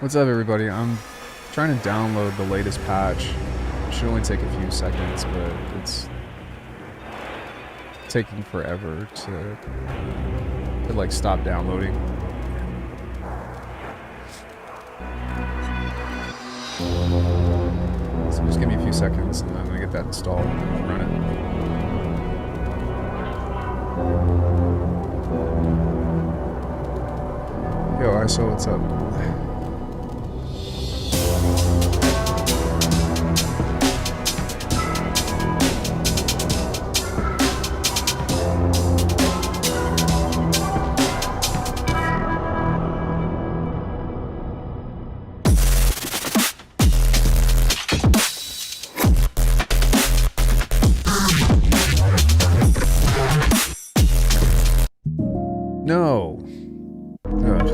What's up, everybody? I'm trying to download the latest patch. It should only take a few seconds, but it's taking forever to like stop downloading. So just give me a few seconds and I'm gonna get that installed and run it. Yo, ISO, what's up? No. Ugh.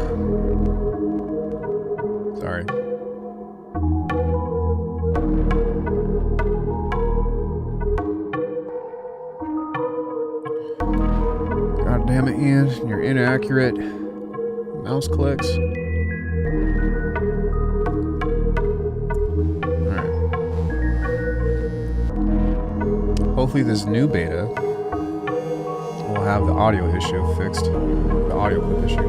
inaccurate mouse clicks. Alright. Hopefully this new beta will have the audio issue fixed. The audio clip issue.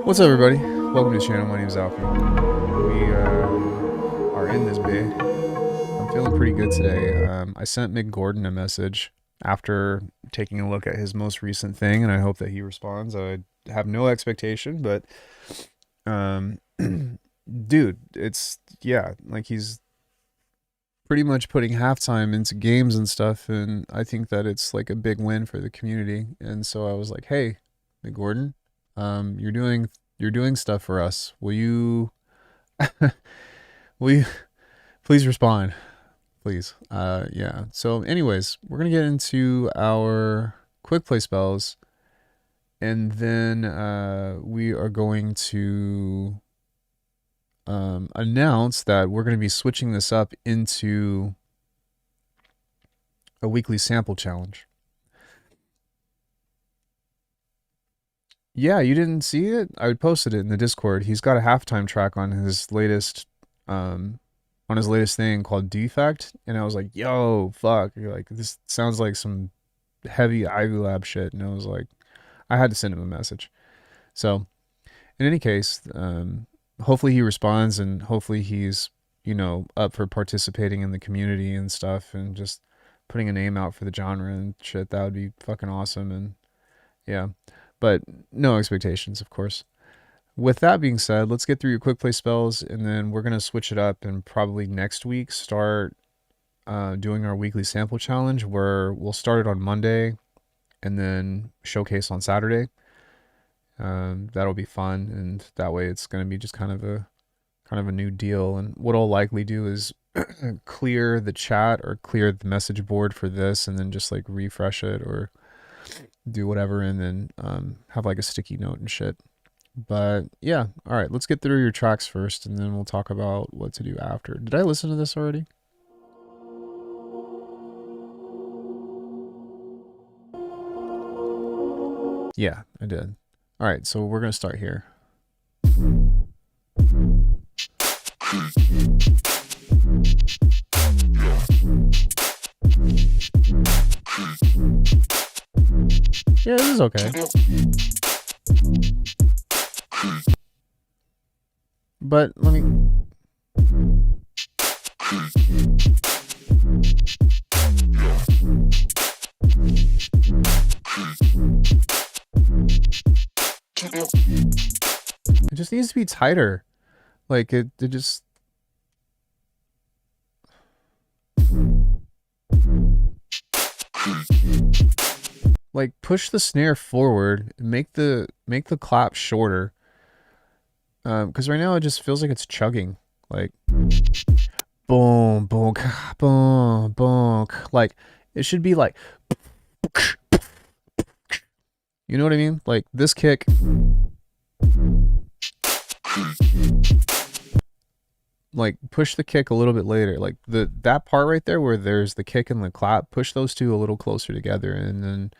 What's up, everybody? Welcome to the channel. My name is Alfie. We are in this bay. I'm feeling pretty good today. I sent Mick Gordon a message after taking a look at his most recent thing, and I hope that he responds. I have no expectation, but dude, it's, yeah, like he's pretty much putting halftime into games and stuff, and I think that it's like a big win for the community. And so I was like, hey, Mick Gordon, you're doing stuff for us. Will you please respond? Please. Yeah. So anyways, we're going to get into our quick play spells, and then we are going to announce that we're going to be switching this up into a weekly sample challenge. Yeah, you didn't see it? I posted it in the Discord. He's got a halftime track on his latest thing called Defect, and I was like, yo, fuck, like this sounds like some heavy Ivy Lab shit. And I was like, I had to send him a message. So in any case, hopefully he responds, and hopefully he's, you know, up for participating in the community and stuff, and just putting a name out for the genre and shit. That would be fucking awesome. And yeah, but no expectations, of course. With that being said, let's get through your quick play spells, and then we're going to switch it up and probably next week start doing our weekly sample challenge, where we'll start it on Monday and then showcase on Saturday. That'll be fun, and that way it's going to be just kind of a new deal. And what I'll likely do is clear the chat or clear the message board for this, and then just like refresh it or do whatever, and then have like a sticky note and shit. But yeah, all right, let's get through your tracks first, and then we'll talk about what to do after. Did I listen to this already? Yeah, I did. All right, so we're gonna start here. Yeah, this is okay. But let me... It just needs to be tighter. Like, it just... Like, push the snare forward, make the clap shorter. Because right now it just feels like it's chugging. Like, boom, boom, boom, boom. Like, it should be like, you know what I mean? Like, this kick. Like, push the kick a little bit later. Like, that part right there where there's the kick and the clap, push those two a little closer together. And then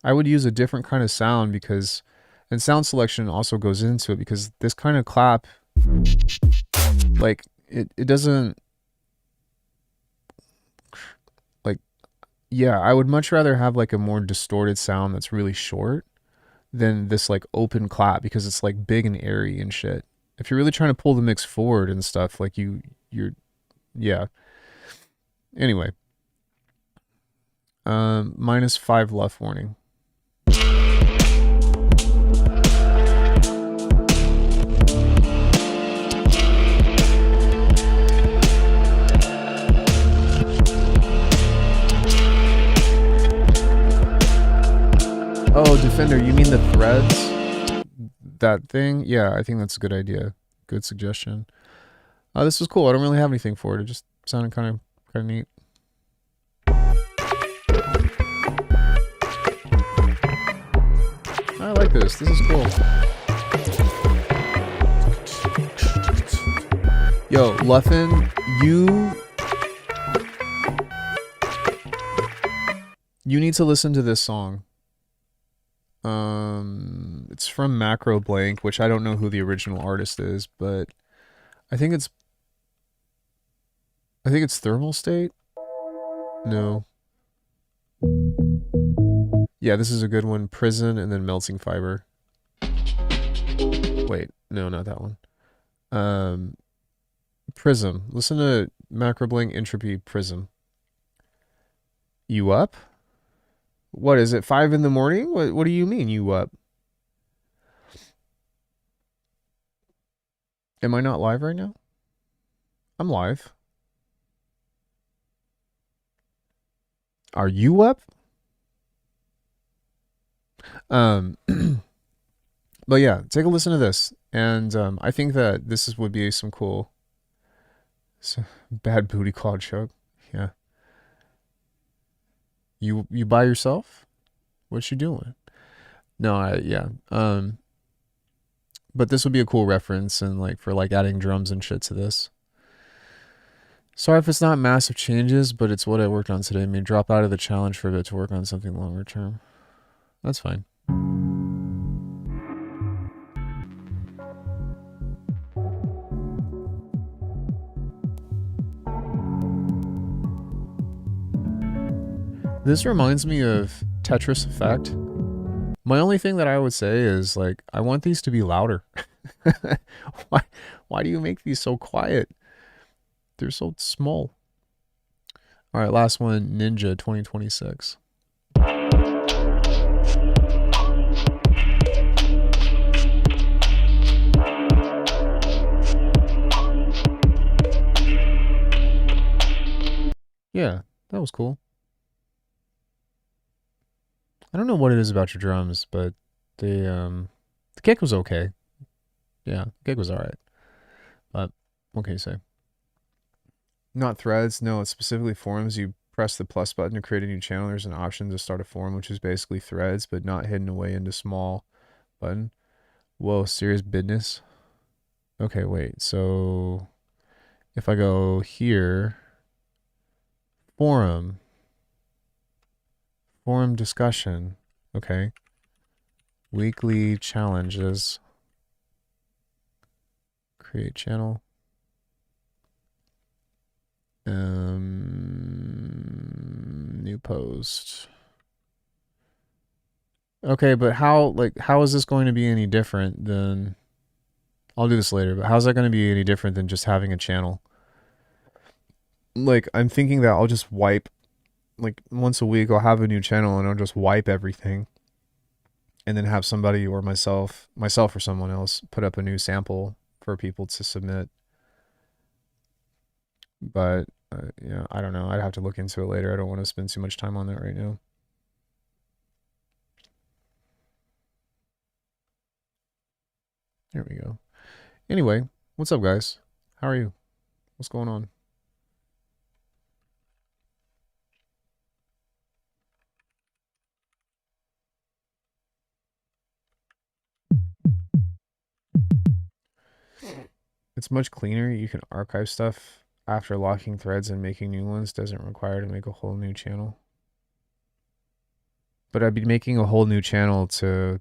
I would use a different kind of sound, because, and sound selection also goes into it, because this kind of clap, like, it doesn't, like, yeah, I would much rather have like a more distorted sound that's really short than this like open clap, because it's like big and airy and shit. If you're really trying to pull the mix forward and stuff, like you're, yeah. Anyway, -5 left warning. Oh, Defender, you mean the threads? That thing? Yeah, I think that's a good idea. Good suggestion. This was cool. I don't really have anything for it. It just sounded kind of neat. I like this. This is cool. Yo, Luffin, you need to listen to this song. It's from Macro Blank, which I don't know who the original artist is, but I think it's I think it's Thermal State. No. Yeah, this is a good one. Prison and then Melting Fiber. Wait, no, not that one. Um, Prism. Listen to Macroblank Entropy Prism. You up? What is it? 5 in the morning? What do you mean you up? Am I not live right now? I'm live. Are you up? Um, but yeah, take a listen to this, and I think that would be some cool. Bad booty cloud choke. Yeah. You by yourself? What you doing? No, yeah. But this would be a cool reference and like for like adding drums and shit to this. Sorry if it's not massive changes, but it's what I worked on today. I mean, drop out of the challenge for a bit to work on something longer term. That's fine. This reminds me of Tetris Effect. My only thing that I would say is like I want these to be louder. why do you make these so quiet? They're so small. All right, last one, Ninja 2026. Yeah, that was cool. I don't know what it is about your drums, but the kick was okay. Yeah, the kick was alright. But what can you say? Not threads, no, it's specifically forums. You press the plus button to create a new channel. There's an option to start a forum, which is basically threads, but not hidden away into small button. Whoa, serious business. Okay, wait. So if I go here, forum discussion. Okay. Weekly challenges. Create channel. New post. Okay, but how is this going to be any different than I'll do this later, but how's that going to be any different than just having a channel? Like I'm thinking that I'll just wipe like once a week I'll have a new channel and I'll just wipe everything and then have somebody or myself or someone else put up a new sample for people to submit. But yeah, I don't know. I'd have to look into it later. I don't want to spend too much time on that right now. There we go. Anyway, what's up, guys? How are you? What's going on? It's much cleaner. You can archive stuff after locking threads and making new ones. Doesn't require to make a whole new channel. But I'd be making a whole new channel to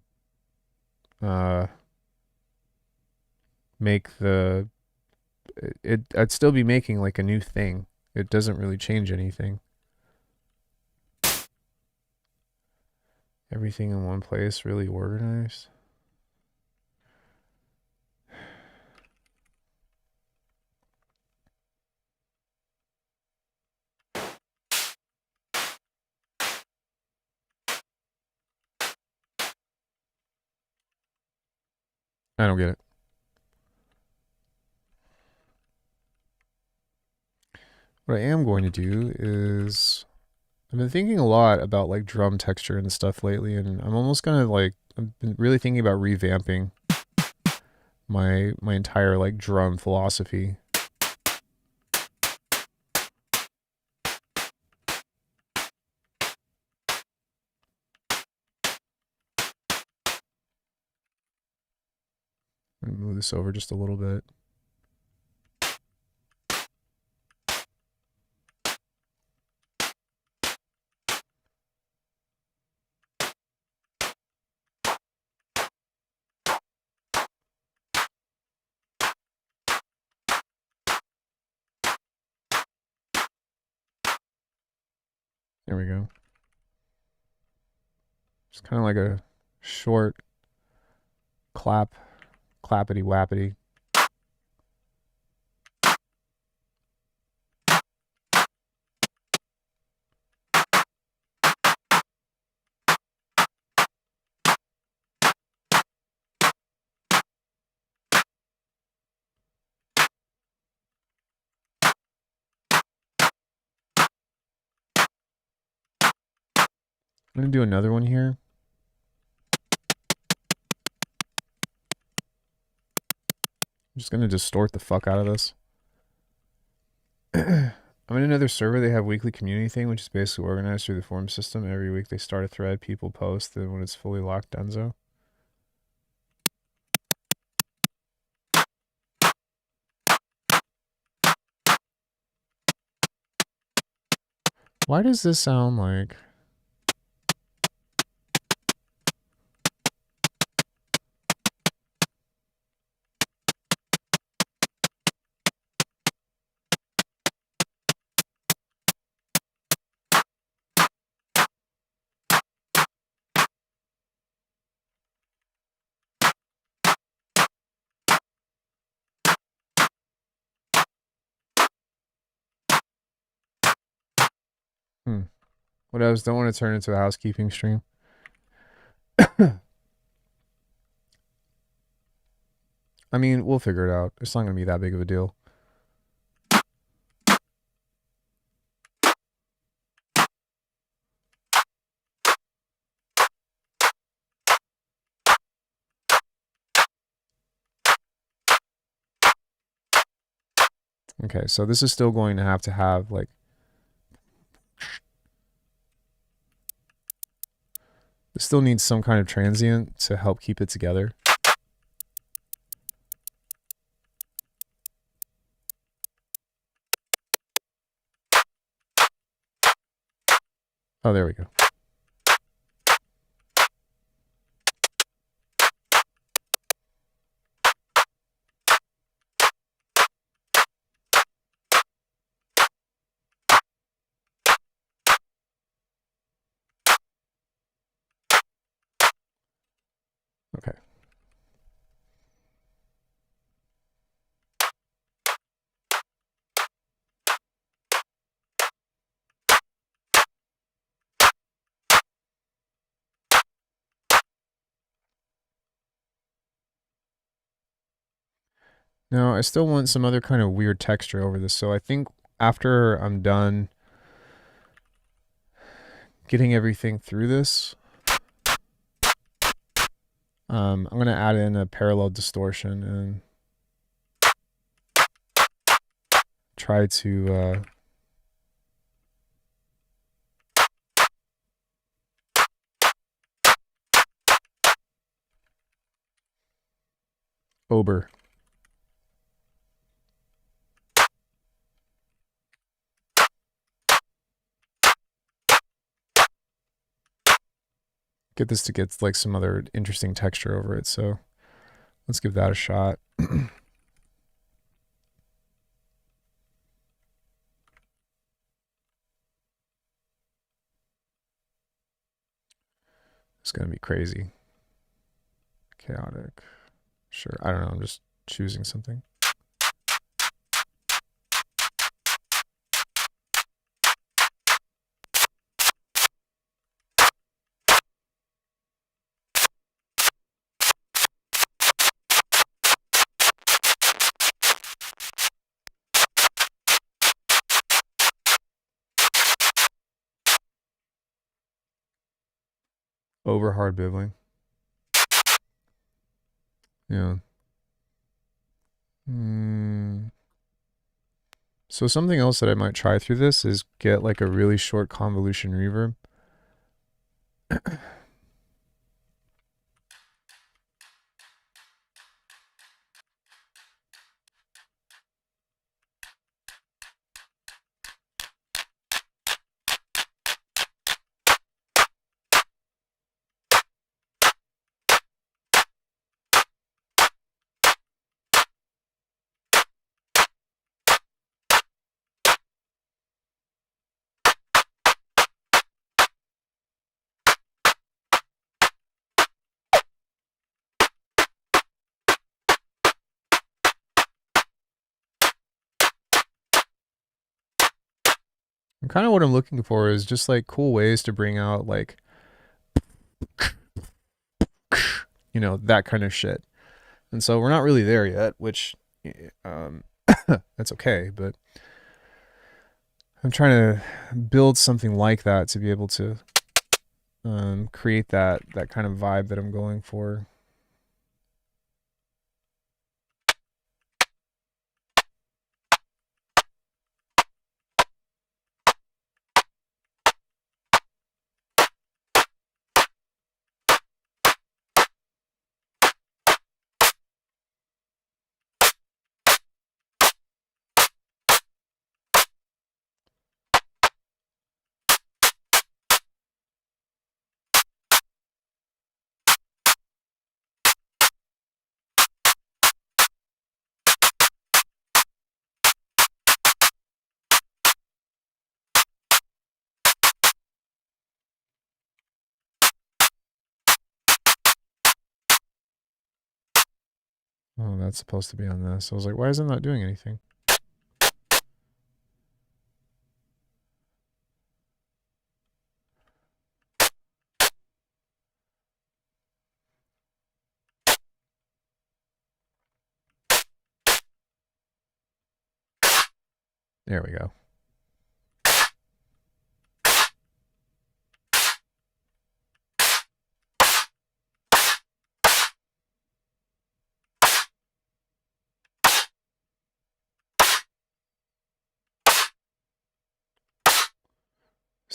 make I'd still be making like a new thing. It doesn't really change anything. Everything in one place, really organized. I don't get it. What I am going to do is I've been thinking a lot about like drum texture and stuff lately, and I'm almost gonna like I've been really thinking about revamping my entire like drum philosophy. I'm gonna move this over just a little bit. There we go. It's kind of like a short clappity wappity. I'm going to do another one here. I'm just going to distort the fuck out of this. I'm in another server. They have weekly community thing, which is basically organized through the forum system. Every week they start a thread, people post, then when it's fully locked, donezo. Why does this sound like... What else? Don't want to turn into a housekeeping stream. I mean, we'll figure it out. It's not going to be that big of a deal. Okay, so this is still going to have like... It still needs some kind of transient to help keep it together. Oh, there we go. Okay. Now, I still want some other kind of weird texture over this, so I think after I'm done getting everything through this, I'm going to add in a parallel distortion and try to Ober. Get this to get like some other interesting texture over it, so let's give that a shot. It's going to be crazy. Chaotic. Sure, I don't know, I'm just choosing something. Over hard bibbling. Yeah. So something else that I might try through this is get like a really short convolution reverb. And kind of what I'm looking for is just like cool ways to bring out like, you know, that kind of shit. And so we're not really there yet, which um, that's okay. But I'm trying to build something like that to be able to create that kind of vibe that I'm going for. Oh, that's supposed to be on this. I was like, why isn't that doing anything? There we go.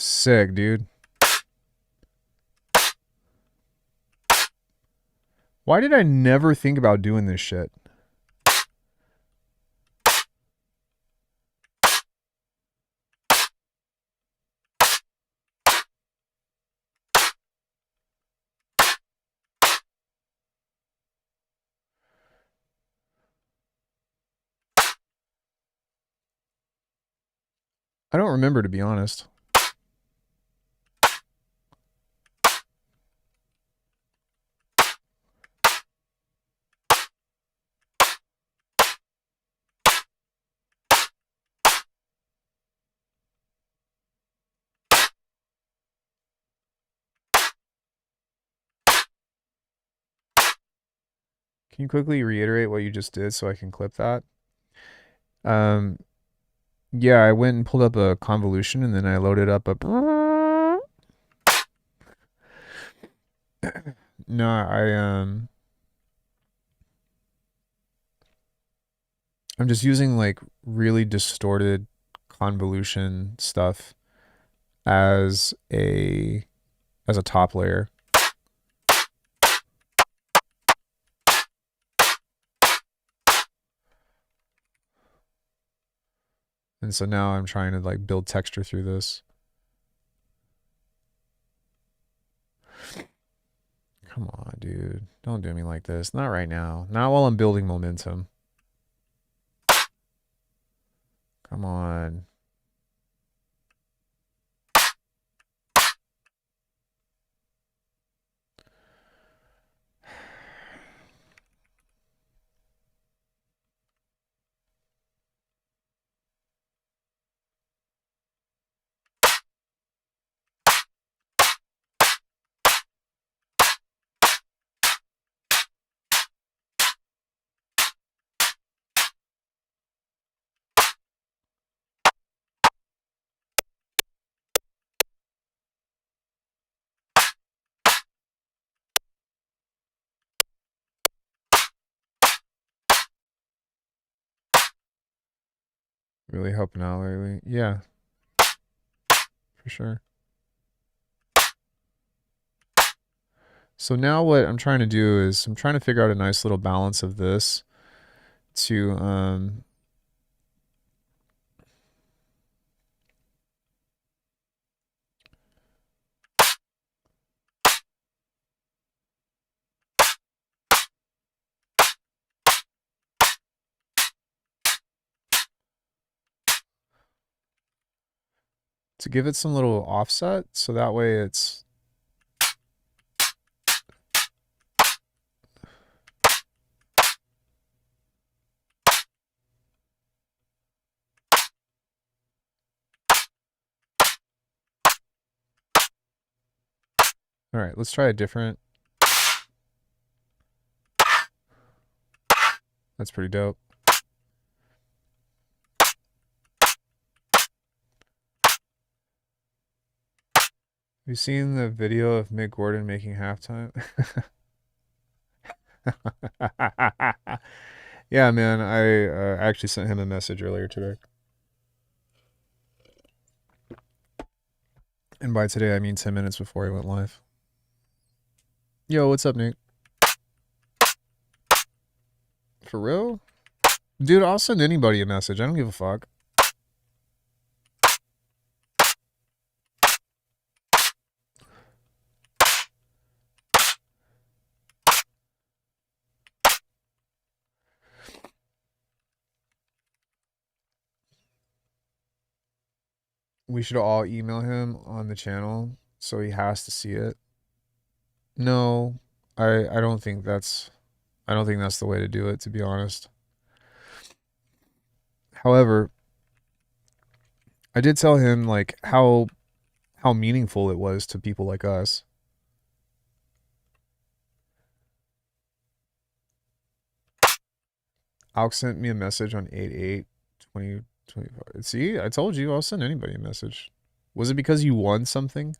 Sick, dude. Why did I never think about doing this shit? I don't remember, to be honest. Can you quickly reiterate what you just did so I can clip that? Um, yeah, I went and pulled up a convolution and then I loaded up a. No, I'm just using like really distorted convolution stuff as a top layer. And so now I'm trying to like build texture through this. Come on, dude. Don't do me like this. Not right now. Not while I'm building momentum. Come on. Really helping out lately. Yeah, for sure. So now what I'm trying to do is I'm trying to figure out a nice little balance of this to give it some little offset so that way it's All right, let's try a different. That's pretty dope. Have you seen the video of Mick Gordon making halftime? Yeah, man. I actually sent him a message earlier today. And by today, I mean 10 minutes before he went live. Yo, what's up, Nate? For real? Dude, I'll send anybody a message. I don't give a fuck. We should all email him on the channel so he has to see it. No, I don't think that's the way to do it, to be honest. However, I did tell him like how meaningful it was to people like us. Alex sent me a message on 8/8/2025. See, I told you I'll send anybody a message. Was it because you won something?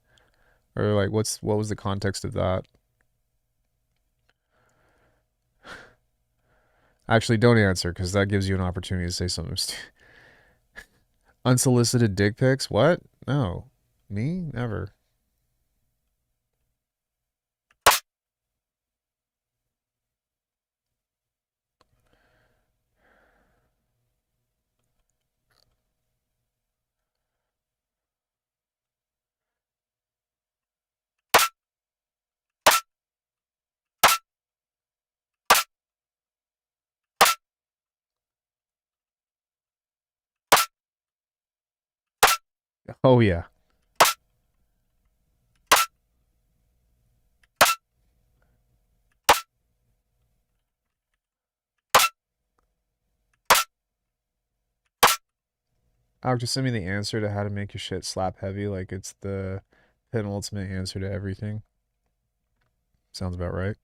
Or like what was the context of that? Actually, don't answer because that gives you an opportunity to say something. Unsolicited dick pics? What? No. Me? Never. Oh yeah. Alex, just send me the answer to how to make your shit slap heavy like it's the penultimate answer to everything. Sounds about right.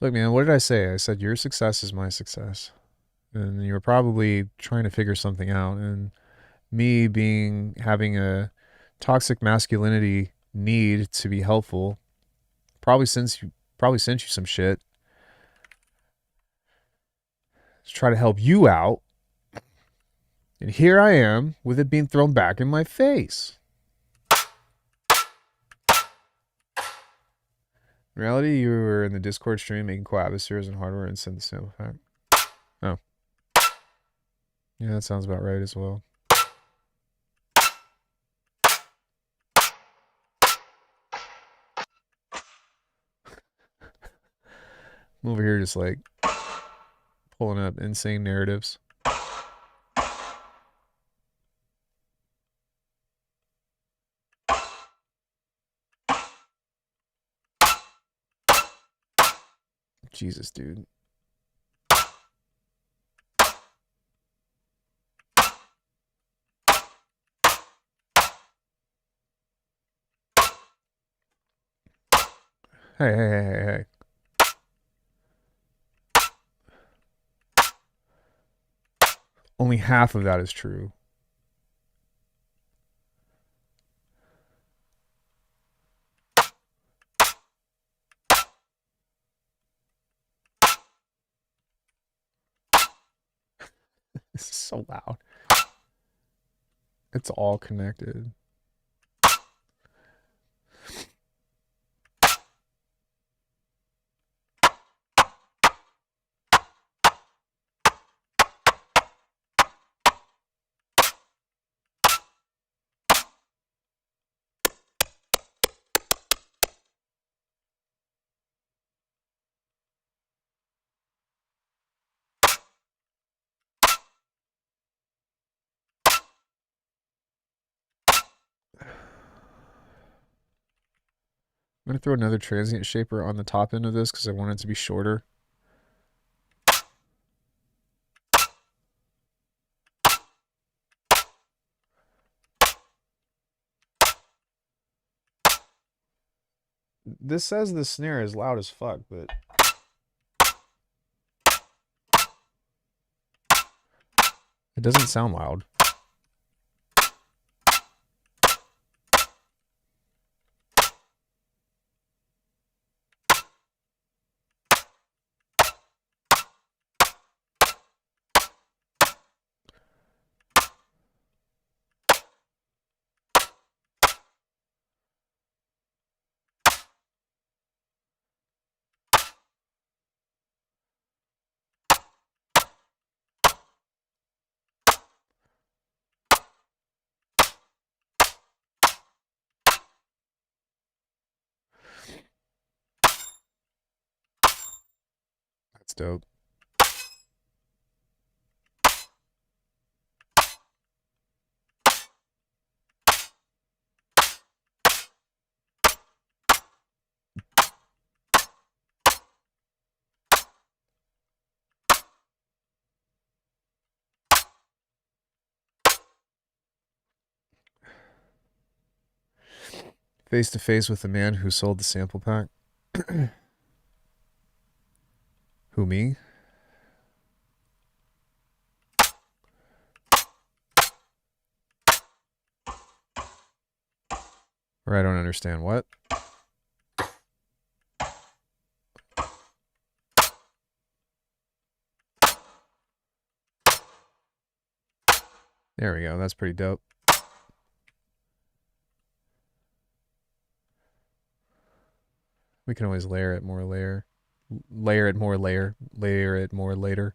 Look, man, what did I say? I said your success is my success. And you were probably trying to figure something out. And me being having a toxic masculinity need to be helpful probably sent you some shit to try to help you out. And here I am with it being thrown back in my face. In reality, you were in the Discord stream making coavispheres and hardware and sent the sample pack. Oh. Yeah, that sounds about right as well. I'm over here just like pulling up insane narratives. Jesus, dude. Hey. Only half of that is true. This is so loud. It's all connected. I'm going to throw another transient shaper on the top end of this because I want it to be shorter. This says the snare is loud as fuck, but it doesn't sound loud. That's dope. Face to face with the man who sold the sample pack. Who, me? Or I don't understand what? There we go. That's pretty dope. We can always layer it more layer. Layer it more layer. Layer it more later.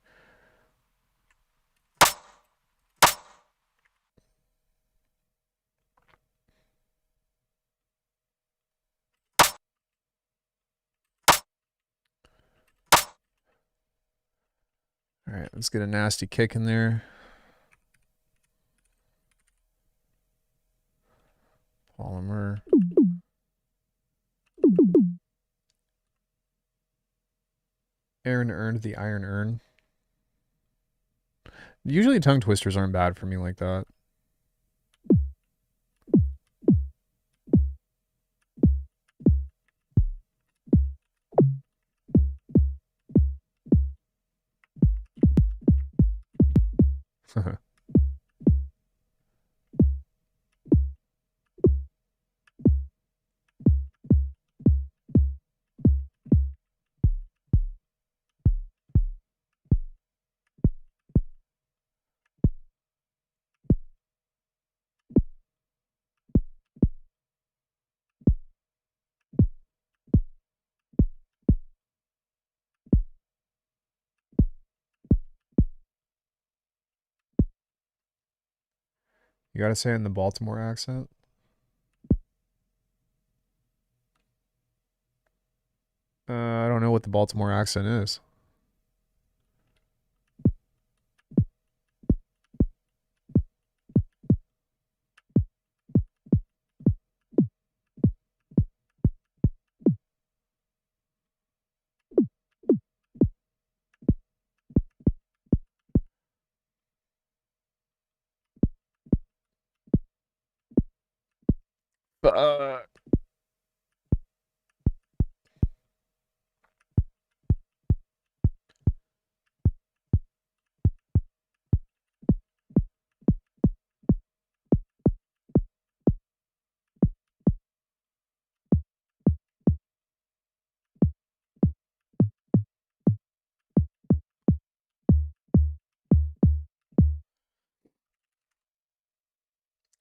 All right, let's get a nasty kick in there. Polymer. Aaron earned the iron urn. Usually tongue twisters aren't bad for me like that. You gotta say it in the Baltimore accent. I don't know what the Baltimore accent is.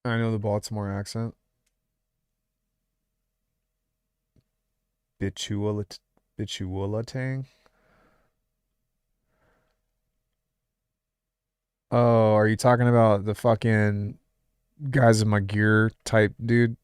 I know the Baltimore accent. Bituolatang. Oh, are you talking about the fucking guys in my gear type dude?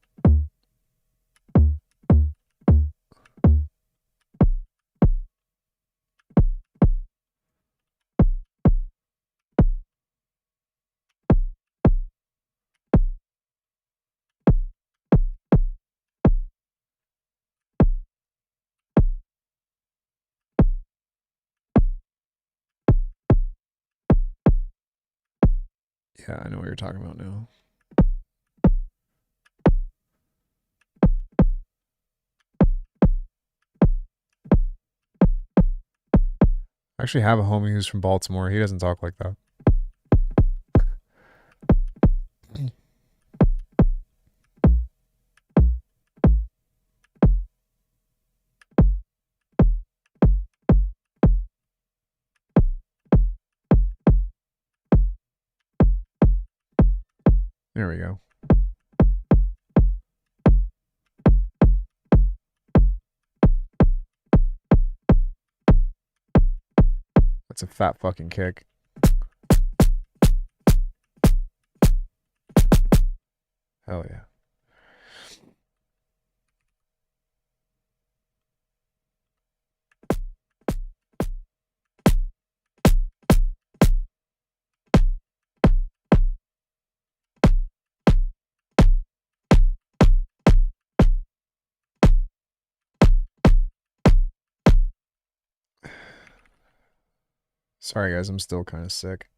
Yeah, I know what you're talking about now. I actually have a homie who's from Baltimore. He doesn't talk like that. There we go. That's a fat fucking kick. Hell yeah. Sorry guys, I'm still kind of sick.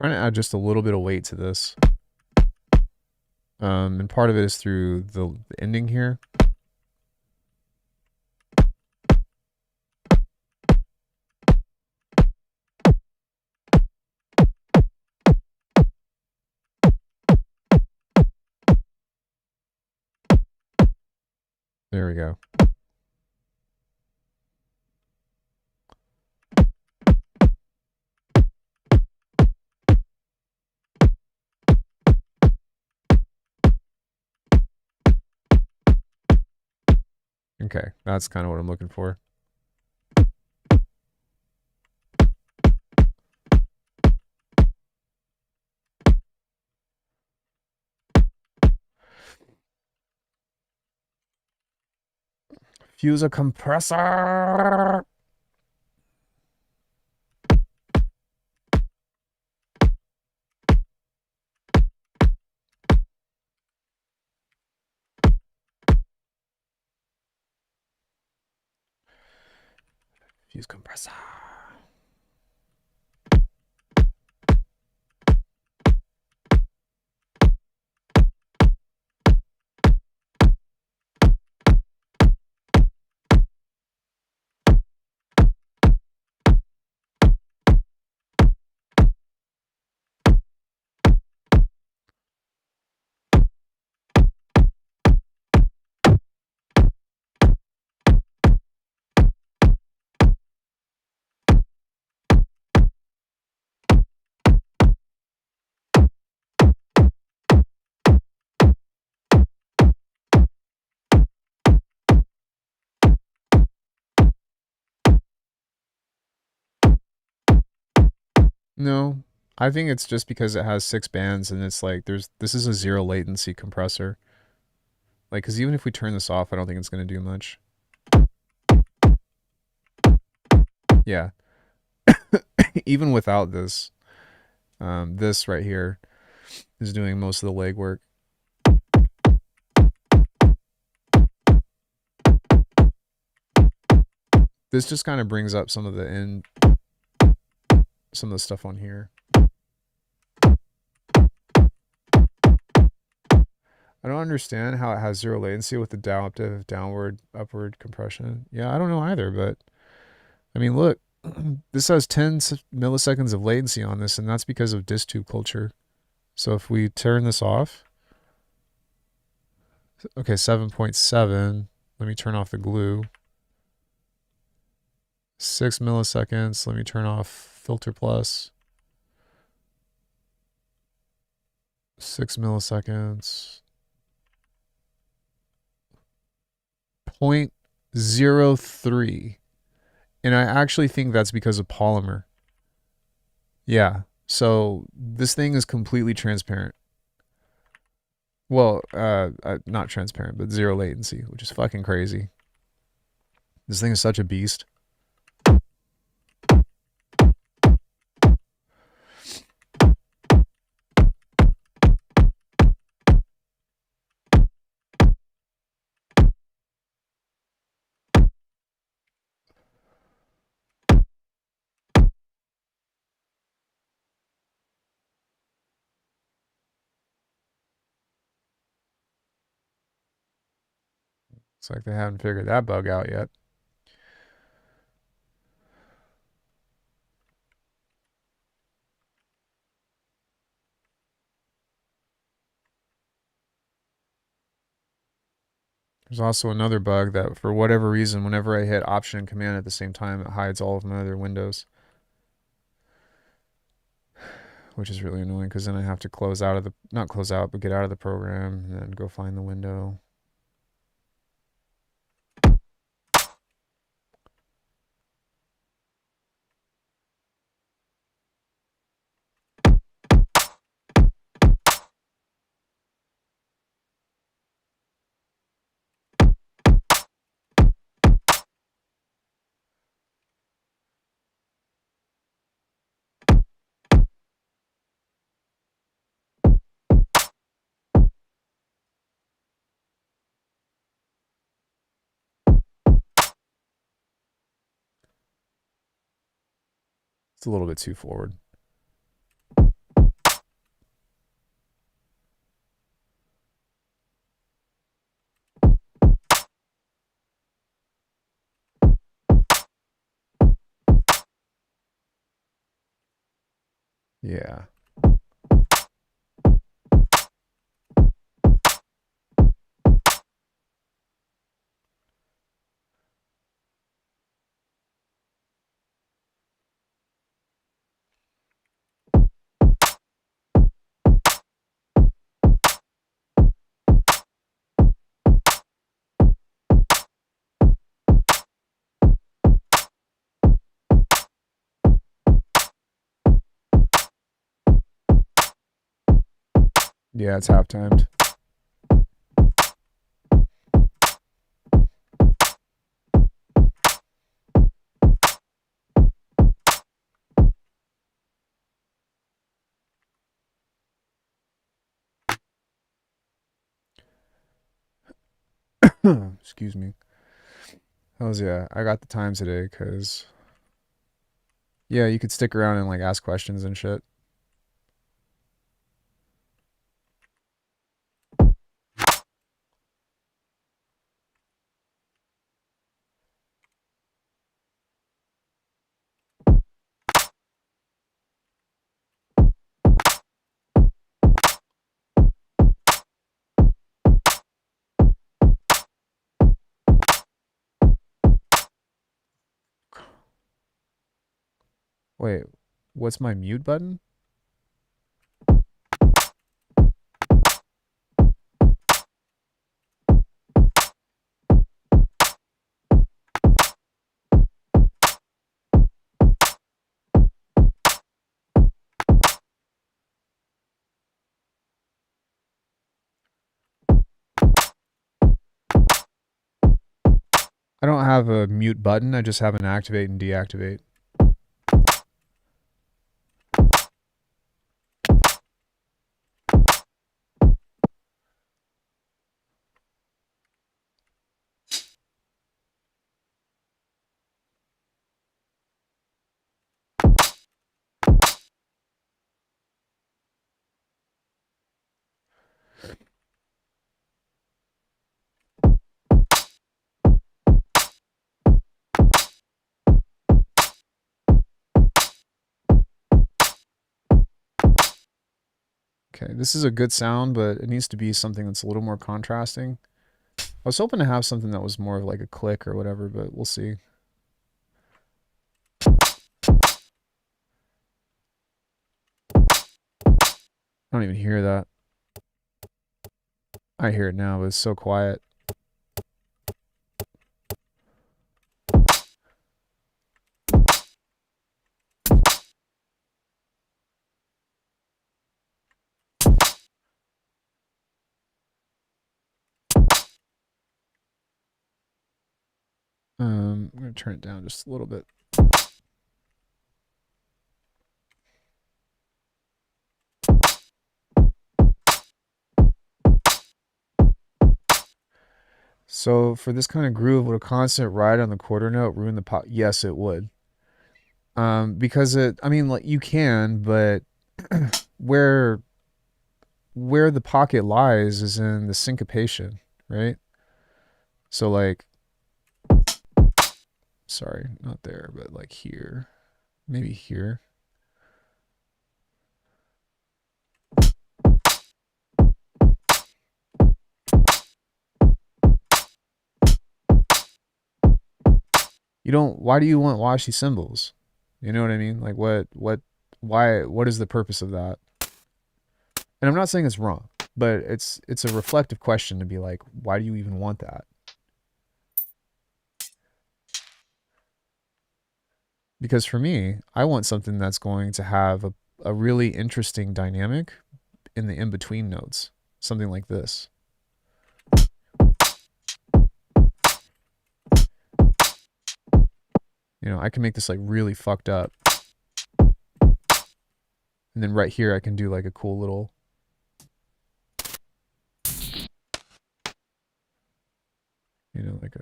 Trying to add just a little bit of weight to this. And part of it is through the ending here. There we go. Okay, that's kind of what I'm looking for. Fuse a compressor. Fuse compressor. No, I think it's just because it has 6 bands and it's like this is a 0 latency compressor. Like, because even if we turn this off, I don't think it's going to do much. Yeah. Even without this, this right here is doing most of the legwork. This just kind of brings up some of the stuff on here. I don't understand how it has 0 latency with adaptive downward upward compression. Yeah, I don't know either, but I mean, look, this has 10 milliseconds of latency on this, and that's because of disk tube culture. So if we turn this off, okay, 7.7. Let me turn off the glue. 6 milliseconds. Let me turn off filter plus. 6 milliseconds. 0.03. And I actually think that's because of polymer. Yeah. So this thing is completely transparent. Well, not transparent, but zero latency, which is fucking crazy. This thing is such a beast. It's like they haven't figured that bug out yet. There's also another bug that, for whatever reason, whenever I hit Option and Command at the same time, it hides all of my other windows, which is really annoying because then I have to close out of the, not close out, but get out of the program and then go find the window. It's a little bit too forward. Yeah. Yeah, it's half timed. Excuse me. How's yeah? I got the time today because yeah, you could stick around and like ask questions and shit. Wait, what's my mute button? I don't have a mute button. I just have an activate and deactivate. Okay, this is a good sound, but it needs to be something that's a little more contrasting. I was hoping to have something that was more of like a click or whatever, but we'll see. don't even hear that. I hear it now, but it's so quiet. I'm going to turn it down just a little bit. So for this kind of groove, would a constant ride on the quarter note ruin the pop? Yes, it would. Because I mean, like you can, but where where the pocket lies is in the syncopation, right? So like, sorry, not there, but like here, maybe here. You don't. Why do you want washy cymbals? You know what I mean? Like why? What is the purpose of that? And I'm not saying it's wrong, but it's a reflective question to be like, why do you even want that? Because for me, I want something that's going to have a really interesting dynamic in the in between notes, something like this. You know, I can make this like really fucked up. And then right here, I can do like a cool little, you know, like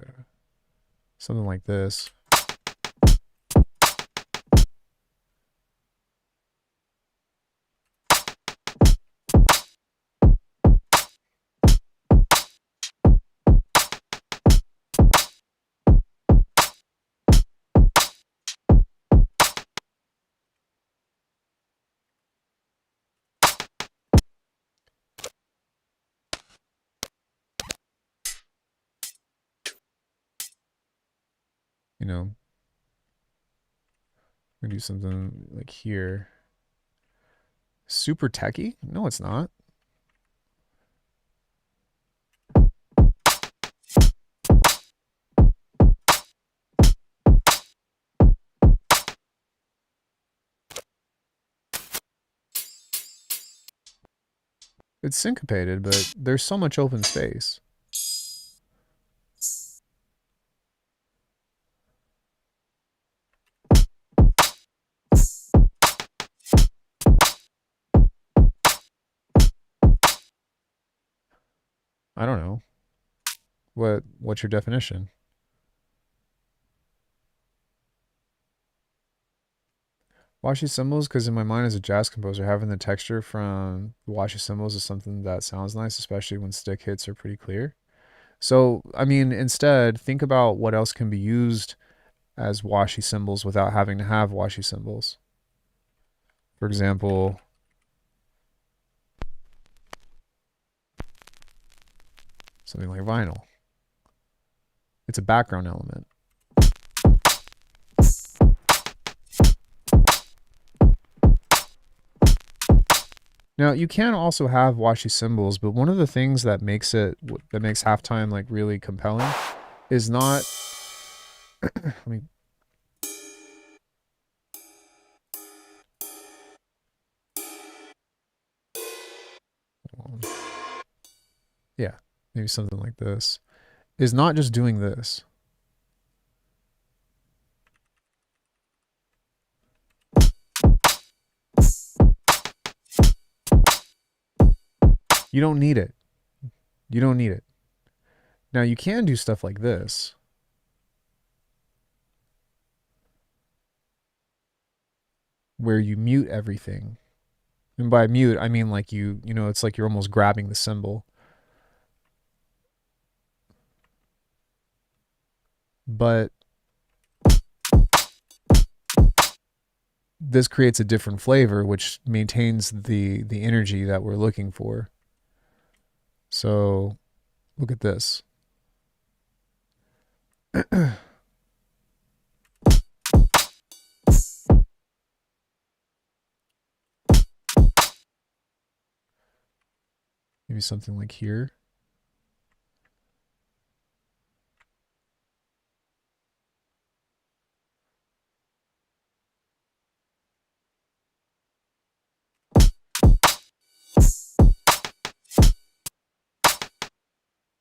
something like this. You know, we do something like here. Super techie? No, it's not. It's syncopated, but there's so much open space. I don't know. What's your definition? Washy cymbals, because in my mind as a jazz composer, having the texture from washy cymbals is something that sounds nice, especially when stick hits are pretty clear. So, I mean, instead, think about what else can be used as washy cymbals without having to have washy cymbals. For example, something like vinyl. It's a background element. Now, you can also have washy cymbals, but one of the things that makes halftime like really compelling is not let me yeah, maybe something like this. Is not just doing this. You don't need it. You don't need it. Now you can do stuff like this. Where you mute everything. And by mute, I mean like you know, it's like you're almost grabbing the cymbal. But this creates a different flavor, which maintains the energy that we're looking for. So look at this. Maybe something like here.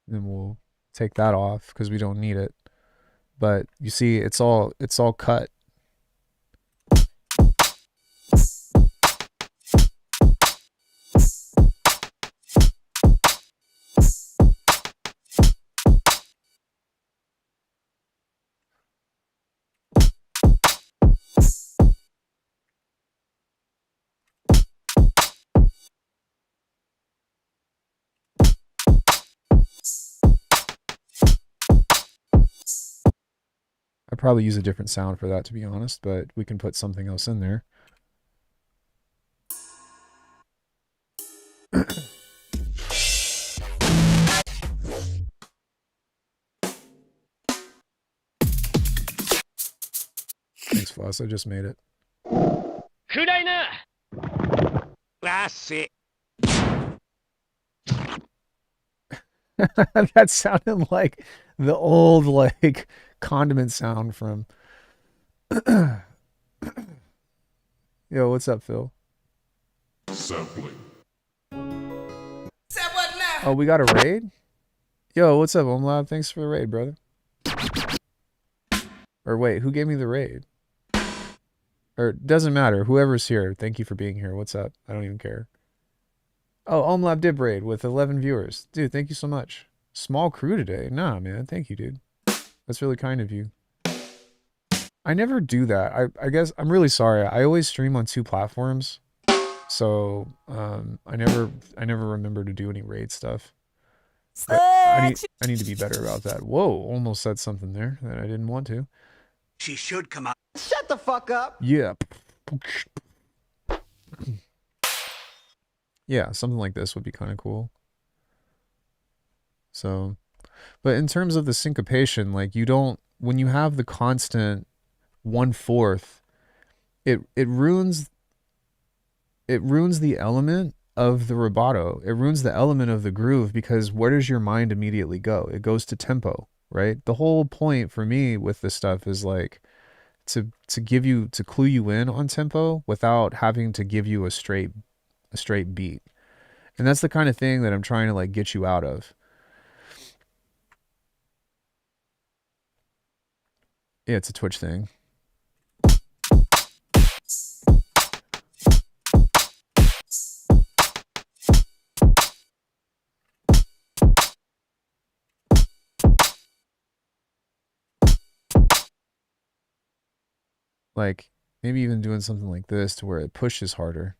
Then we'll take that off because we don't need it. But you see, it's all cut. I'd probably use a different sound for that, to be honest, but we can put something else in there. Thanks, Floss. I just made it. That's it. That sounded like the old like condiment sound from Yo, what's up, Phil? Sampling. Said what now? Oh, we got a raid? Yo, what's up, OMLab? Thanks for the raid, brother. Or wait, who gave me the raid? Or doesn't matter. Whoever's here, thank you for being here. What's up? I don't even care. Oh, OMLab did raid with 11 viewers. Dude, thank you so much. Small crew today. Nah, man. Thank you, dude. That's really kind of you. I never do that. I guess I'm really sorry. I always stream on 2 platforms. So, I never remember to do any raid stuff. I need to be better about that. Whoa, almost said something there that I didn't want to. She should come out. Shut the fuck up. Yeah. Yeah, something like this would be kind of cool. So, but in terms of the syncopation, like you don't, when you have the constant 1/4, it ruins the element of the rubato. It ruins the element of the groove because where does your mind immediately go? It goes to tempo, right? The whole point for me with this stuff is like to clue you in on tempo without having to give you a straight beat. And that's the kind of thing that I'm trying to like get you out of. Yeah, it's a Twitch thing. Like maybe even doing something like this to where it pushes harder.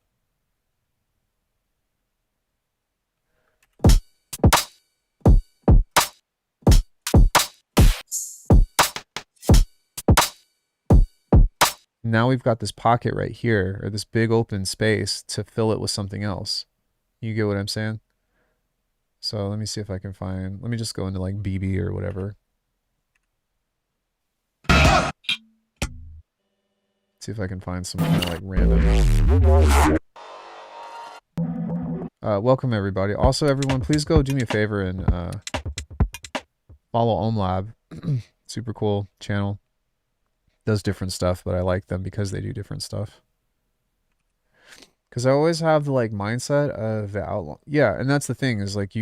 Now we've got this pocket right here, or this big open space to fill it with something else. You get what I'm saying? So let me see if I can find, let me just go into like BB or whatever. See if I can find some kind of like random. Welcome everybody. Also everyone, please go do me a favor and follow OMLab. Super cool channel. Does different stuff, but I like them because they do different stuff. Because I always have the like mindset of the outlaw. Yeah, and that's the thing is like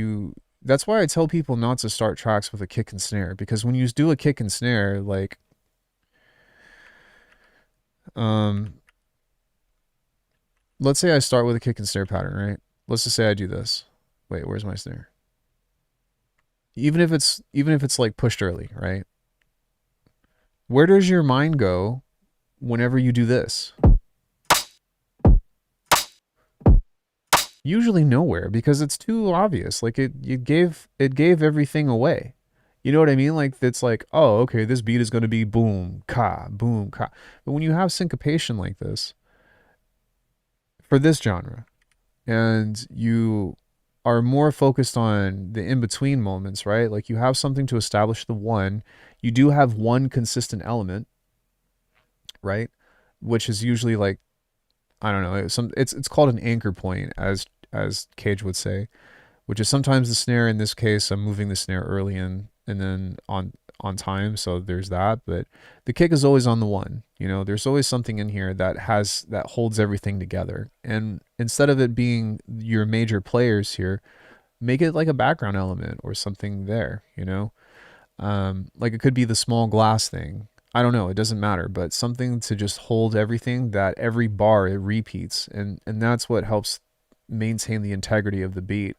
that's why I tell people not to start tracks with a kick and snare, because when you do a kick and snare, like let's say I start with a kick and snare pattern, right? Let's just say I do this. Wait, where's my snare? Even if it's like pushed early, right? Where does your mind go whenever you do this? Usually nowhere, because it's too obvious. Like it gave everything away. You know what I mean? Like it's like, oh, okay, this beat is going to be boom, ka, boom, ka. But when you have syncopation like this for this genre, and you are more focused on the in-between moments, right? Like you have something to establish the one. You do have one consistent element, right? Which is usually like, I don't know, it's called an anchor point, as Cage would say. which is sometimes the snare. In this case, I'm moving the snare early in and then on time, so there's that. But the kick is always on the one. You know, there's always something in here that holds everything together. And instead of it being your major players here, make it like a background element or something there. You know, like it could be the small glass thing. I don't know. It doesn't matter, but something to just hold everything, that every bar it repeats, and that's what helps maintain the integrity of the beat.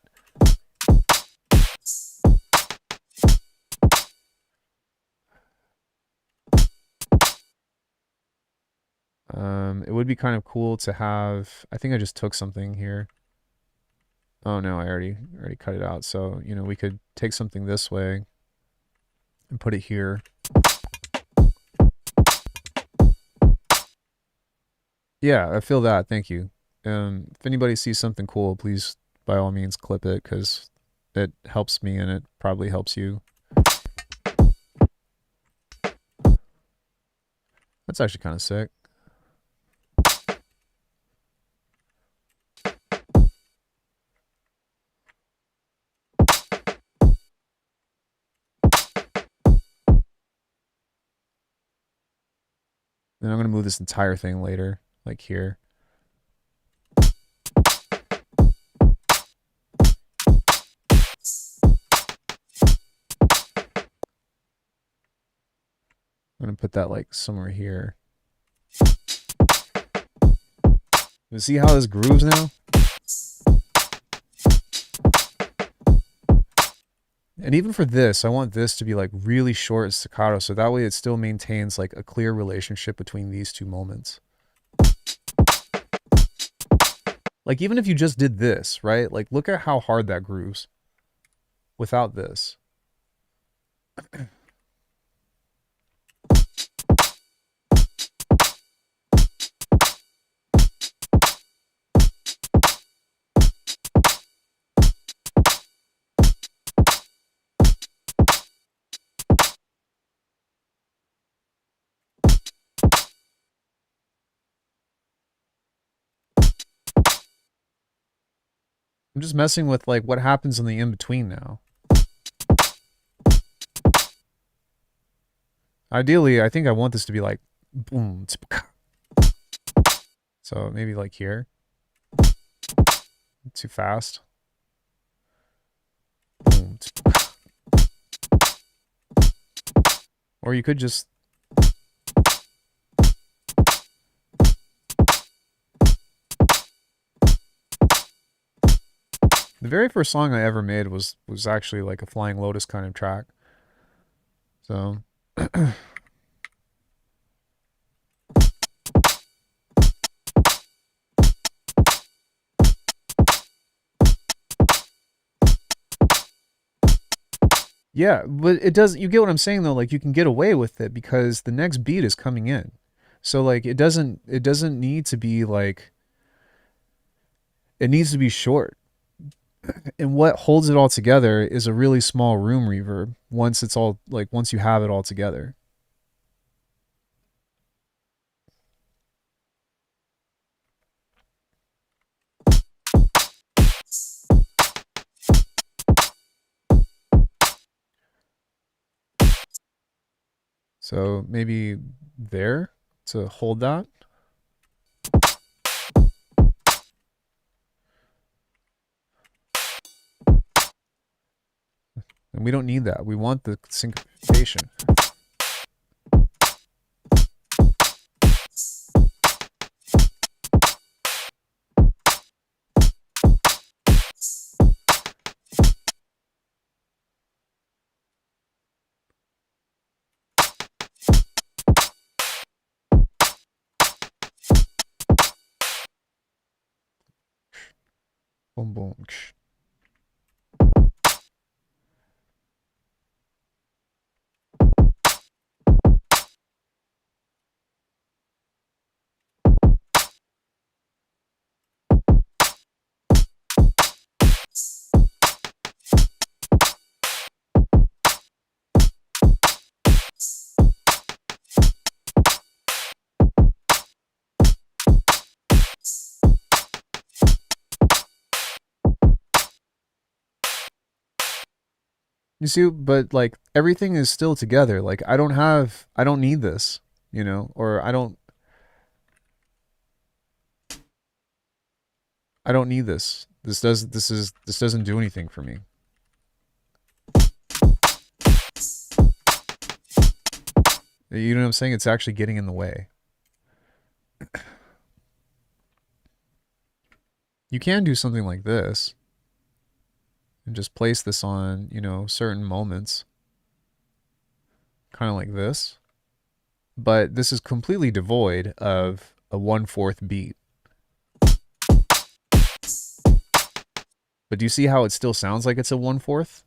It would be kind of cool to have. I think I just took something here. Oh no, I already cut it out. So, you know, we could take something this way and put it here. Yeah, I feel that. Thank you. If anybody sees something cool, please by all means clip it, because it helps me and it probably helps you. That's actually kind of sick. Then I'm going to move this entire thing later, like here. I'm going to put that like somewhere here. You see how this grooves now? And even for this, I want this to be like really short and staccato, so that way it still maintains like a clear relationship between these two moments. Like even if you just did this, right? Like look at how hard that grooves without this. I'm just messing with like what happens in the in-between now. Ideally, I think I want this to be like boom. So maybe like here. Too fast. Boom. Or you could just the very first song I ever made was actually like a Flying Lotus kind of track. So yeah, but it does, you get what I'm saying though, like you can get away with it because the next beat is coming in. So like it doesn't need to be like, it needs to be short. And what holds it all together is a really small room reverb once it's all like once you have it all together. So maybe there to hold that. And we don't need that. We want the syncopation. Boom, boom. You see, but like everything is still together. Like I don't need this, you know, or I don't need this. This doesn't do anything for me. You know what I'm saying? It's actually getting in the way. You can do something like this and just place this on, you know, certain moments. Kind of like this. But this is completely devoid of a 1/4 beat. But do you see how it still sounds like it's a 1/4?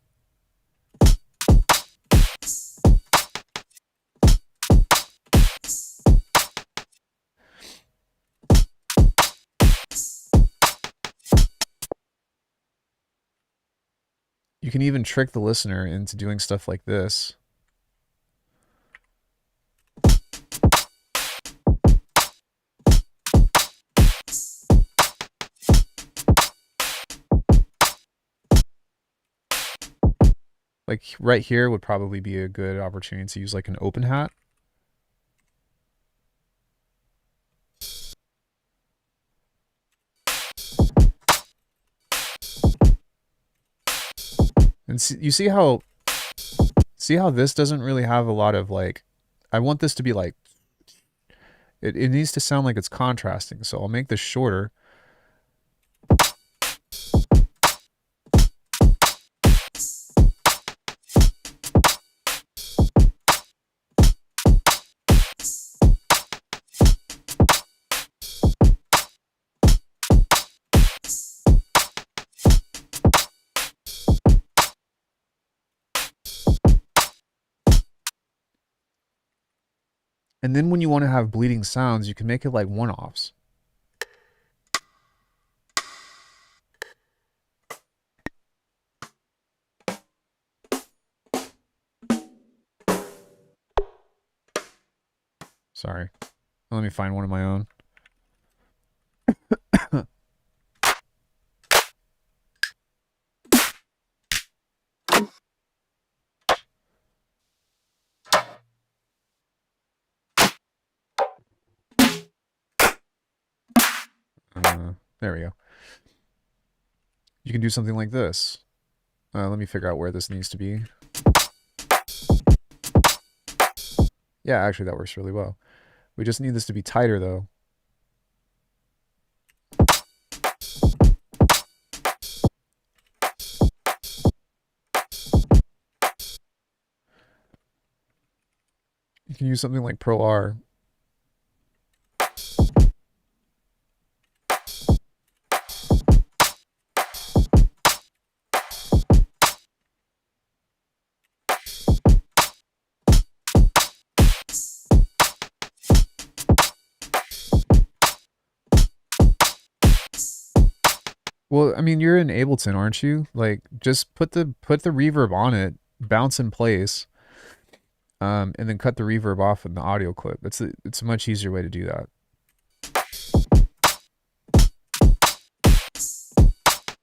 You can even trick the listener into doing stuff like this. Like right here would probably be a good opportunity to use like an open hat. And you see how this doesn't really have a lot of like, I want this to be like, it needs to sound like it's contrasting. So I'll make this shorter. And then when you want to have bleeding sounds, you can make it like one-offs. Sorry. Let me find one of my own. There we go. You can do something like this. Let me figure out where this needs to be. Yeah, actually that works really well. We just need this to be tighter though. You can use something like Pro R. Well, I mean, you're in Ableton, aren't you? Like, just put the reverb on it, bounce in place, and then cut the reverb off in the audio clip. It's a much easier way to do that.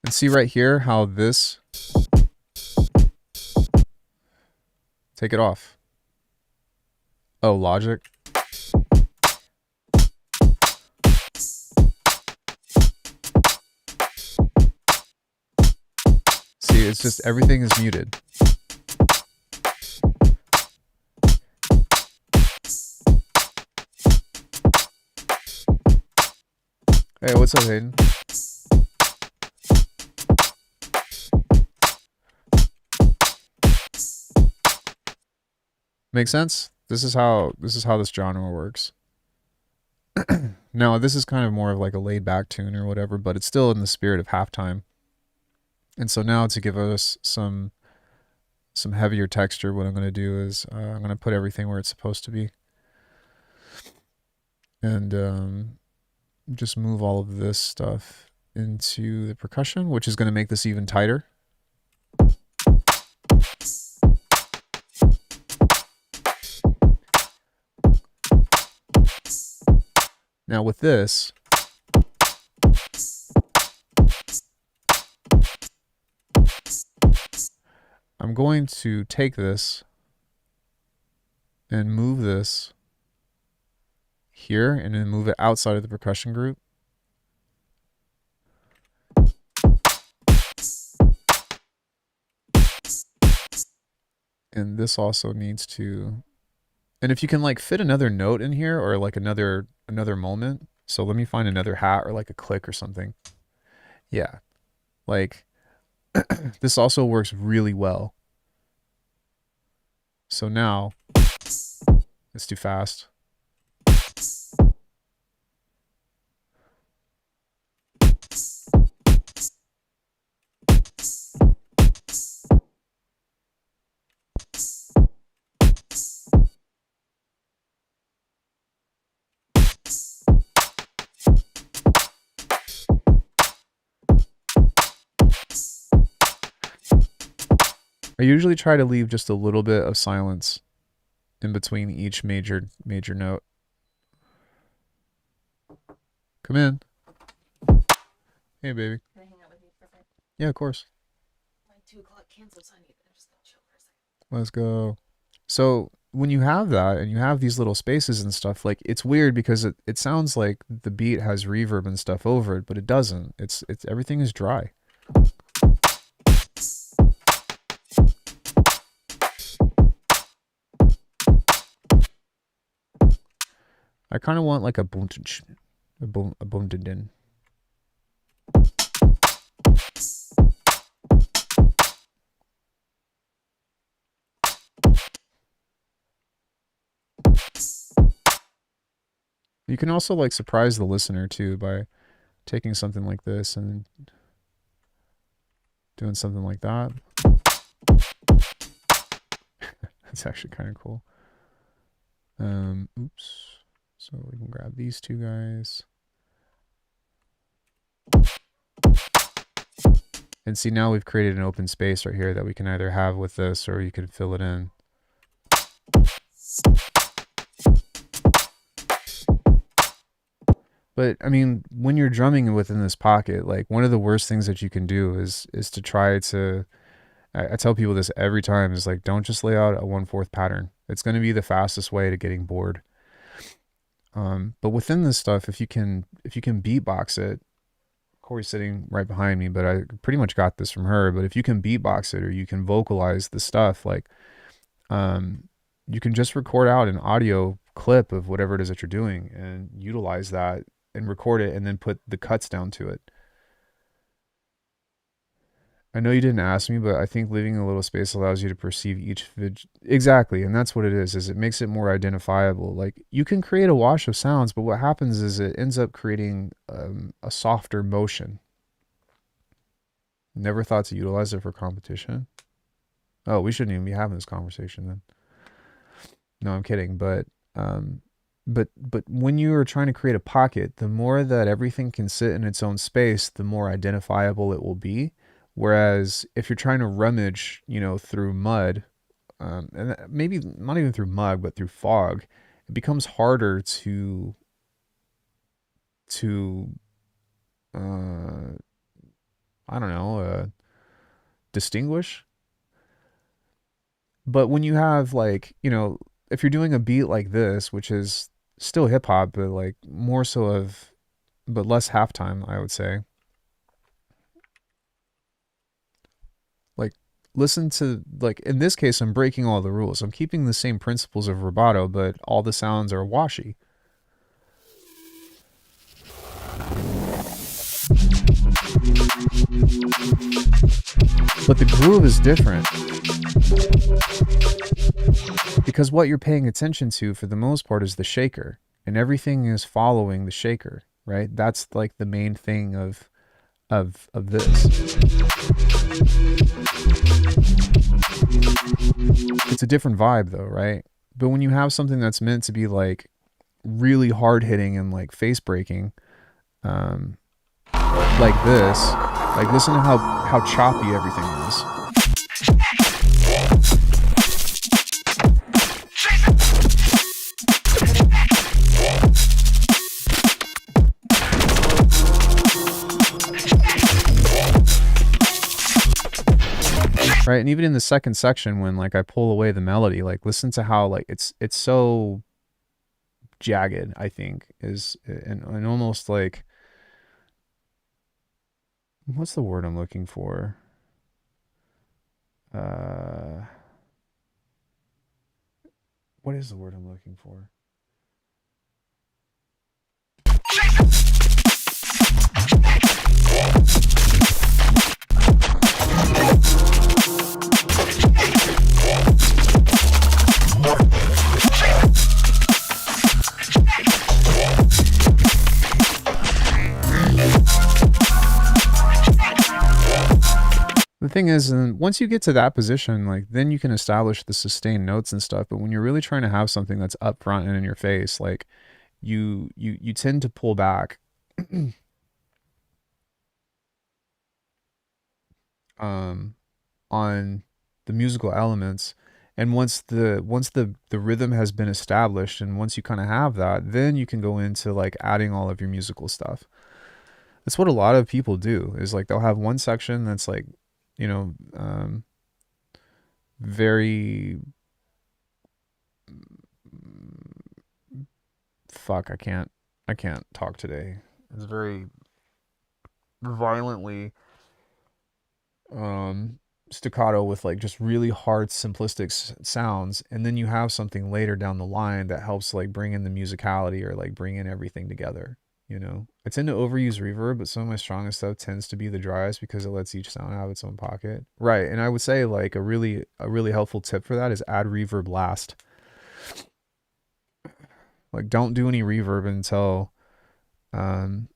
And see right here how this, take it off. Oh, Logic. See, it's just everything is muted. Hey, what's up, Hayden? Make sense? This is how this genre works. Now, this is kind of more of like a laid back tune or whatever, but it's still in the spirit of Halftime. And so now to give us some heavier texture, what I'm going to do is I'm going to put everything where it's supposed to be. And just move all of this stuff into the percussion, which is going to make this even tighter. Now with this, I'm going to take this and move this here and then move it outside of the percussion group. And this also needs to, and if you can like fit another note in here or like another moment. So let me find another hat or like a click or something. Yeah. Like this also works really well. So now it's too fast. I usually try to leave just a little bit of silence in between each major note. Come in. Hey, baby. Can I hang out with you for a bit? Yeah, of course. My 2 o'clock cancels, so I need to just go chill for a second. Let's go. So when you have that and you have these little spaces and stuff, like it's weird because it sounds like the beat has reverb and stuff over it, but it doesn't. It's everything is dry. I kind of want like a boom, a boom, din. You can also like surprise the listener too by taking something like this and doing something like that. That's actually kind of cool. Oops. So we can grab these two guys. And see, now we've created an open space right here that we can either have with this or you can fill it in. But I mean, when you're drumming within this pocket, like one of the worst things that you can do is to try to, I tell people this every time, is like, don't just lay out a 1/4 pattern. It's going to be the fastest way to getting bored. But within this stuff, if you can beatbox it, Corey's sitting right behind me, but I pretty much got this from her. But if you can beatbox it or you can vocalize the stuff, like, you can just record out an audio clip of whatever it is that you're doing and utilize that and record it and then put the cuts down to it. I know you didn't ask me, but I think leaving a little space allows you to perceive each exactly, and that's what it is it makes it more identifiable. Like, you can create a wash of sounds, but what happens is it ends up creating a softer motion. Never thought to utilize it for competition. Oh, we shouldn't even be having this conversation then. No, I'm kidding, but when you are trying to create a pocket, the more that everything can sit in its own space, the more identifiable it will be. Whereas if you're trying to rummage, you know, through mud, and maybe not even through mud, but through fog, it becomes harder to I don't know, distinguish. But when you have, like, you know, if you're doing a beat like this, which is still hip hop, but like more so of, but less halftime, I would say. Like, listen to, like, in this case, I'm breaking all the rules. I'm keeping the same principles of rubato, but all the sounds are washy. But the groove is different. Because what you're paying attention to for the most part is the shaker, and everything is following the shaker, right? That's like the main thing of this. It's a different vibe though, right? But when you have something that's meant to be like really hard hitting and like face breaking, like this, like listen to how choppy everything is. Right? right? And even in the second section, when like I pull away the melody, like listen to how like it's so jagged. I think is and almost like, what's the word I'm looking for? Uh, what is the word I'm looking for? The thing is, and once you get to that position, like then you can establish the sustained notes and stuff. But when you're really trying to have something that's up front and in your face, like you tend to pull back um on the musical elements. And once the rhythm has been established, and once you kind of have that, then you can go into like adding all of your musical stuff. That's what a lot of people do, is like they'll have one section that's like, you know, very fuck, I can't talk today. It's very violently staccato with like just really hard simplistic sounds, and then you have something later down the line that helps like bring in the musicality or like bring in everything together. You know, I tend to overuse reverb, but some of my strongest stuff tends to be the driest because it lets each sound have its own pocket. Right. And I would say like a really helpful tip for that is add reverb last. Like don't do any reverb um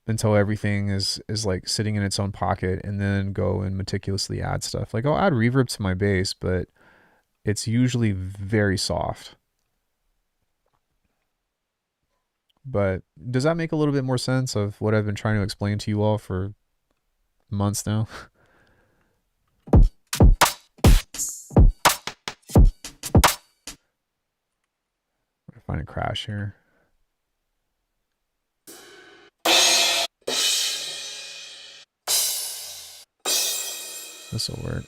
until everything is like sitting in its own pocket, and then go and meticulously add stuff. Like I'll add reverb to my bass, but it's usually very soft. But does that make a little bit more sense of what I've been trying to explain to you all for months now? I find a crash here. This will work.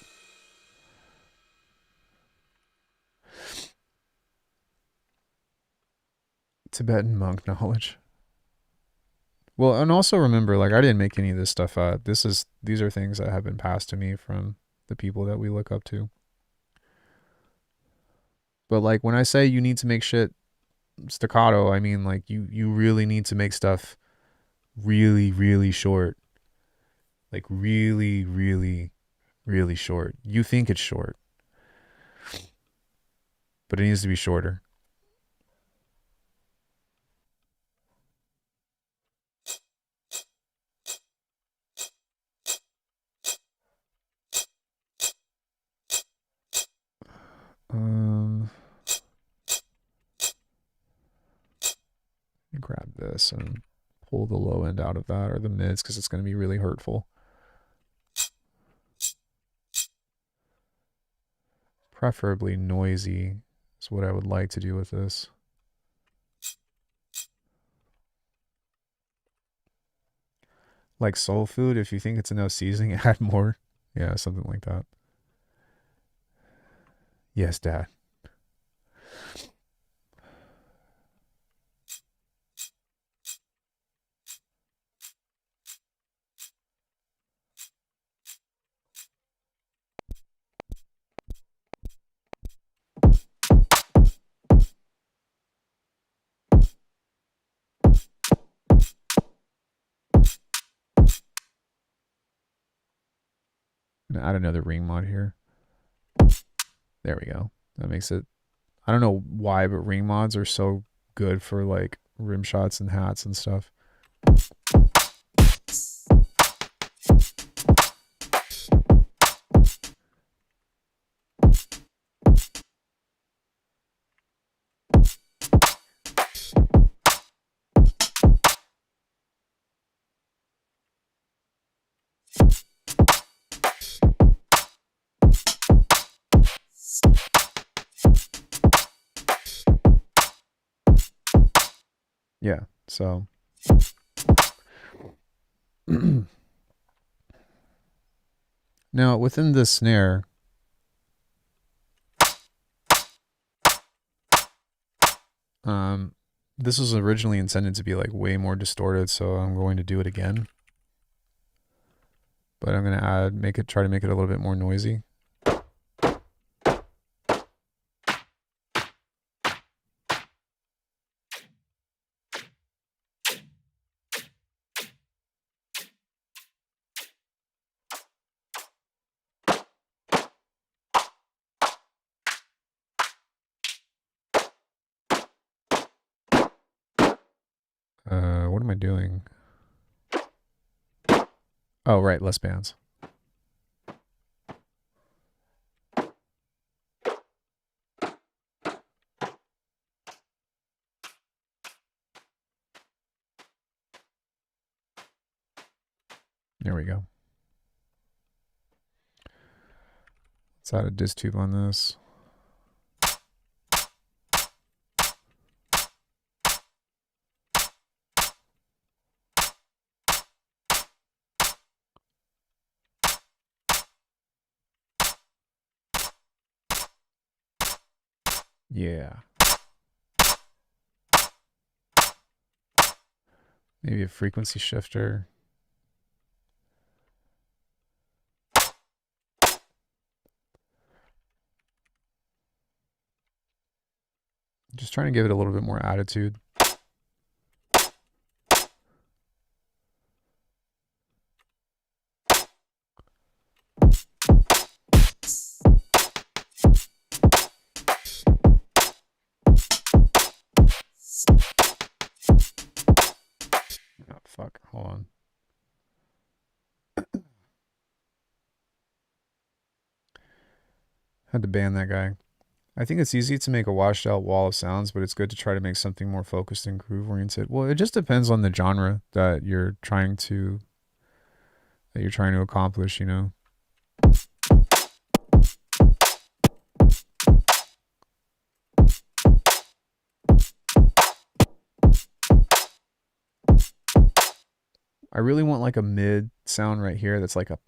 Tibetan monk knowledge. Well, and also remember, like I didn't make any of this stuff up. These are things that have been passed to me from the people that we look up to. But like when I say you need to make shit staccato, I mean like you really need to make stuff really, really short. Like really, really, really short. You think it's short, but it needs to be shorter. Um, let me grab this and pull the low end out of that, or the mids, because it's going to be really hurtful. Preferably noisy is what I would like to do with this. Like soul food, if you think it's enough seasoning, add more. Yeah, something like that. Yes, Dad. I'm gonna add another ring mod here. There we go. That makes it, I don't know why, but ring mods are so good for like rim shots and hats and stuff. Yeah, so now within this snare, This was originally intended to be like way more distorted, so I'm going to do it again. But I'm gonna try to make it a little bit more noisy. What am I doing? Oh, right, less bands. There we go. Let's add a disk tube on this. Yeah. Maybe a frequency shifter. Just trying to give it a little bit more attitude. Oh, fuck. Hold on. Had to ban that guy. I think it's easy to make a washed out wall of sounds, but it's good to try to make something more focused and groove oriented. Well, it just depends on the genre that you're trying to accomplish, you know. I really want like a mid sound right here that's like a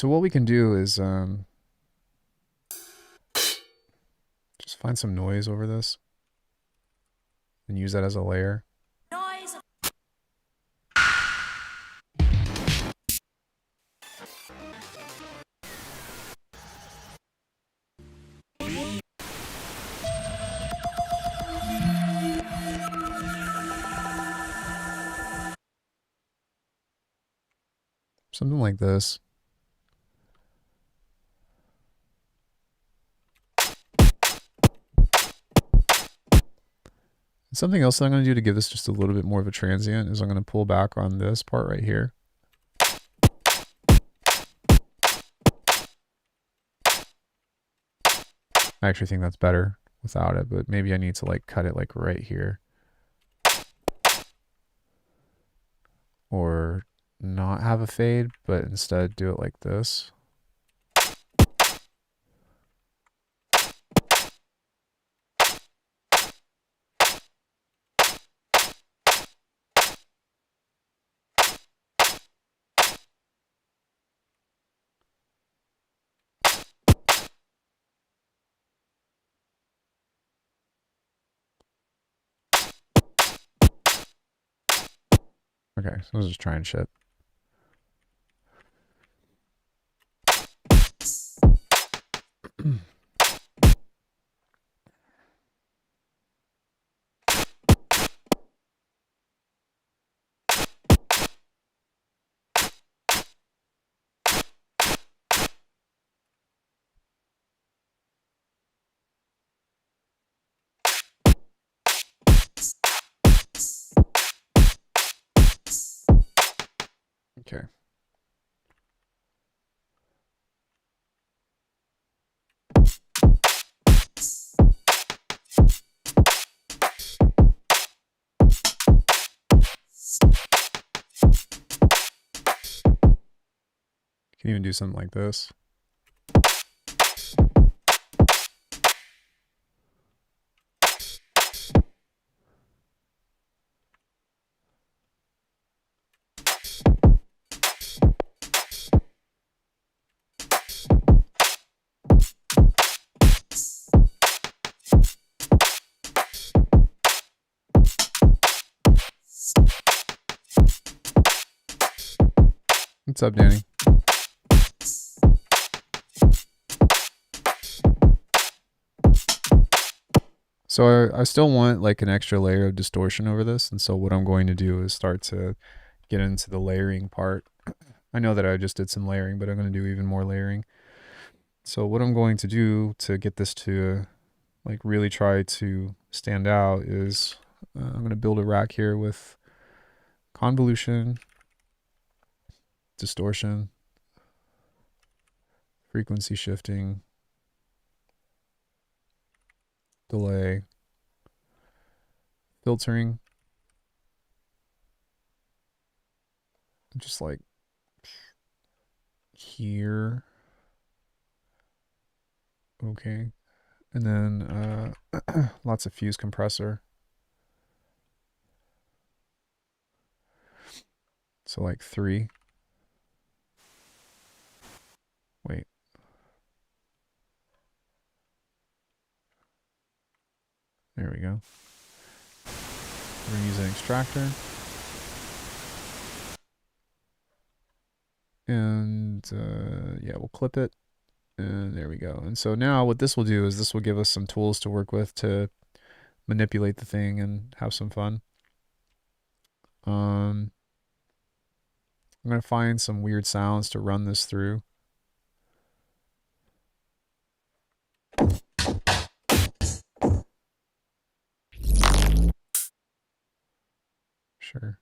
So what we can do is just find some noise over this and use that as a layer. Noise. Something like this. Something else that I'm going to do to give this just a little bit more of a transient is I'm going to pull back on this part right here. I actually think that's better without it, but maybe I need to like cut it like right here. Or not have a fade, but instead do it like this. Okay, so I was just trying shit. Okay. Can even do something like this. What's up, Danny? So I still want like an extra layer of distortion over this, and so what I'm going to do is start to get into the layering part. I know that I just did some layering, but I'm going to do even more layering. So what I'm going to do to get this to like really try to stand out is I'm going to build a rack here with convolution, distortion, frequency shifting, delay, filtering, just like here. Okay. And then lots of fuse compressor. So like 3. Wait. There we go. We're gonna use an extractor. And yeah, we'll clip it. And there we go. And so now what this will do is this will give us some tools to work with to manipulate the thing and have some fun. I'm going to find some weird sounds to run this through. Sure.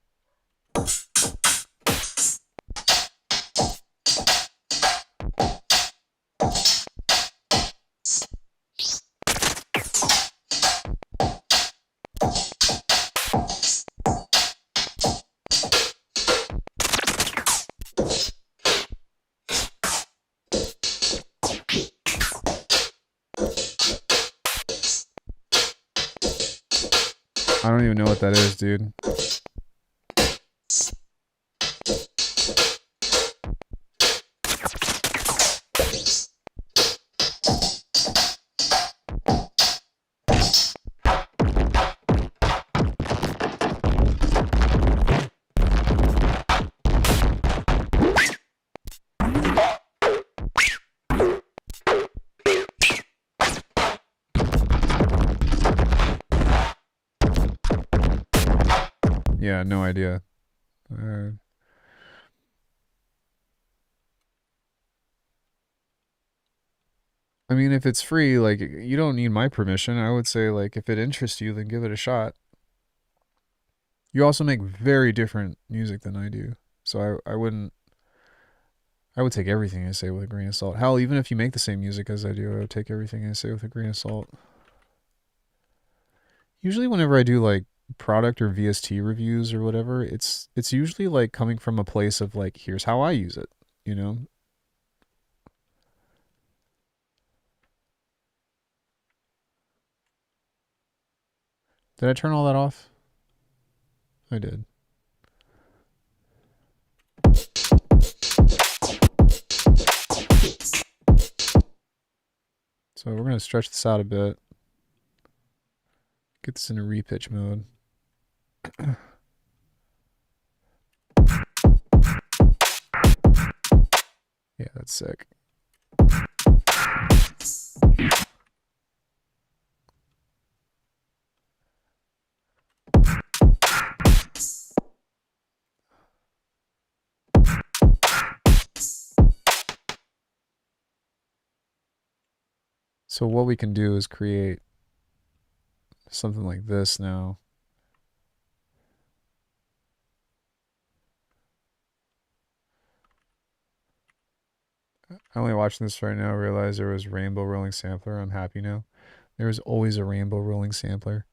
I don't even know what that is, dude. Yeah, no idea. I mean, if it's free, like, you don't need my permission. I would say, like, if it interests you, then give it a shot. You also make very different music than I do. So I would take everything I say with a grain of salt. Hell, even if you make the same music as I do, I would take everything I say with a grain of salt. Usually whenever I do like product or VST reviews or whatever, it's usually like coming from a place of like, here's how I use it, you know? Did I turn all that off? I did. So we're going to stretch this out a bit. Get this into repitch mode. Yeah, that's sick. So what we can do is create something like this now. I only watching this right now realized there was rainbow rolling sampler. I'm happy now. There was always a rainbow rolling sampler.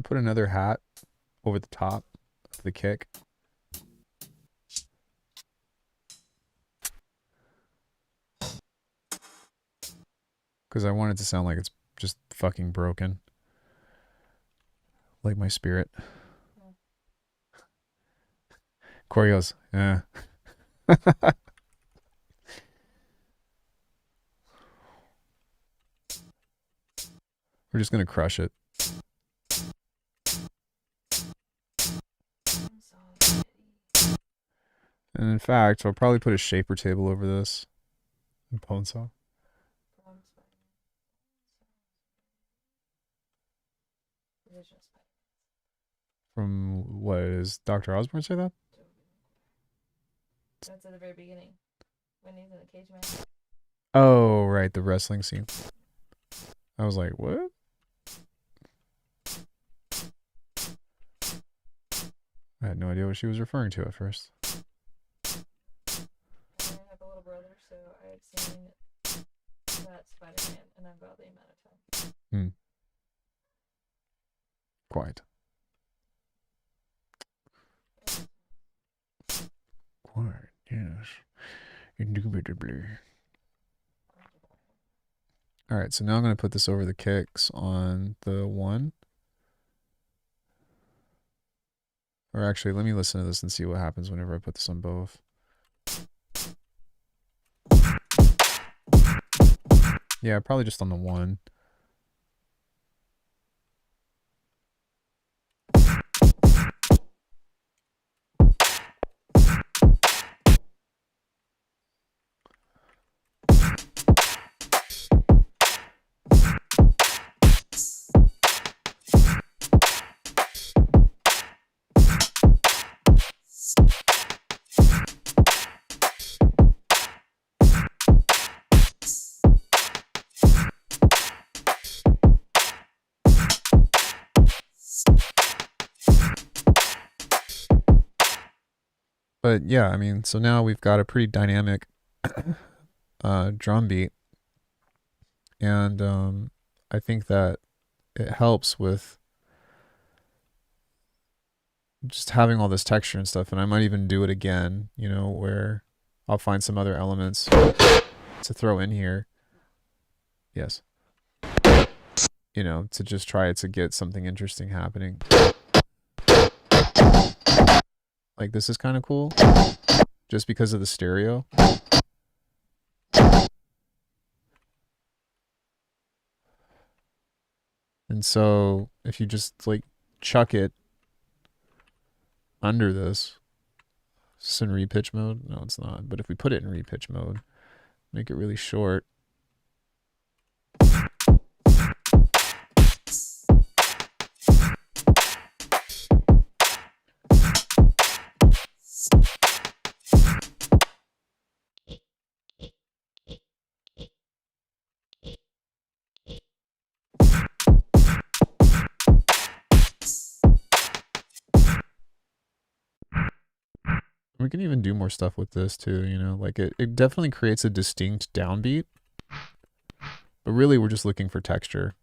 gonna put another hat over the top of the kick. Because I want it to sound like it's just fucking broken. Like my spirit. Corey goes, yeah. We're just gonna crush it. And in fact, I'll probably put a shaper table over this. And bone saw. From what is Dr. Osborne say that? That's at the very beginning. When he's in the cage match. Oh, right, the wrestling scene. I was like, what? I had no idea what she was referring to at first. I have a little brother, so I've seen that Spider-Man an ungodly amount of time. Quite. Quite, yes. Indubitably. Alright, so now I'm going to put this over the kicks on the one. Or actually, let me listen to this and see what happens whenever I put this on both. Yeah, probably just on the one. But yeah, I mean, so now we've got a pretty dynamic drum beat. And I think that it helps with just having all this texture and stuff. And I might even do it again, you know, where I'll find some other elements to throw in here. Yes. You know, to just try to get something interesting happening. Like, this is kind of cool. Just because of the stereo. And so, if you just, like, chuck it under this. Is this in repitch mode? No, it's not. But if we put it in repitch mode, make it really short. We can even do more stuff with this too, you know, like it definitely creates a distinct downbeat, but really we're just looking for texture.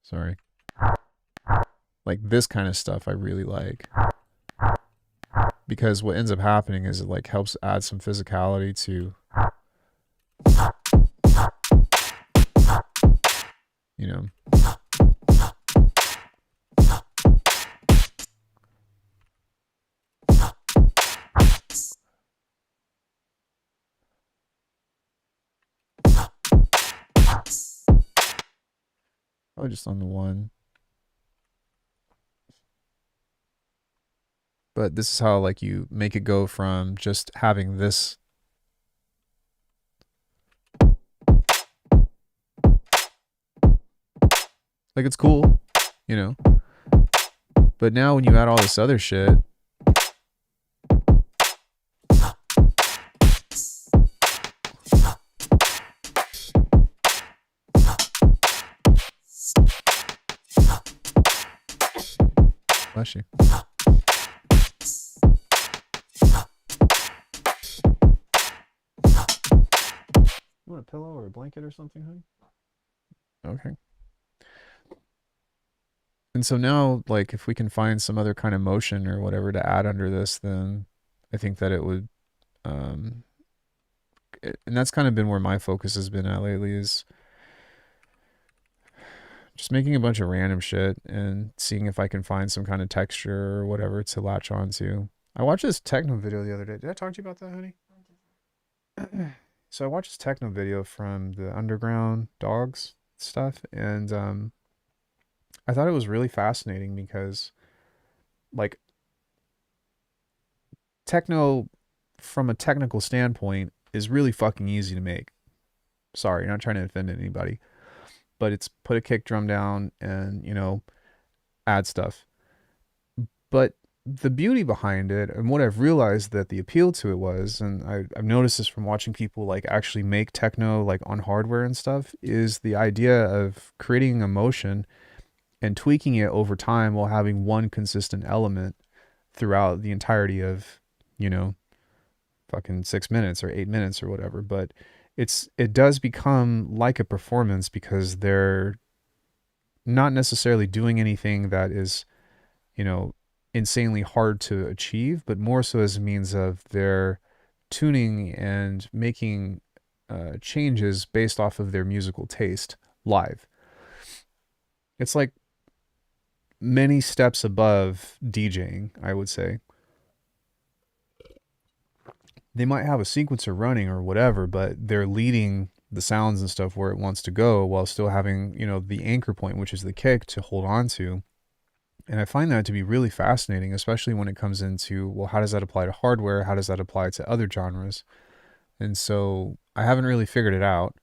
Sorry. Like this kind of stuff I really like. Because what ends up happening is it like helps add some physicality to, you know. Probably just on the one. But this is how like you make it go from just having this like it's cool, you know. But now when you add all this other shit, bless you. pillow or a blanket or something, honey? Okay. And so now, like, if we can find some other kind of motion or whatever to add under this, then I think that it would, um, and that's kind of been where my focus has been at lately is just making a bunch of random shit and seeing if I can find some kind of texture or whatever to latch onto. I watched this techno video the other day. Did I talk to you about that, honey? So I watched this techno video from the Underground Dogs stuff, and I thought it was really fascinating because, like, techno, from a technical standpoint, is really fucking easy to make. Sorry, not trying to offend anybody, but it's put a kick drum down and, you know, add stuff. But the beauty behind it, and what I've realized that the appeal to it was, and I've noticed this from watching people like actually make techno like on hardware and stuff, is the idea of creating emotion and tweaking it over time while having one consistent element throughout the entirety of, you know, fucking 6 minutes or 8 minutes or whatever. But it does become like a performance because they're not necessarily doing anything that is, you know, insanely hard to achieve, but more so as a means of their tuning and making changes based off of their musical taste live. It's like many steps above DJing, I would say. They might have a sequencer running or whatever, but they're leading the sounds and stuff where it wants to go while still having, you know, the anchor point, which is the kick, to hold on to. And I find that to be really fascinating, especially when it comes into, well, how does that apply to hardware? How does that apply to other genres? And so I haven't really figured it out,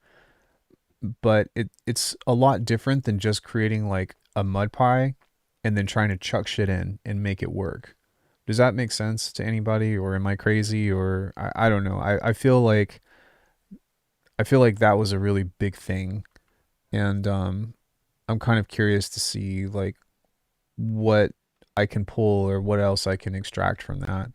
but it's a lot different than just creating like a mud pie and then trying to chuck shit in and make it work. Does that make sense to anybody, or am I crazy, or I don't know. I feel like that was a really big thing, and I'm kind of curious to see like what I can pull or what else I can extract from that.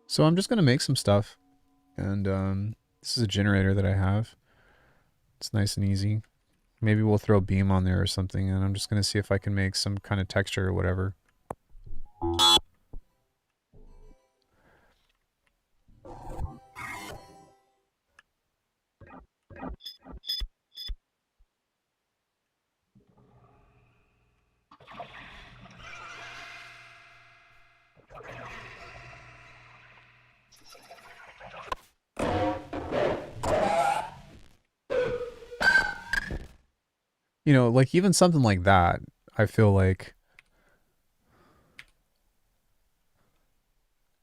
So I'm just gonna make some stuff, and this is a generator that I have. It's nice and easy. Maybe we'll throw Beam on there or something, and I'm just gonna see if I can make some kind of texture or whatever. You know, like even something like that, I feel like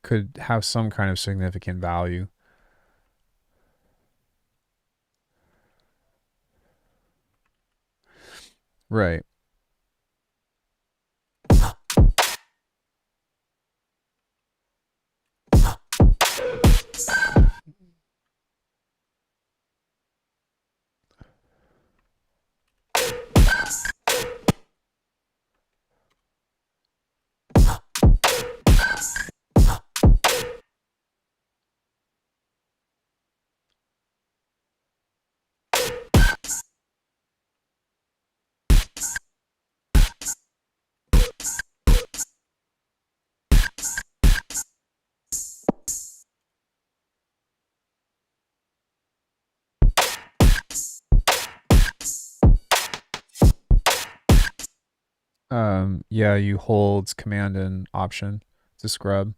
could have some kind of significant value. Right. Yeah, you hold Command and Option to scrub.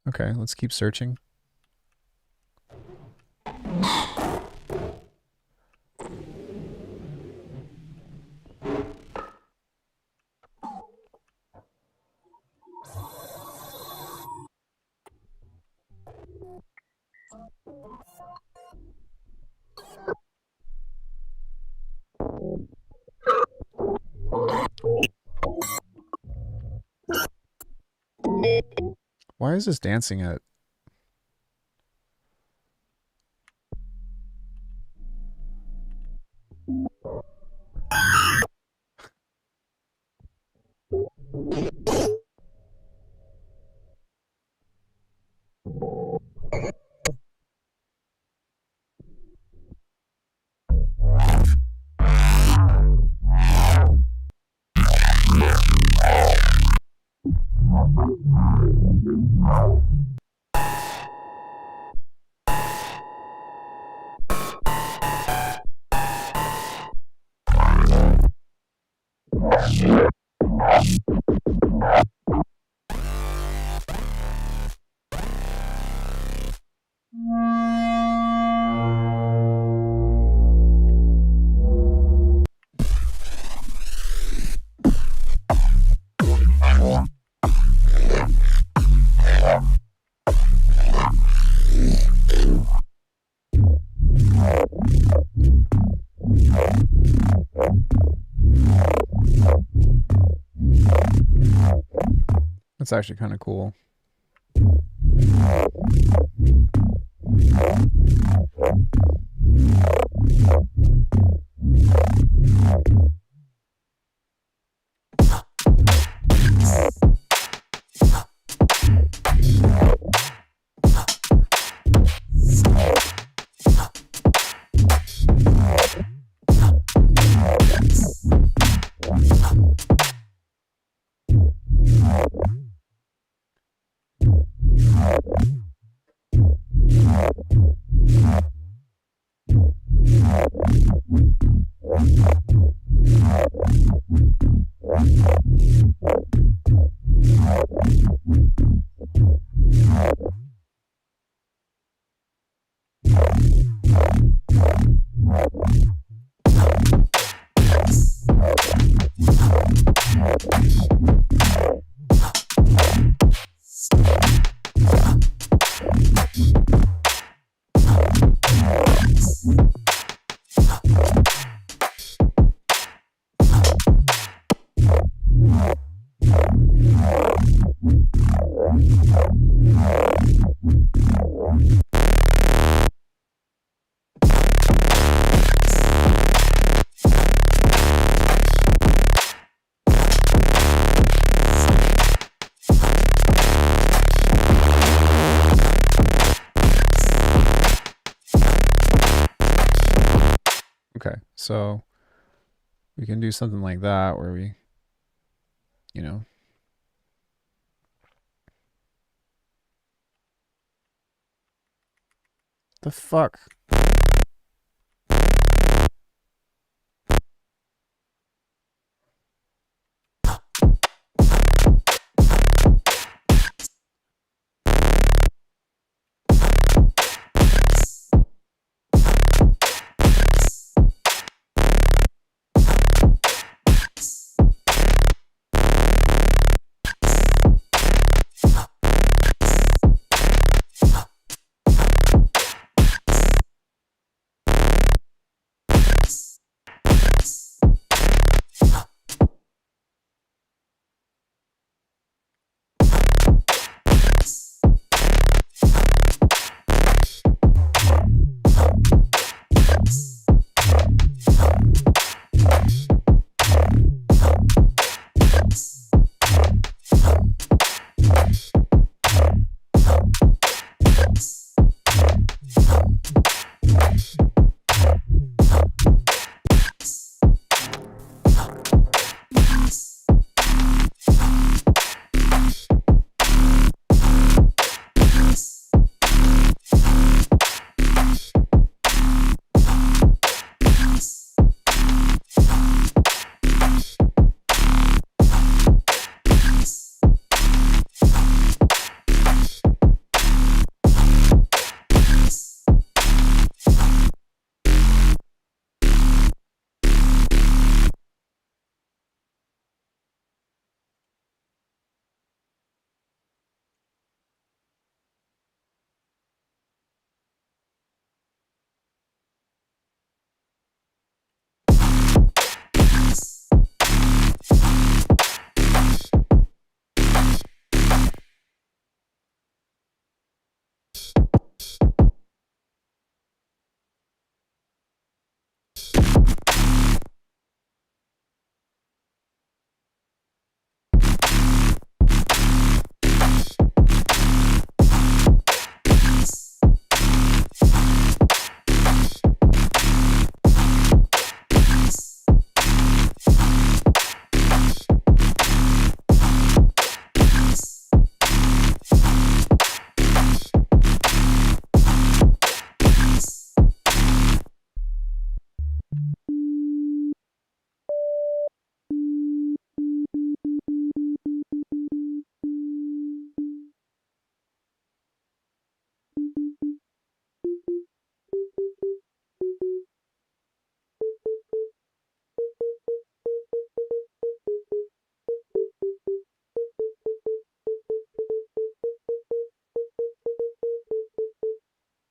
Okay, let's keep searching. Why is this dancing at? That's actually kind of cool. Okay, so we can do something like that where we, you know, the fuck?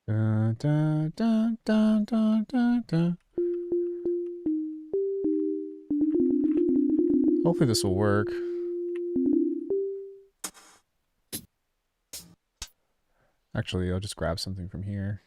Dun, dun, dun, dun, dun, dun, dun. Hopefully this will work. Actually, I'll just grab something from here.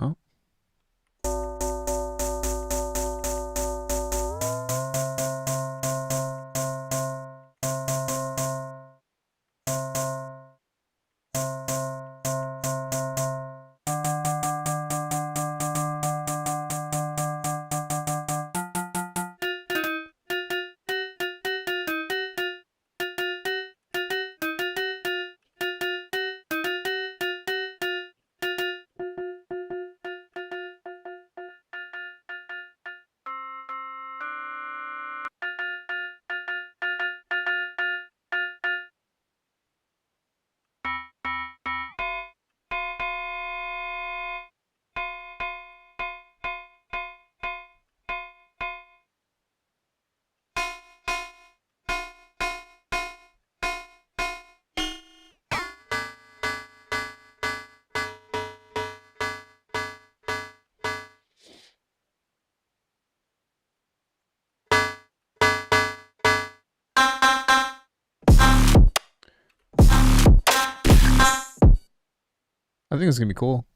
Huh? I think it's gonna be cool.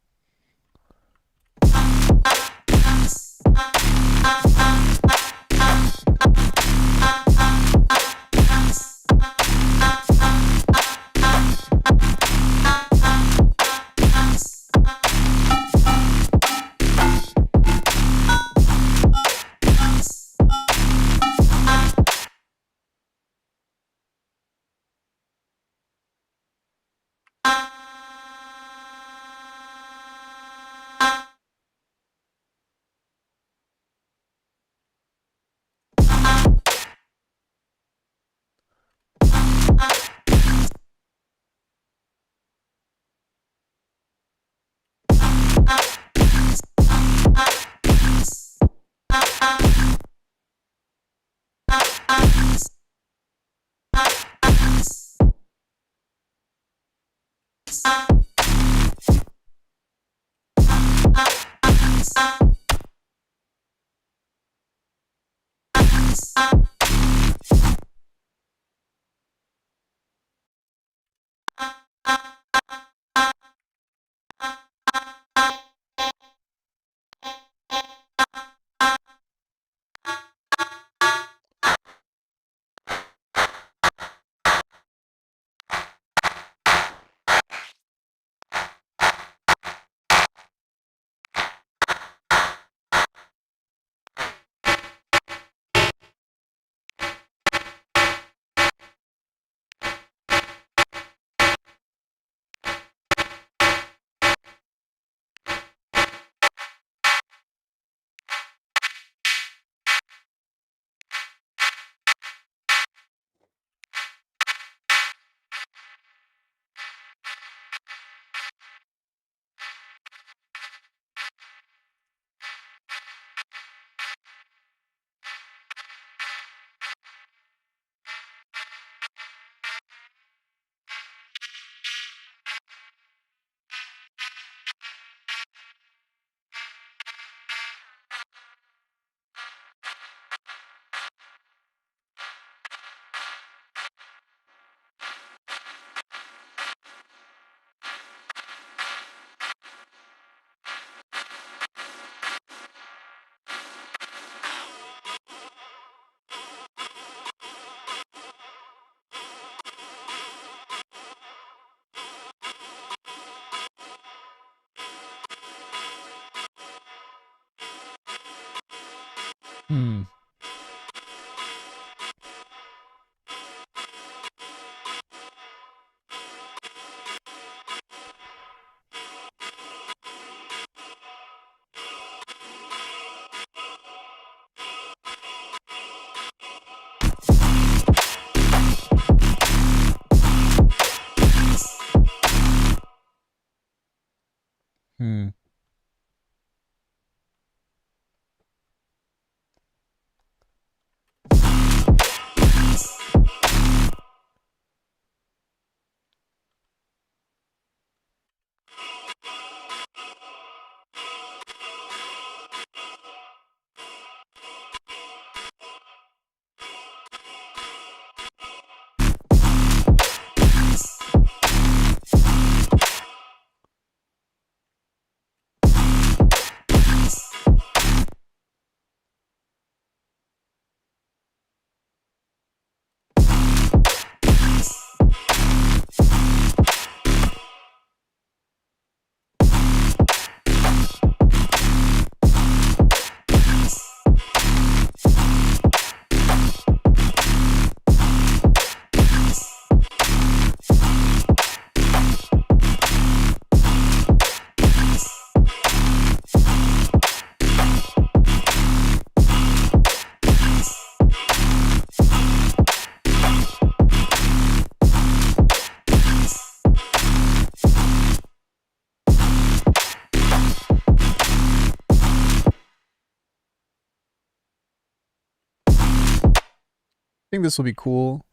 Hmm. think this will be cool.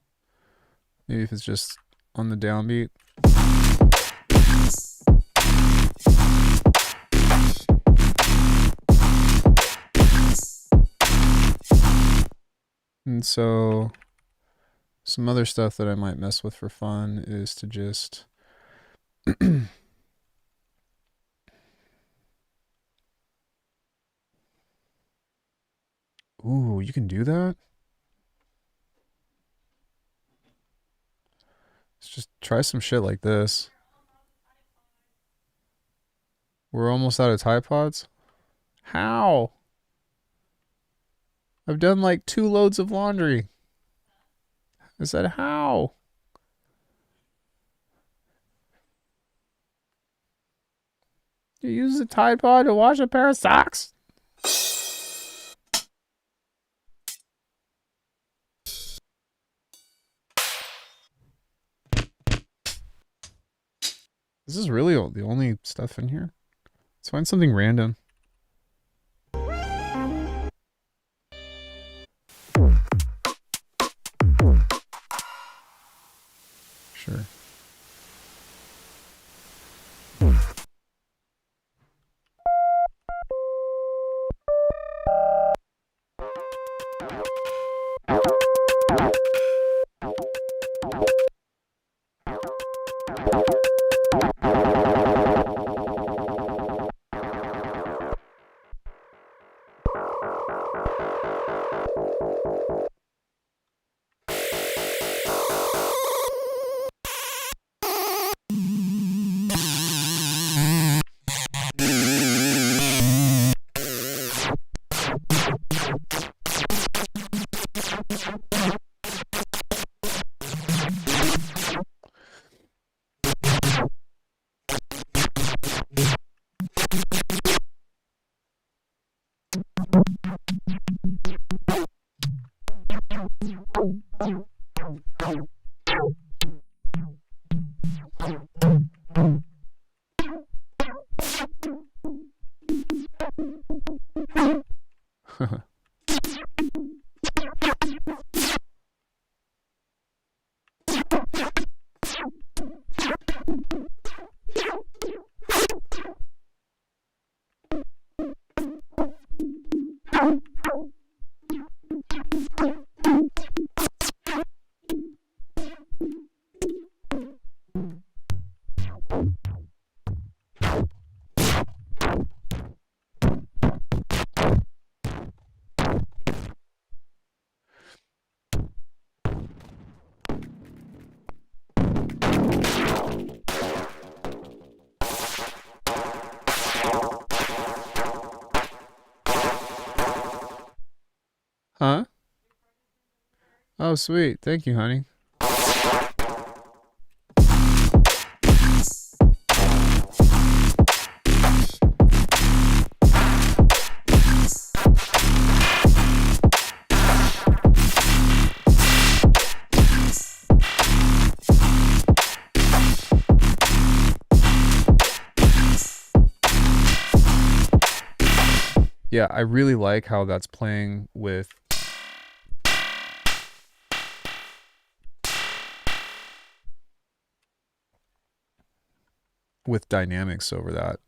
Maybe if it's just on the downbeat. And so some other stuff that I might mess with for fun is to just ooh, you can do that? Let's just try some shit like this. We're almost out of Tide Pods? How? I've done like 2 loads of laundry. I said, how? You use a Tide Pod to wash a pair of socks? This is really the only stuff in here. Let's find something random. Sure. Huh? Oh, sweet. Thank you, honey. Yeah, I really like how that's playing with dynamics over that.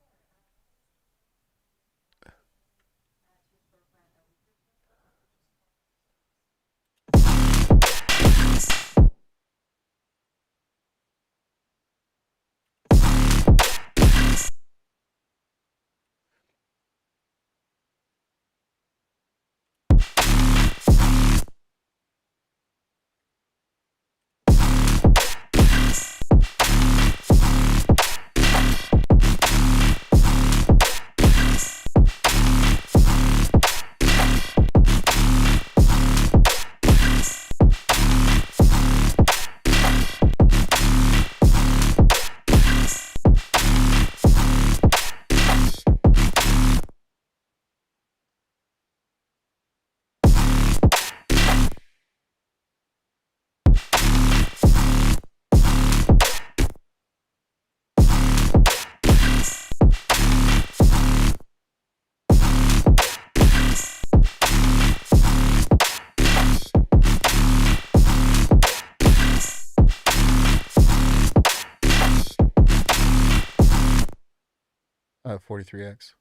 43X.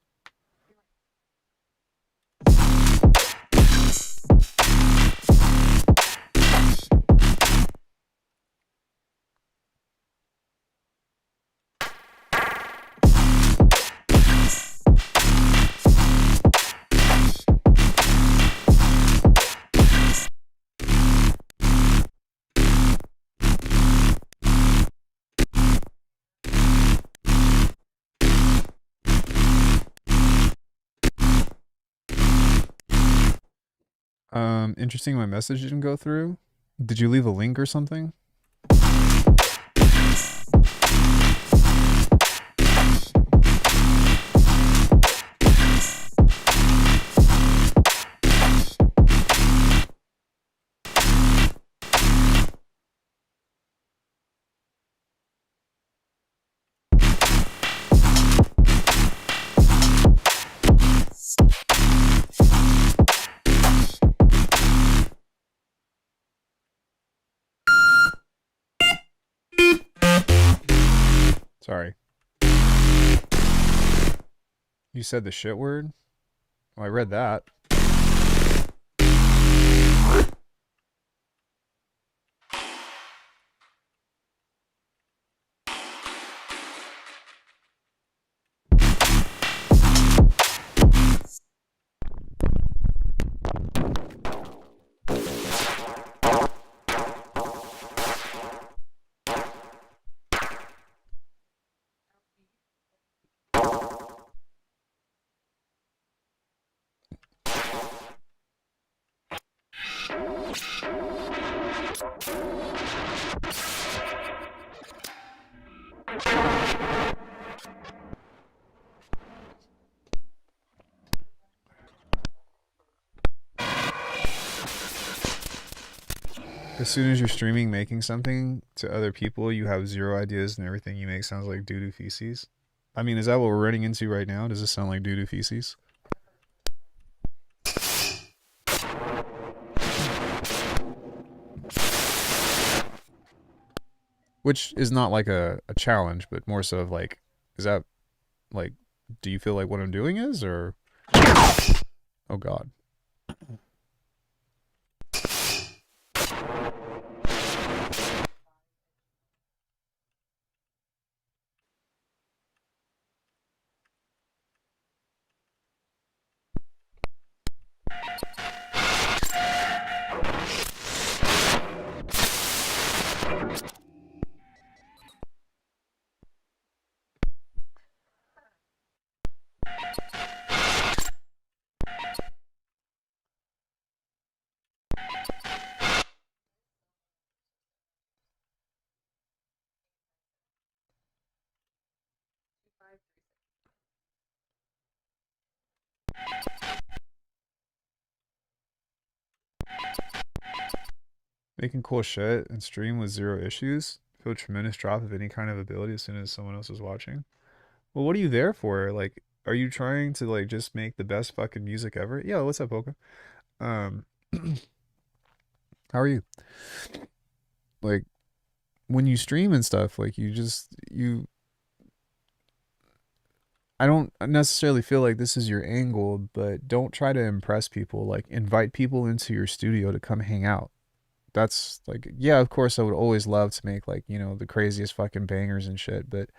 Interesting my message didn't go through. Did you leave a link or something? Sorry. You said the shit word? Well, I read that. As soon as you're streaming making something to other people, you have zero ideas and everything you make sounds like doo-doo feces. I mean, is that what we're running into right now? Does this sound like doo-doo feces? Which is not like a challenge, but more so of like, is that like, do you feel like what I'm doing is, or? Oh God. Making cool shit and stream with zero issues. Feel tremendous drop of any kind of ability as soon as someone else is watching. Well, what are you there for? Like, are you trying to like just make the best fucking music ever? Yeah, what's up, Poka? Um, how are you? Like, when you stream and stuff, like I don't necessarily feel like this is your angle, but don't try to impress people. Like, invite people into your studio to come hang out. That's like, yeah, of course, I would always love to make like, the craziest fucking bangers and shit, but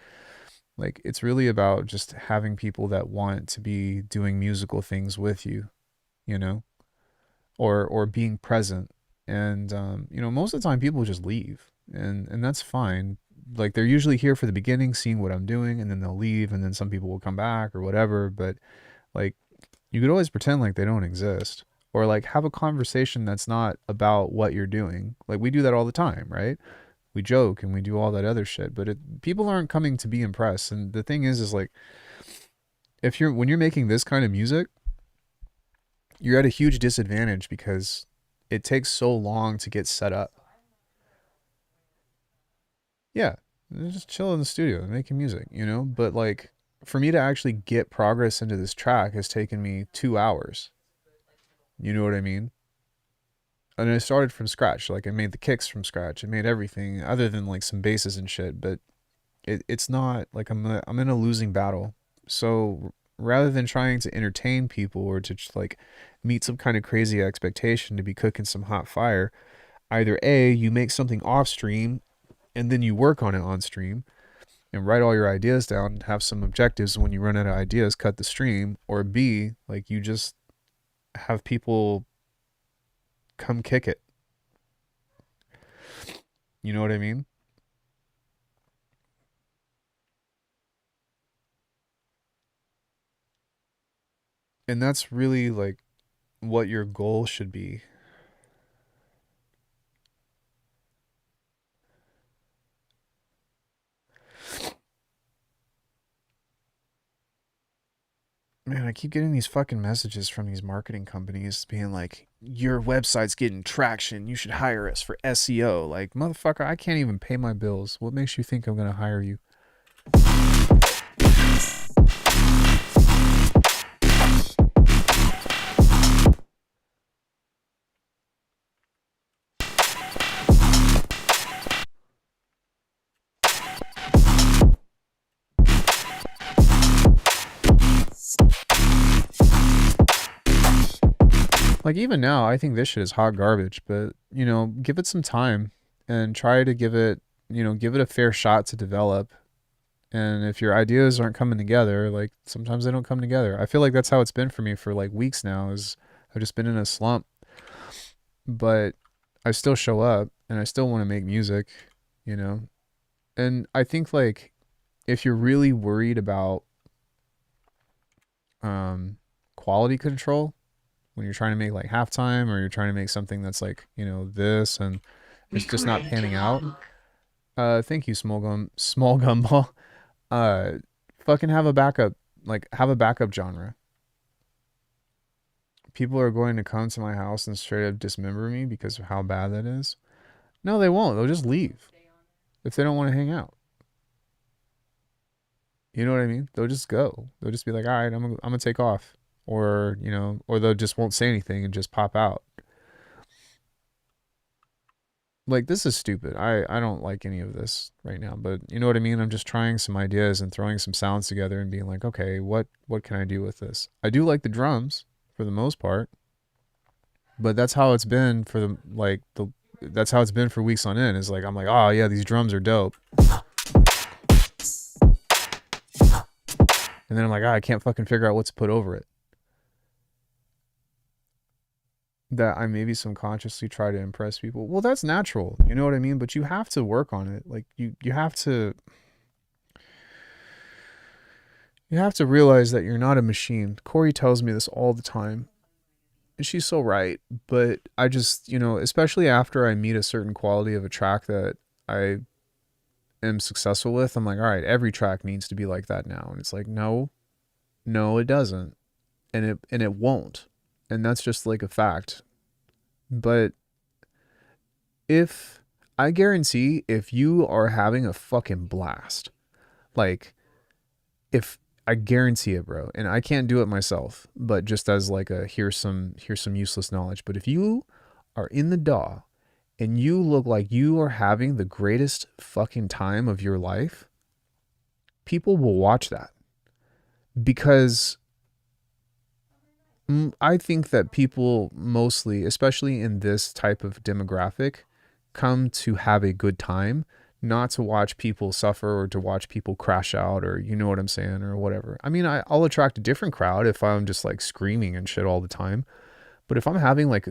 like, it's really about just having people that want to be doing musical things with you, you know, or being present. And most of the time people just leave, and that's fine. Like, they're usually here for the beginning, seeing what I'm doing, and then they'll leave, and then some people will come back or whatever. But like, you could always pretend like they don't exist, or like have a conversation that's not about what you're doing. Like, we do that all the time, right? We joke and we do all that other shit, but people aren't coming to be impressed. And the thing is like, when you're making this kind of music, you're at a huge disadvantage because it takes so long to get set up. Yeah, just chill in the studio and making music, but like, for me to actually get progress into this track has taken me 2 hours. You know what I mean? And I started from scratch. Like, I made the kicks from scratch. I made everything other than like some basses and shit. But it's not like I'm in a losing battle. So rather than trying to entertain people or to just like meet some kind of crazy expectation to be cooking some hot fire, either A, you make something off stream and then you work on it on stream and write all your ideas down and have some objectives. When you run out of ideas, cut the stream. Or B, like you just have people come kick it. You know what I mean? And that's really like what your goal should be. Man, I keep getting these fucking messages from these marketing companies being like, your website's getting traction. You should hire us for SEO. Like, motherfucker, I can't even pay my bills. What makes you think I'm going to hire you? Like, even now, I think this shit is hot garbage, but, you know, give it some time and try to give it, you know, give it a fair shot to develop. And if your ideas aren't coming together, like, sometimes they don't come together. I feel like that's how it's been for me for like weeks now, is I've just been in a slump. But I still show up and I still want to make music, you know? And I think like if you're really worried about quality control when you're trying to make like halftime, or you're trying to make something that's like, you know, this and it's just not panning out. Thank you, small gumball. Fucking have a backup, like have a backup genre. People are going to come to my house and straight up dismember me because of how bad that is. No, they won't. They'll just leave if they don't want to hang out. You know what I mean? They'll just go. They'll just be like, all right, I'm gonna take off. Or, you know, or they'll just won't say anything and just pop out. Like, this is stupid. I don't like any of this right now, but you know what I mean? I'm just trying some ideas and throwing some sounds together and being like, okay, what can I do with this? I do like the drums for the most part, but that's how it's been for that's how it's been for weeks on end. Is like, I'm like, oh yeah, these drums are dope. And then I'm like, I can't fucking figure out what to put over it. That I maybe subconsciously try to impress people. Well, that's natural. You know what I mean? But you have to work on it. Like you have to realize that you're not a machine. Corey tells me this all the time. And she's so right. But I just, you know, especially after I meet a certain quality of a track that I am successful with, I'm like, all right, every track needs to be like that now. And it's like, no, it doesn't. And it won't. And that's just like a fact. But I guarantee if you are having a fucking blast, like I guarantee it, bro. And I can't do it myself, but just as like here's some useless knowledge. But if you are in the DAW and you look like you are having the greatest fucking time of your life, people will watch that. Because I think that people mostly, especially in this type of demographic, come to have a good time, not to watch people suffer or to watch people crash out, or you know what I'm saying, or whatever. I mean, I'll attract a different crowd if I'm just like screaming and shit all the time. But if I'm having like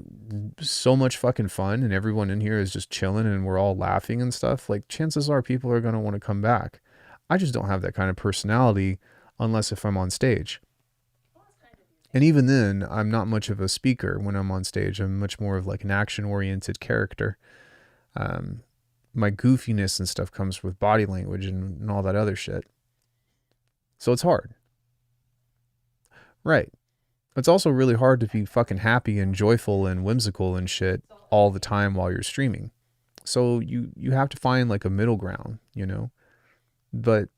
so much fucking fun and everyone in here is just chilling and we're all laughing and stuff, like chances are people are going to want to come back. I just don't have that kind of personality unless if I'm on stage. And even then, I'm not much of a speaker when I'm on stage. I'm much more of like an action-oriented character. My goofiness and stuff comes with body language and all that other shit. So it's hard. Right. It's also really hard to be fucking happy and joyful and whimsical and shit all the time while you're streaming. So you have to find like a middle ground, you know? But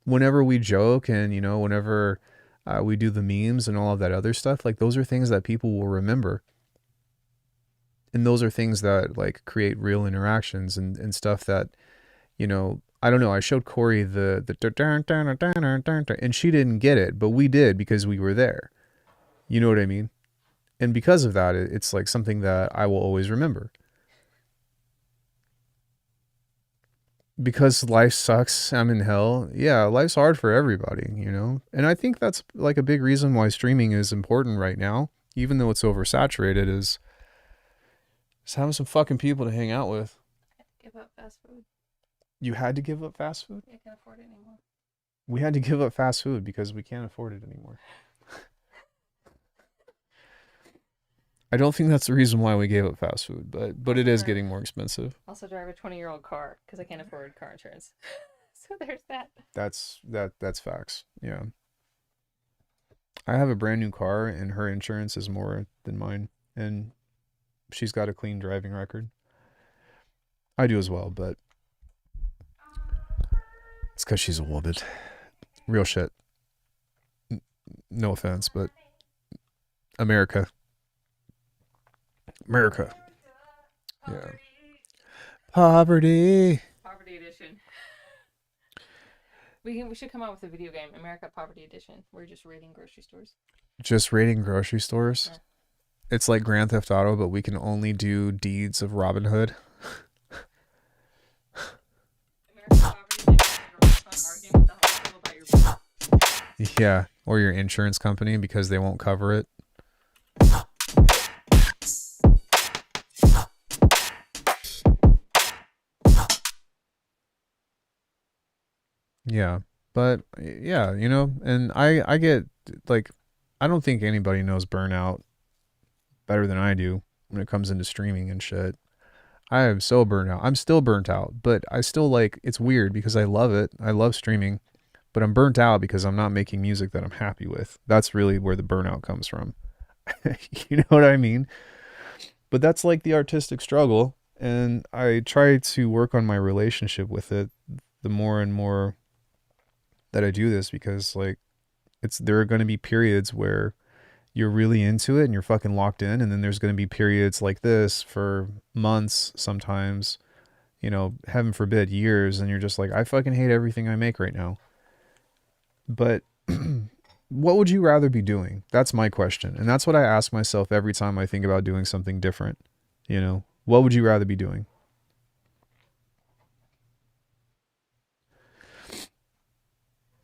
whenever we joke and, you know, whenever we do the memes and all of that other stuff, like those are things that people will remember. And those are things that like create real interactions and stuff that, you know, I don't know. I showed Corey and she didn't get it, but we did because we were there. You know what I mean? And because of that, it's like something that I will always remember. Because life sucks, I'm in hell. Yeah, life's hard for everybody, you know? And I think that's like a big reason why streaming is important right now, even though it's oversaturated, is having some fucking people to hang out with. Give up fast food. You had to give up fast food? I can't afford it anymore. We had to give up fast food because we can't afford it anymore. I don't think that's the reason why we gave up fast food, but it is getting more expensive. Also drive a 20-year-old car because I can't afford car insurance. So there's that. That's facts. Yeah. I have a brand new car and her insurance is more than mine, and she's got a clean driving record. I do as well, but it's because she's a woman. Real shit. No offense, but America. Yeah. Poverty edition. We should come out with a video game, America Poverty Edition. We're just raiding grocery stores. Just raiding grocery stores? Yeah. It's like Grand Theft Auto, but we can only do deeds of Robin Hood. America Poverty Edition. Arguing with the hospital about your Yeah, or your insurance company because they won't cover it. Yeah, but yeah, you know, and I get like, I don't think anybody knows burnout better than I do when it comes into streaming and shit. I am so burnt out. I'm still burnt out, but I still like, it's weird because I love it. I love streaming, but I'm burnt out because I'm not making music that I'm happy with. That's really where the burnout comes from. You know what I mean? But that's like the artistic struggle, and I try to work on my relationship with it the more and more that I do this, because like there are going to be periods where you're really into it and you're fucking locked in, and then there's going to be periods like this for months, sometimes, you know, heaven forbid, years, and you're just like, I fucking hate everything I make right now. But what would you rather be doing? That's my question. And that's what I ask myself every time I think about doing something different. You know, what would you rather be doing?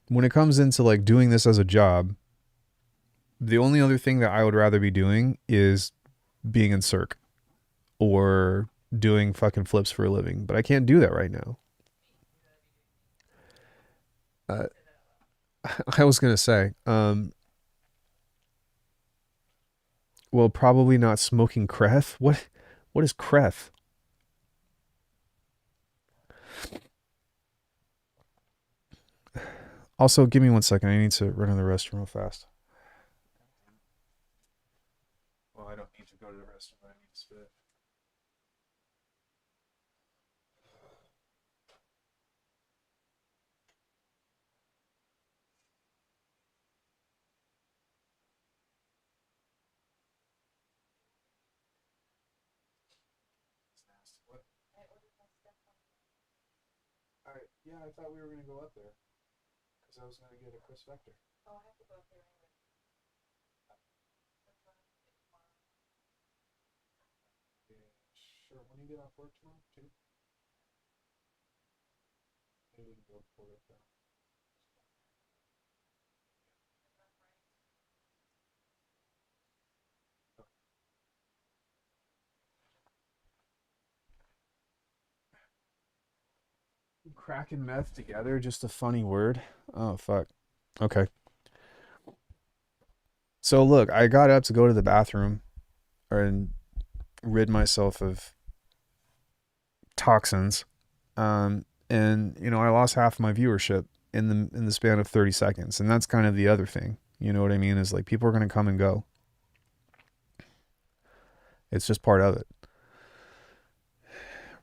When it comes into like doing this as a job, the only other thing that I would rather be doing is being in Cirque or doing fucking flips for a living, but I can't do that right now. I was gonna say, well, probably not smoking creth. What is creth? Also, give me 1 second. I need to run to the restroom real fast. Well, I don't need to go to the restroom, but I need to spit. What? Yeah, I thought we were gonna go up there because I was gonna get a Chris Vector. Oh, I have to go up there anyway. Yeah, sure. When you get off work tomorrow, too. Maybe we can go pull it down. Crack and meth together, just a funny word. Oh, fuck. Okay. So look, I got up to go to the bathroom and rid myself of toxins. And you know, I lost half my viewership in the span of 30 seconds. And that's kind of the other thing. You know what I mean? Is like people are going to come and go. It's just part of it.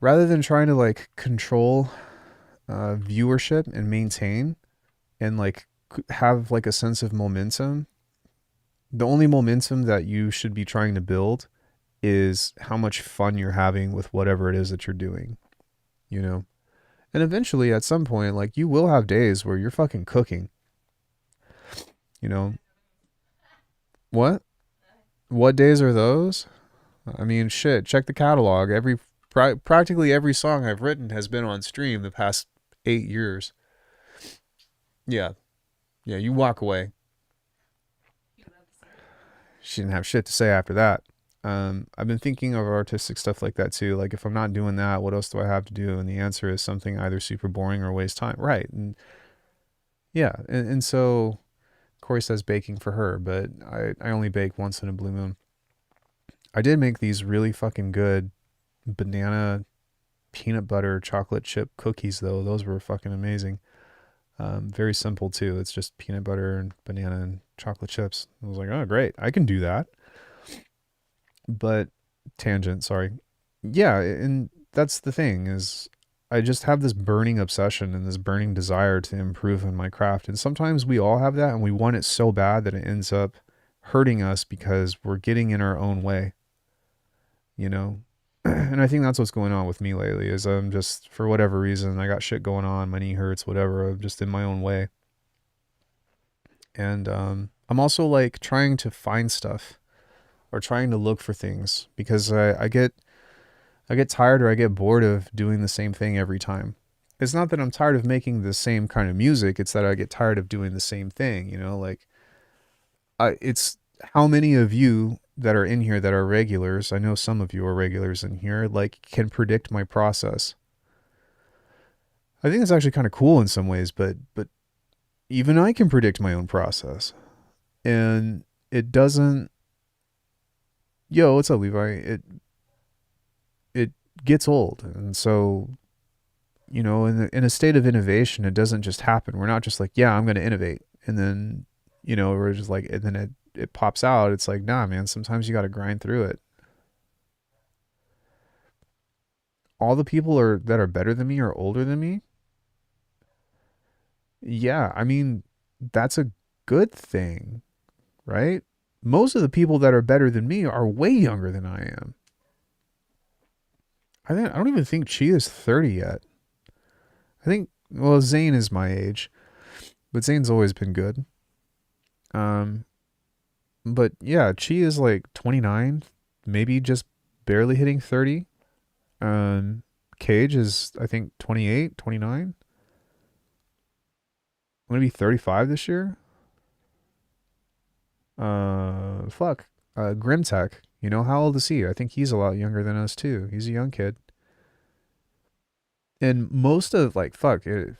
Rather than trying to like control viewership and maintain and like have like a sense of momentum, the only momentum that you should be trying to build is how much fun you're having with whatever it is that you're doing, you know? And eventually, at some point, like you will have days where you're fucking cooking. You know what? What days are those? I mean, shit. Check the catalog. Practically every song I've written has been on stream the past 8 years. Yeah, yeah. You walk away. She didn't have shit to say after that. I've been thinking of artistic stuff like that too. Like, if I'm not doing that, what else do I have to do? And the answer is something either super boring or waste time. Right. And yeah. And so Corey says baking for her, but I only bake once in a blue moon. I did make these really fucking good banana peanut butter chocolate chip cookies, though. Those were fucking amazing. Very simple too. It's just peanut butter and banana and chocolate chips. I was like, oh, great. I can do that. But tangent, sorry. Yeah, and that's the thing is I just have this burning obsession and this burning desire to improve in my craft. And sometimes we all have that and we want it so bad that it ends up hurting us because we're getting in our own way, you know? And I think that's what's going on with me lately is I'm just, for whatever reason, I got shit going on, my knee hurts, whatever. I'm just in my own way. And I'm also like trying to find stuff or trying to look for things because I get tired or I get bored of doing the same thing every time. It's not that I'm tired of making the same kind of music, it's that I get tired of doing the same thing, you know, like it's how many of you that are in here that are regulars, I know some of you are regulars in here, like can predict my process. I think it's actually kind of cool in some ways, but even I can predict my own process. And it doesn't, yo, what's up, Levi? It gets old. And so, you know, in a state of innovation, it doesn't just happen. We're not just like, yeah, I'm going to innovate. And then, you know, we're just like, and then it pops out. It's like, nah, man, sometimes you got to grind through it. All the people that are better than me are older than me. Yeah, I mean, that's a good thing, right? Most of the people that are better than me are way younger than I am. I don't even think Chi is 30 yet. I think, well, Zane is my age, but Zane's always been good. Um, but yeah, Chi is like 29, maybe just barely hitting 30. Cage is, I think, 28, 29. I'm going to be 35 this year. Fuck. Grimtech, you know, how old is he? I think he's a lot younger than us too. He's a young kid. And most of, like, fuck, if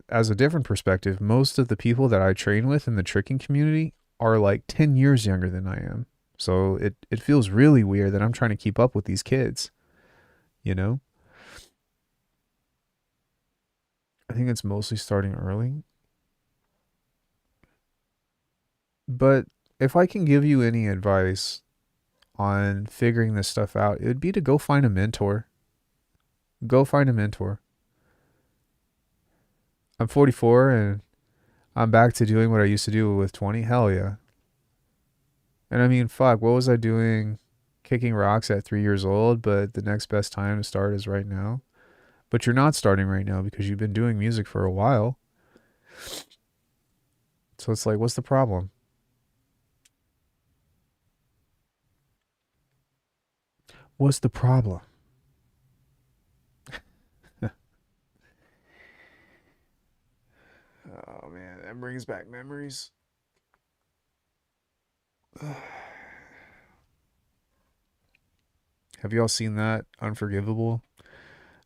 as a different perspective, most of the people that I train with in the tricking community are like 10 years younger than I am. So it feels really weird that I'm trying to keep up with these kids, you know? I think it's mostly starting early. But if I can give you any advice on figuring this stuff out, it would be to go find a mentor. Go find a mentor. I'm 44 and I'm back to doing what I used to do with 20. Hell yeah. And I mean, fuck, what was I doing kicking rocks at 3 years old? But the next best time to start is right now. But you're not starting right now because you've been doing music for a while. So it's like, what's the problem? What's the problem? Oh man, that brings back memories. Have y'all seen that? Unforgivable?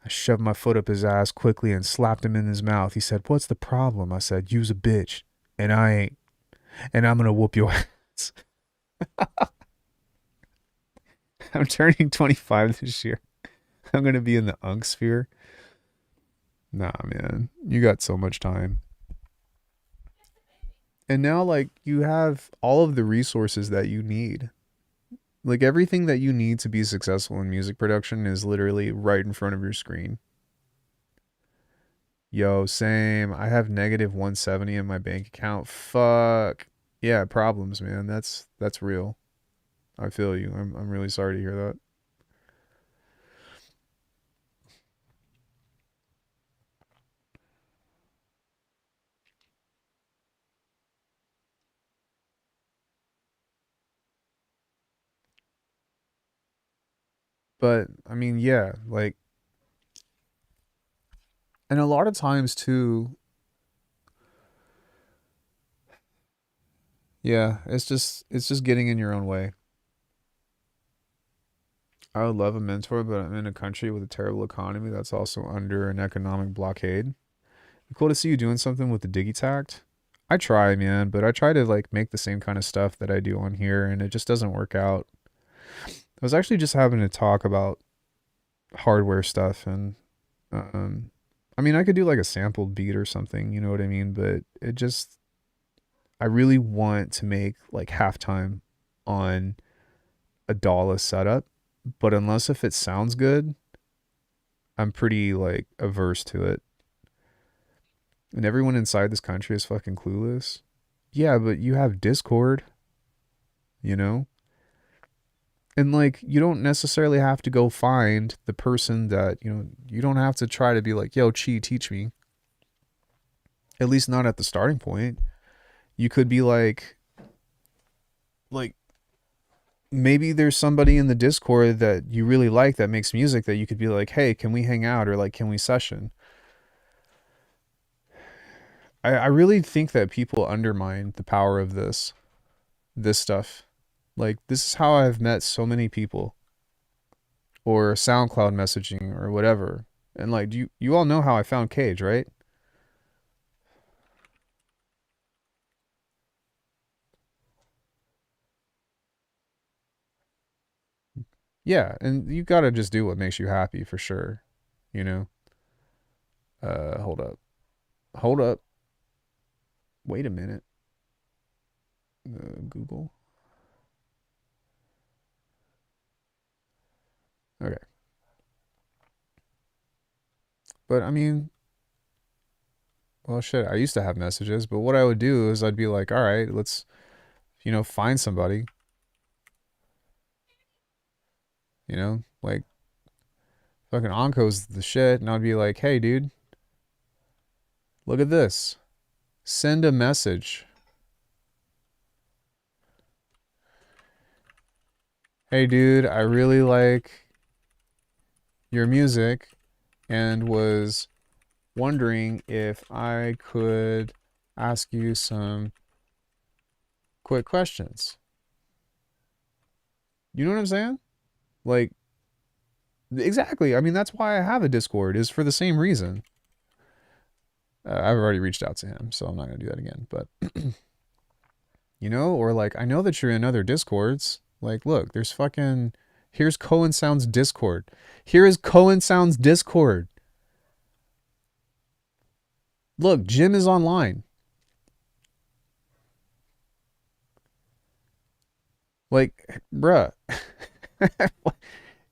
I shoved my foot up his ass quickly and slapped him in his mouth. He said, "What's the problem?" I said, "You's a bitch. And I ain't. And I'm gonna whoop your ass." I'm turning 25 this year. I'm gonna be in the unk sphere. Nah, man. You got so much time. And now, like, you have all of the resources that you need. Like, everything that you need to be successful in music production is literally right in front of your screen. Yo, same. I have negative 170 in my bank account. Fuck. Yeah, problems, man. That's real. I feel you. I'm really sorry to hear that. But I mean, yeah, like, and a lot of times too, yeah, it's just getting in your own way. I would love a mentor, but I'm in a country with a terrible economy that's also under an economic blockade. Cool to see you doing something with the Digitact. I try, man, but I try to like make the same kind of stuff that I do on here, and it just doesn't work out. I was actually just having to talk about hardware stuff, and um, I mean, I could do like a sampled beat or something, you know what I mean? But it just, I really want to make like halftime on a DAW setup, but unless if it sounds good, I'm pretty like averse to it. And everyone inside this country is fucking clueless. Yeah, but you have Discord, you know? And like you don't necessarily have to go find the person that, you don't have to try to be like, "Yo, Chi, teach me." At least not at the starting point. You could be like maybe there's somebody in the Discord that you really like that makes music that you could be like, "Hey, can we hang out?" or like, "Can we session?" I really think that people undermine the power of this stuff. Like this is how I've met so many people, or SoundCloud messaging or whatever. And like you all know how I found Cage, right? Yeah, and you got to just do what makes you happy for sure, you know? Hold up. Hold up. Wait a minute. Google. Okay. But I mean, well shit, I used to have messages, but what I would do is I'd be like, "All right, let's, find somebody, like fucking Onco's the shit." And I'd be like, "Hey, dude, look at this. Send a message. Hey, dude, I really like your music and was wondering if I could ask you some quick questions." You know what I'm saying? Like, exactly. I mean, that's why I have a Discord, is for the same reason. I've already reached out to him, so I'm not going to do that again. But, or like, I know that you're in other Discords. Like, look, there's fucking. Here's Cohen Sounds Discord. Here is Cohen Sounds Discord. Look, Jim is online. Like, bruh.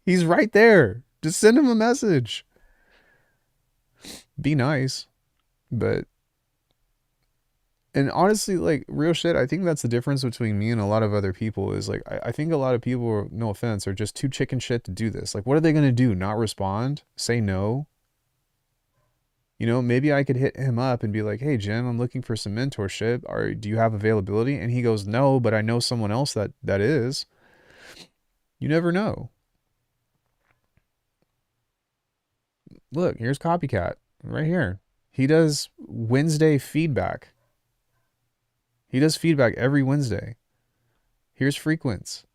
He's right there. Just send him a message. Be nice. But, and honestly, like, real shit, I think that's the difference between me and a lot of other people is like, I think a lot of people, no offense, are just too chicken shit to do this. Like, what are they going to do? Not respond? Say no? Maybe I could hit him up and be like, "Hey, Jim, I'm looking for some mentorship. Do you have availability?" And he goes, "No, but I know someone else that is." You never know. Look, here's Copycat right here. He does Wednesday feedback. He does feedback every Wednesday. Here's Frequence.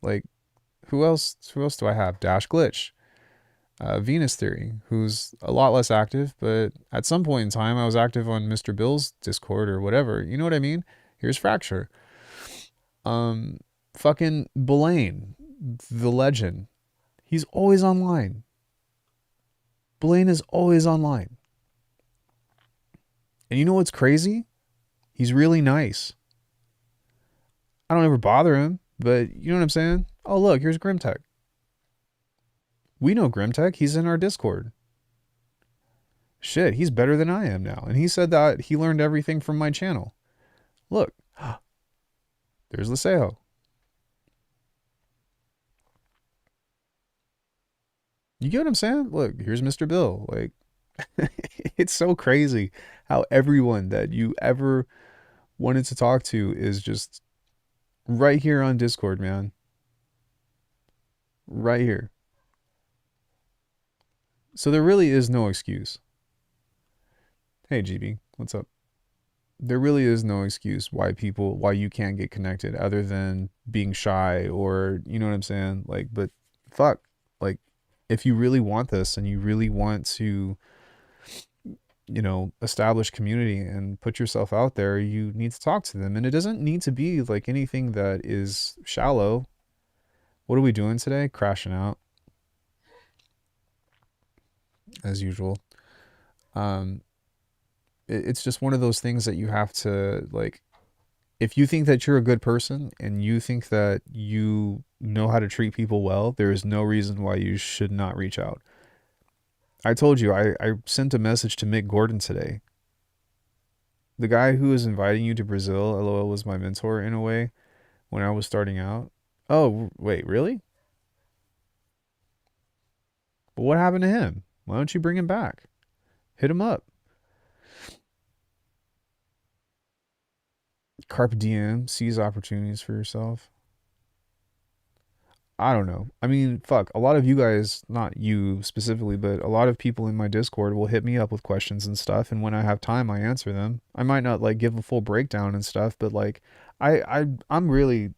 Like, who else? Who else do I have? Dash Glitch, Venus Theory, who's a lot less active, but at some point in time, I was active on Mr. Bill's Discord or whatever. You know what I mean? Here's Fracture. Um, Fucking Blaine, the legend. He's always online. Blaine is always online. And you know what's crazy? He's really nice. I don't ever bother him, but you know what I'm saying? Oh, look, here's Grimtech. We know Grimtech. He's in our Discord. Shit, he's better than I am now. And he said that he learned everything from my channel. Look, there's Liseo. You get what I'm saying? Look, here's Mr. Bill. Like, it's so crazy how everyone that you ever wanted to talk to is just right here on Discord, man. Right here. So there really is no excuse. Hey GB, what's up? There really is no excuse why you can't get connected other than being shy or, you know what I'm saying? Like, but fuck, like, if you really want this and you really want to, you know, establish community and put yourself out there, you need to talk to them. And it doesn't need to be like anything that is shallow. What are we doing today? Crashing out as usual. Um, it's just one of those things that you have to like, if you think that you're a good person and you think that you know how to treat people well, there is no reason why you should not reach out. I told you, I sent a message to Mick Gordon today. The guy who was inviting you to Brazil, LOL, was my mentor in a way when I was starting out. Oh, wait, really? But what happened to him? Why don't you bring him back? Hit him up. Carpe diem, seize opportunities for yourself. I don't know. I mean, fuck, a lot of you guys, not you specifically, but a lot of people in my Discord will hit me up with questions and stuff, and when I have time, I answer them. I might not like give a full breakdown and stuff, but like I'm really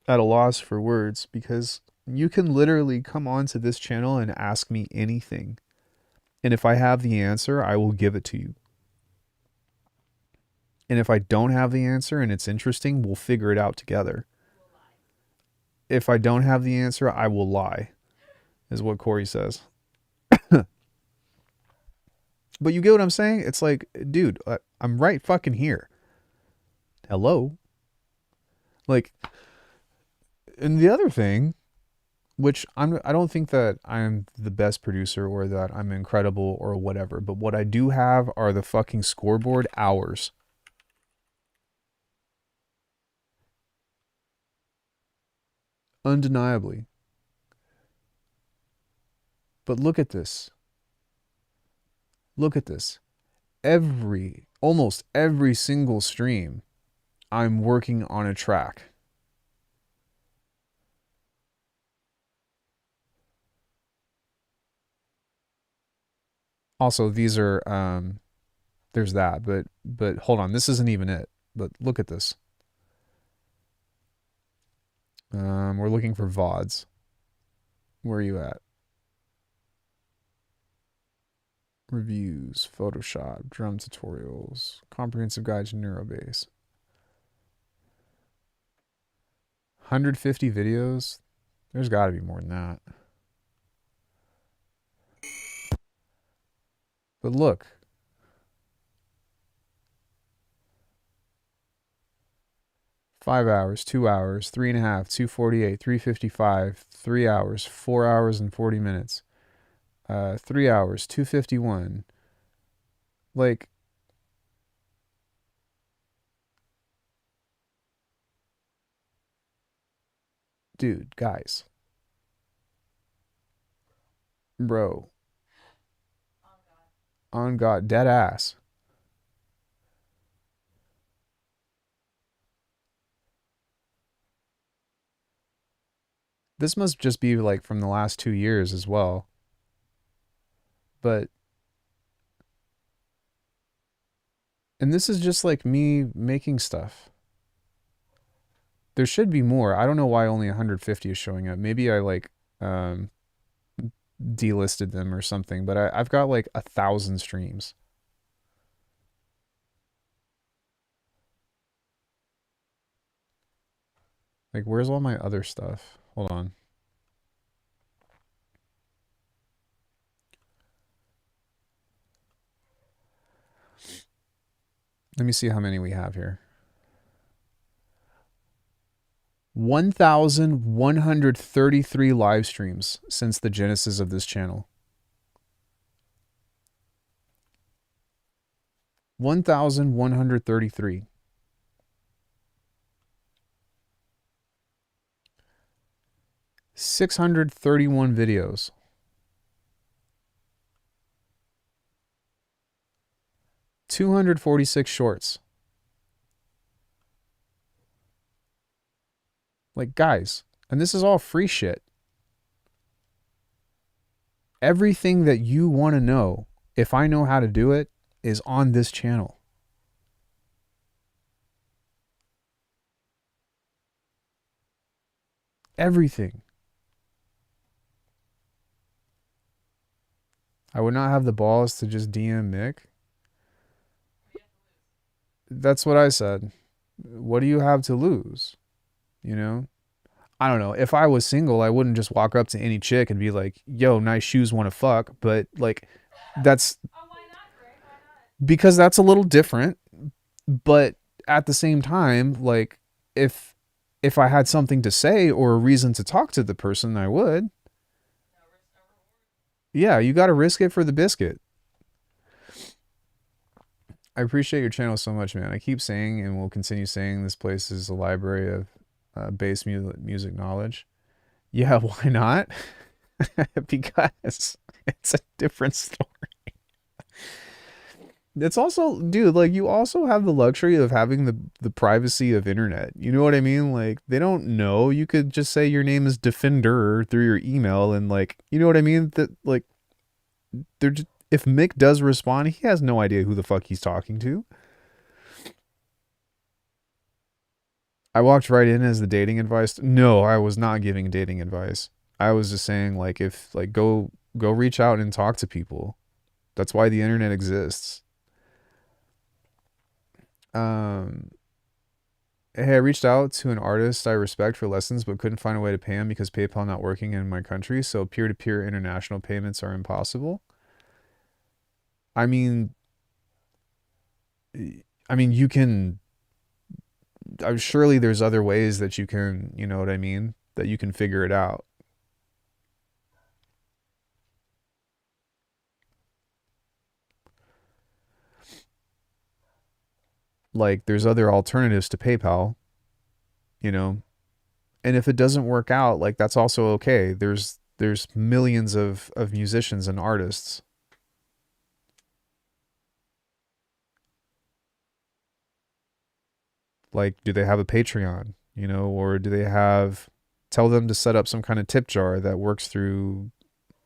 at a loss for words because you can literally come onto this channel and ask me anything. And if I have the answer, I will give it to you. And if I don't have the answer and it's interesting, we'll figure it out together. If I don't have the answer, I will lie, is what Corey says. But you get what I'm saying? It's like, dude, I'm right fucking here. Hello? Like, and the other thing, which I don't think that I'm the best producer or that I'm incredible or whatever, but what I do have are the fucking scoreboard hours. Undeniably. But look at this. Look at this. Almost every single stream, I'm working on a track. Also, these are, there's that, but hold on, this isn't even it. But look at this. We're looking for VODs. Where are you at? Reviews, Photoshop, drum tutorials, comprehensive guide to Neurobase. 150 videos? There's got to be more than that. But look. Five hours, 2 hours, 3.5, 248, 355, 3 hours, 4 hours and 40 minutes. 3 hours, 251. Like, dude, guys. Bro. On God, dead ass. This must just be like from the last 2 years as well. But, and this is just like me making stuff. There should be more. I don't know why only 150 is showing up. Maybe I like delisted them or something, but I've got like 1,000 streams. Like, where's all my other stuff? Hold on. Let me see how many we have here. 1,133 live streams since the genesis of this channel. 1,133. 631 videos. 246 shorts. Like, guys, and this is all free shit. Everything that you want to know, if I know how to do it, is on this channel. Everything. I would not have the balls to just DM Mick. That's what I said. What do you have to lose? You know? I don't know. If I was single, I wouldn't just walk up to any chick and be like, yo, nice shoes, want to fuck. But, like, that's because that's a little different. But at the same time, like, if I had something to say or a reason to talk to the person, I would. Yeah, you got to risk it for the biscuit. I appreciate your channel so much, man. I keep saying and will continue saying this place is a library of bass music knowledge. Yeah, why not? Because it's a different story. It's also, dude, like, you also have the luxury of having the privacy of internet. You know what I mean? Like, they don't know. You could just say your name is Defender through your email and, like, you know what I mean? That, like, they're just, if Mick does respond, he has no idea who the fuck he's talking to. I walked right in as the dating advice. No, I was not giving dating advice. I was just saying, like, if, like, go reach out and talk to people. That's why the internet exists. Hey, I reached out to an artist I respect for lessons, but couldn't find a way to pay him because PayPal not working in my country, so peer-to-peer international payments are impossible. I mean, you can. Surely there's other ways that you can, you know what I mean, that you can figure it out. Like, there's other alternatives to PayPal, you know, and if it doesn't work out, like, that's also okay. There's millions of musicians and artists. Like, do they have a Patreon, you know, or do they have, tell them to set up some kind of tip jar that works through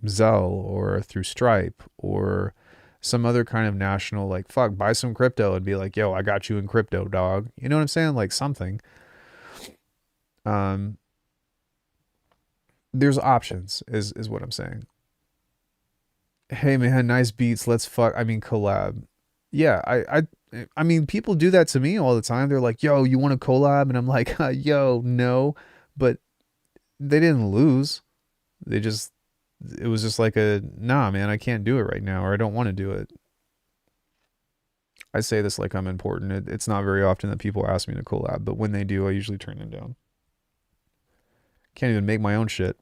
Zelle or through Stripe or some other kind of national, like, fuck, buy some crypto and be like, yo, I got you in crypto, dog. You know what I'm saying? Like, something. There's options is what I'm saying. Hey man, nice beats. Let's fuck. I mean, collab. Yeah, I mean, people do that to me all the time. They're like, yo, you want to collab? And I'm like, yo, no. But they didn't lose. They just, it was just like a, nah, man, I can't do it right now, or I don't want to do it. I say this like I'm important. It's not very often that people ask me to collab, but when they do, I usually turn them down. Can't even make my own shit.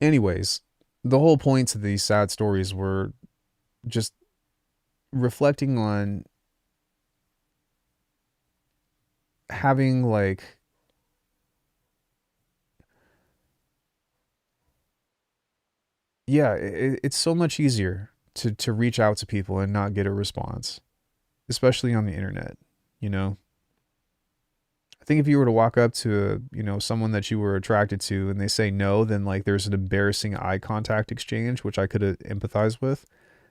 Anyways, the whole point to these sad stories were just reflecting on having, like, yeah, it's so much easier to reach out to people and not get a response, especially on the internet, you know? I think if you were to walk up to, you know, someone that you were attracted to and they say no, then, like, there's an embarrassing eye contact exchange, which I could empathize with.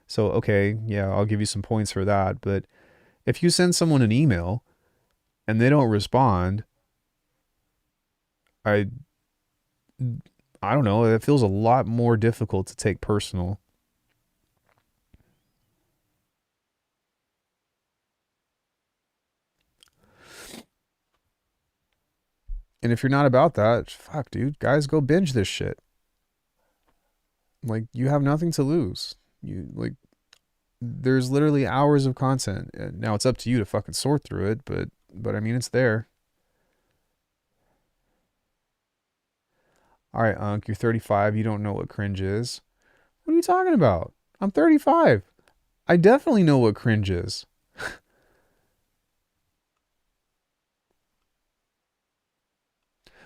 So, okay, yeah, I'll give you some points for that. But if you send someone an email and they don't respond, I don't know, it feels a lot more difficult to take personal. And if you're not about that, fuck, dude, guys, go binge this shit. Like, you have nothing to lose. You, like, there's literally hours of content. Now it's up to you to fucking sort through it, but I mean, it's there. All right, Unc, you're 35. You don't know what cringe is. What are you talking about? I'm 35. I definitely know what cringe is.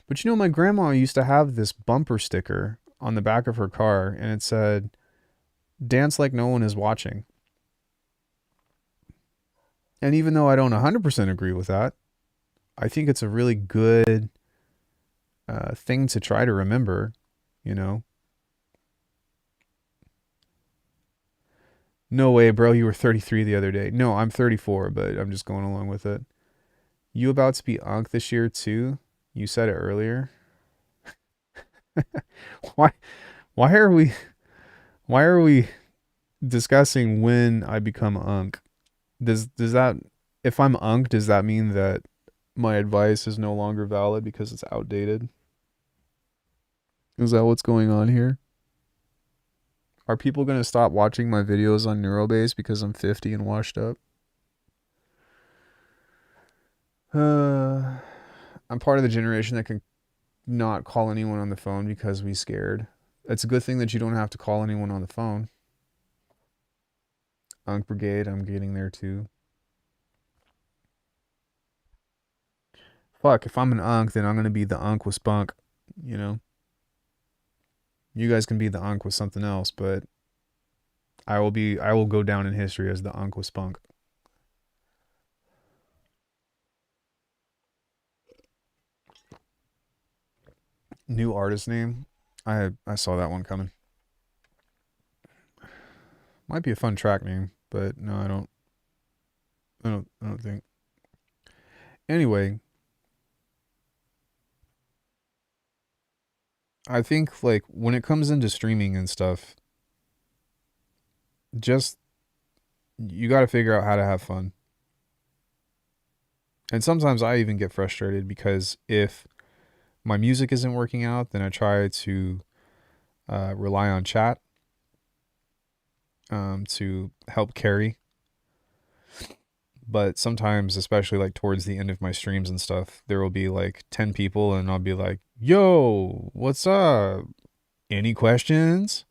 But you know, my grandma used to have this bumper sticker on the back of her car, and it said, dance like no one is watching. And even though I don't 100% agree with that, I think it's a really good thing to try to remember. you know? No way, bro, you were 33 the other day. No, I'm 34, but I'm just going along with it. You about to be Unk this year too? You said it earlier. Why why are we why are we discussing when I become Unk? Does that, if I'm Unk, does that mean that my advice is no longer valid because it's outdated? Is that what's going on here? Are people going to stop watching my videos on Neurobase because I'm 50 and washed up? I'm part of the generation that can not call anyone on the phone because we scared. It's a good thing that you don't have to call anyone on the phone. Unk Brigade, I'm getting there too. Fuck, if I'm an Unk, then I'm going to be the Unk with Spunk, you know? You guys can be the Unk with something else, but I will go down in history as the Unk with Spunk. New artist name. I saw that one coming. Might be a fun track name, but no, I don't think. Anyway, I think like when it comes into streaming and stuff, just you got to figure out how to have fun. And sometimes I even get frustrated because if my music isn't working out, then I try to rely on chat to help carry. But sometimes, especially like towards the end of my streams and stuff, there will be like 10 people and I'll be like, yo, what's up? Any questions?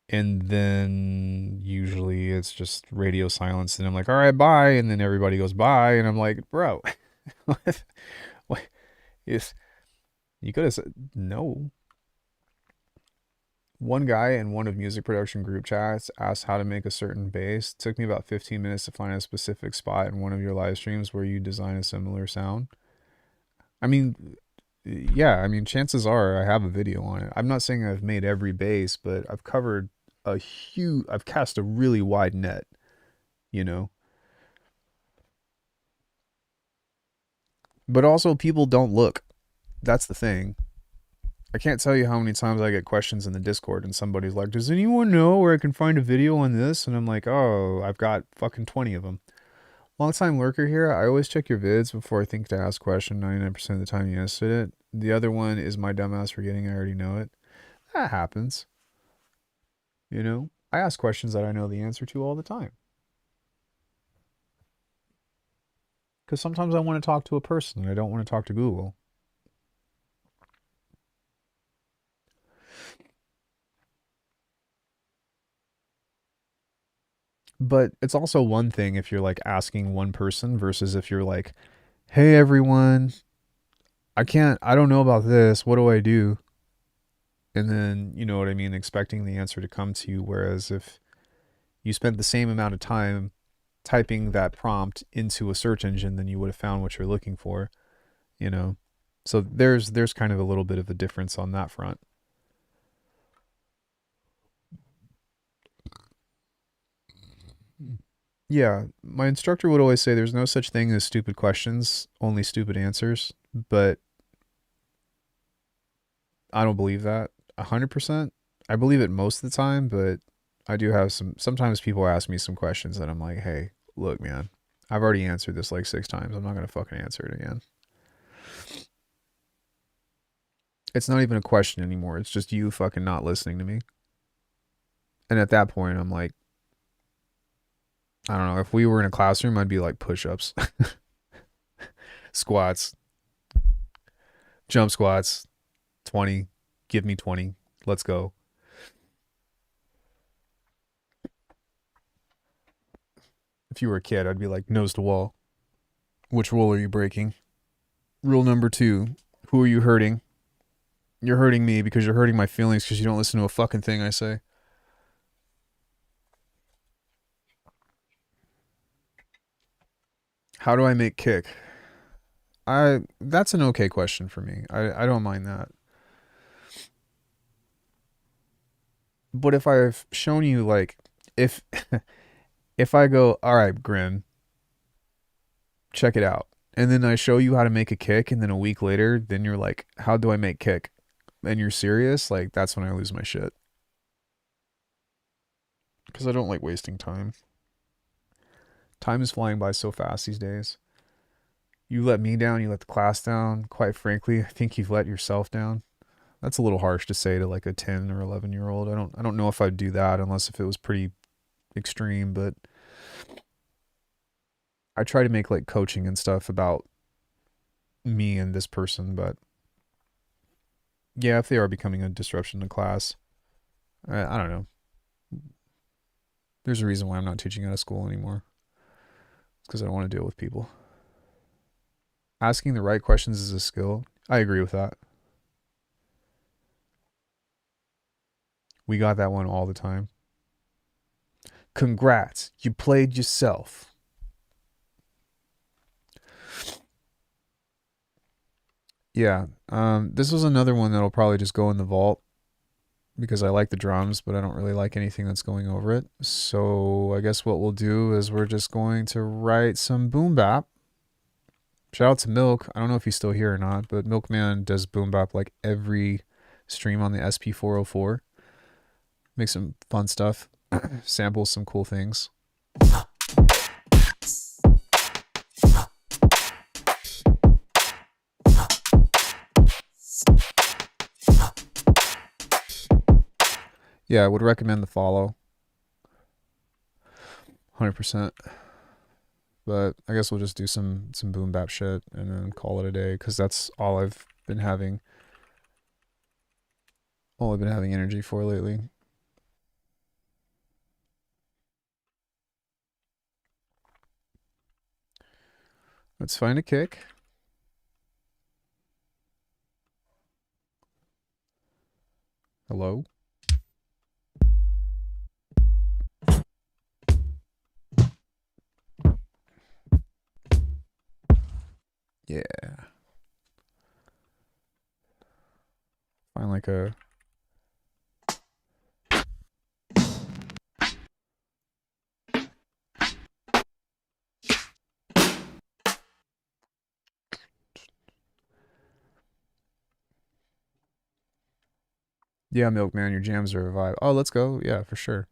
And then usually it's just radio silence and I'm like, all right, bye. And then everybody goes bye. And I'm like, bro, what? If you could have said no. One guy in one of music production group chats asked how to make a certain bass. It took me about 15 minutes to find a specific spot in one of your live streams where you design a similar sound. I mean, yeah, I mean, chances are I have a video on it. I'm not saying I've made every bass, but I've cast a really wide net, you know? But also, people don't look. That's the thing. I can't tell you how many times I get questions in the Discord and somebody's like, does anyone know where I can find a video on this? And I'm like, oh, I've got fucking 20 of them. Long time lurker here. I always check your vids before I think to ask a question. 99% of the time you answered it. The other one is my dumbass forgetting I already know it. That happens. You know, I ask questions that I know the answer to all the time. Because sometimes I want to talk to a person and I don't want to talk to Google. But it's also one thing if you're like asking one person versus if you're like, hey everyone, I don't know about this. What do I do? And then, you know what I mean, expecting the answer to come to you. Whereas if you spent the same amount of time typing that prompt into a search engine, then you would have found what you're looking for, you know? So there's kind of a little bit of a difference on that front. Yeah, my instructor would always say there's no such thing as stupid questions, only stupid answers, but I don't believe that 100%. I believe it most of the time, but I do have sometimes people ask me some questions that I'm like, hey, look, man, I've already answered this like 6 times. I'm not going to fucking answer it again. It's not even a question anymore. It's just you fucking not listening to me. And at that point, I'm like, I don't know. If we were in a classroom, I'd be like push-ups, squats, jump squats, 20. Give me 20. Let's go. If you were a kid, I'd be like nose to wall. Which rule are you breaking? Rule number 2. Who are you hurting? You're hurting me because you're hurting my feelings because you don't listen to a fucking thing I say. How do I make kick? That's an okay question for me. I don't mind that. But if I've shown you like if if I go, all right, Grim, check it out, and then I show you how to make a kick, and then a week later, then you're like, how do I make kick? And you're serious, like that's when I lose my shit. Because I don't like wasting time. Time is flying by so fast these days. You let me down, you let the class down. Quite frankly, I think you've let yourself down. That's a little harsh to say to like a 10 or 11-year-old. I don't know if I'd do that unless if it was pretty extreme, but I try to make like coaching and stuff about me and this person, but yeah, if they are becoming a disruption to class, I don't know. There's a reason why I'm not teaching out of school anymore. It's because I don't want to deal with people. Asking the right questions is a skill. I agree with that. We got that one all the time. Congrats, you played yourself. Yeah, this was another one that'll probably just go in the vault because I like the drums, but I don't really like anything that's going over it. So I guess what we'll do is we're just going to write some boom bap. Shout out to Milk. I don't know if he's still here or not, but Milkman does boom bap like every stream on the SP404. Makes some fun stuff. Samples some cool things. Yeah, I would recommend the follow. 100%. But I guess we'll just do some boom bap shit and then call it a day because that's all I've been having. All I've been having energy for lately. Let's find a kick. Hello? Yeah. Find like a... Yeah, Milkman, your jams are a vibe. Oh, let's go. Yeah, for sure.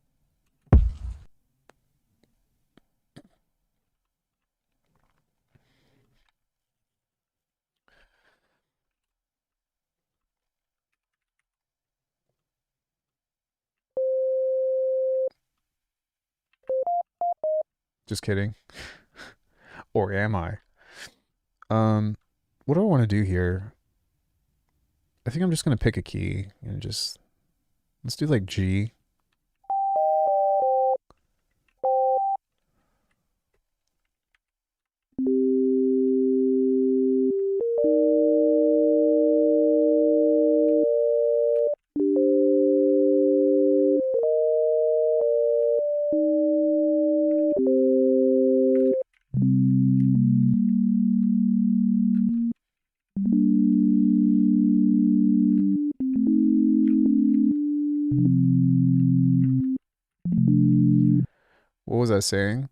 Just kidding. Or am I? What do I want to do here? I think I'm just going to pick a key and just... Let's do like G. What was I saying?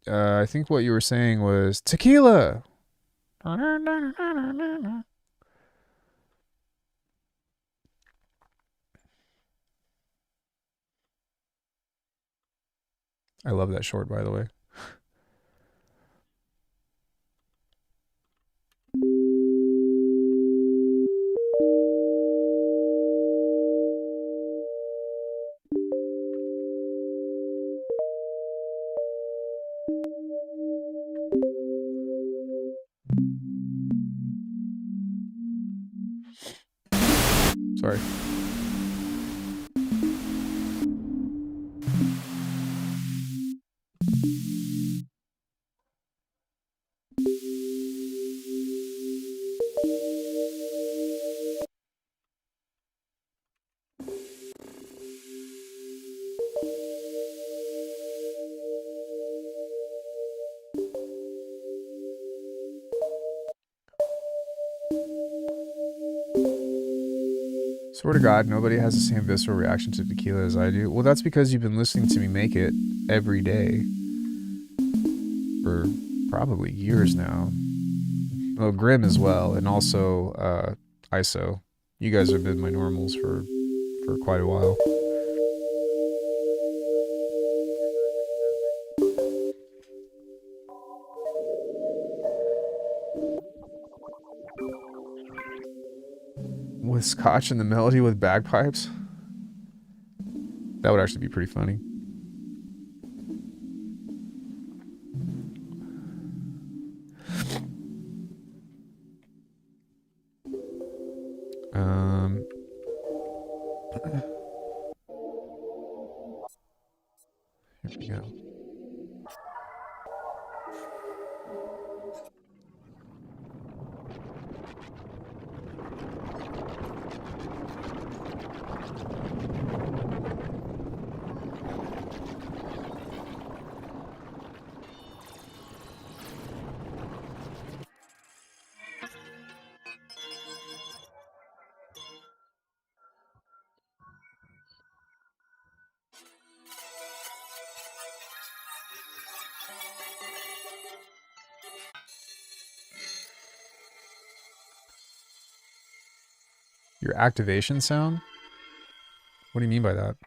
I think what you were saying was tequila. I love that short, by the way. Sorry. Swear to God, nobody has the same visceral reaction to tequila as I do. Well, that's because you've been listening to me make it every day for probably years now. Well, Grim as well, and also ISO. You guys have been my normals for quite a while. With scotch and the melody with bagpipes? That would actually be pretty funny. Here we go. Your activation sound? What do you mean by that?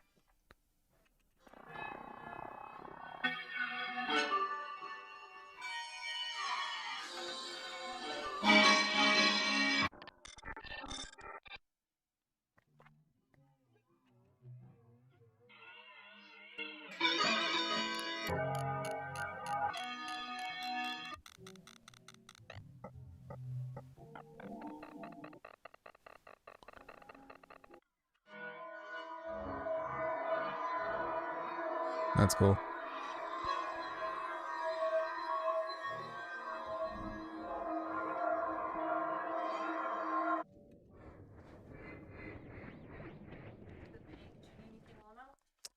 That's cool.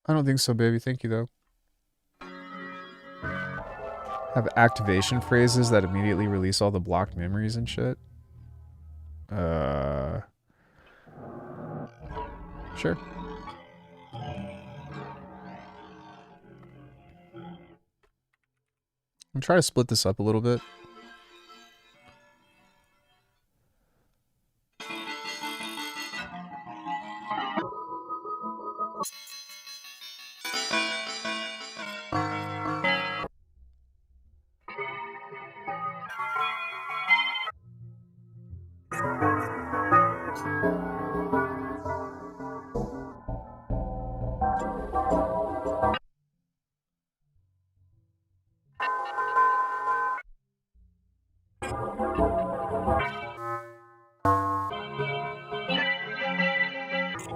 I don't think so, baby. Thank you, though. Have activation phrases that immediately release all the blocked memories and shit? Sure. I'm trying to split this up a little bit.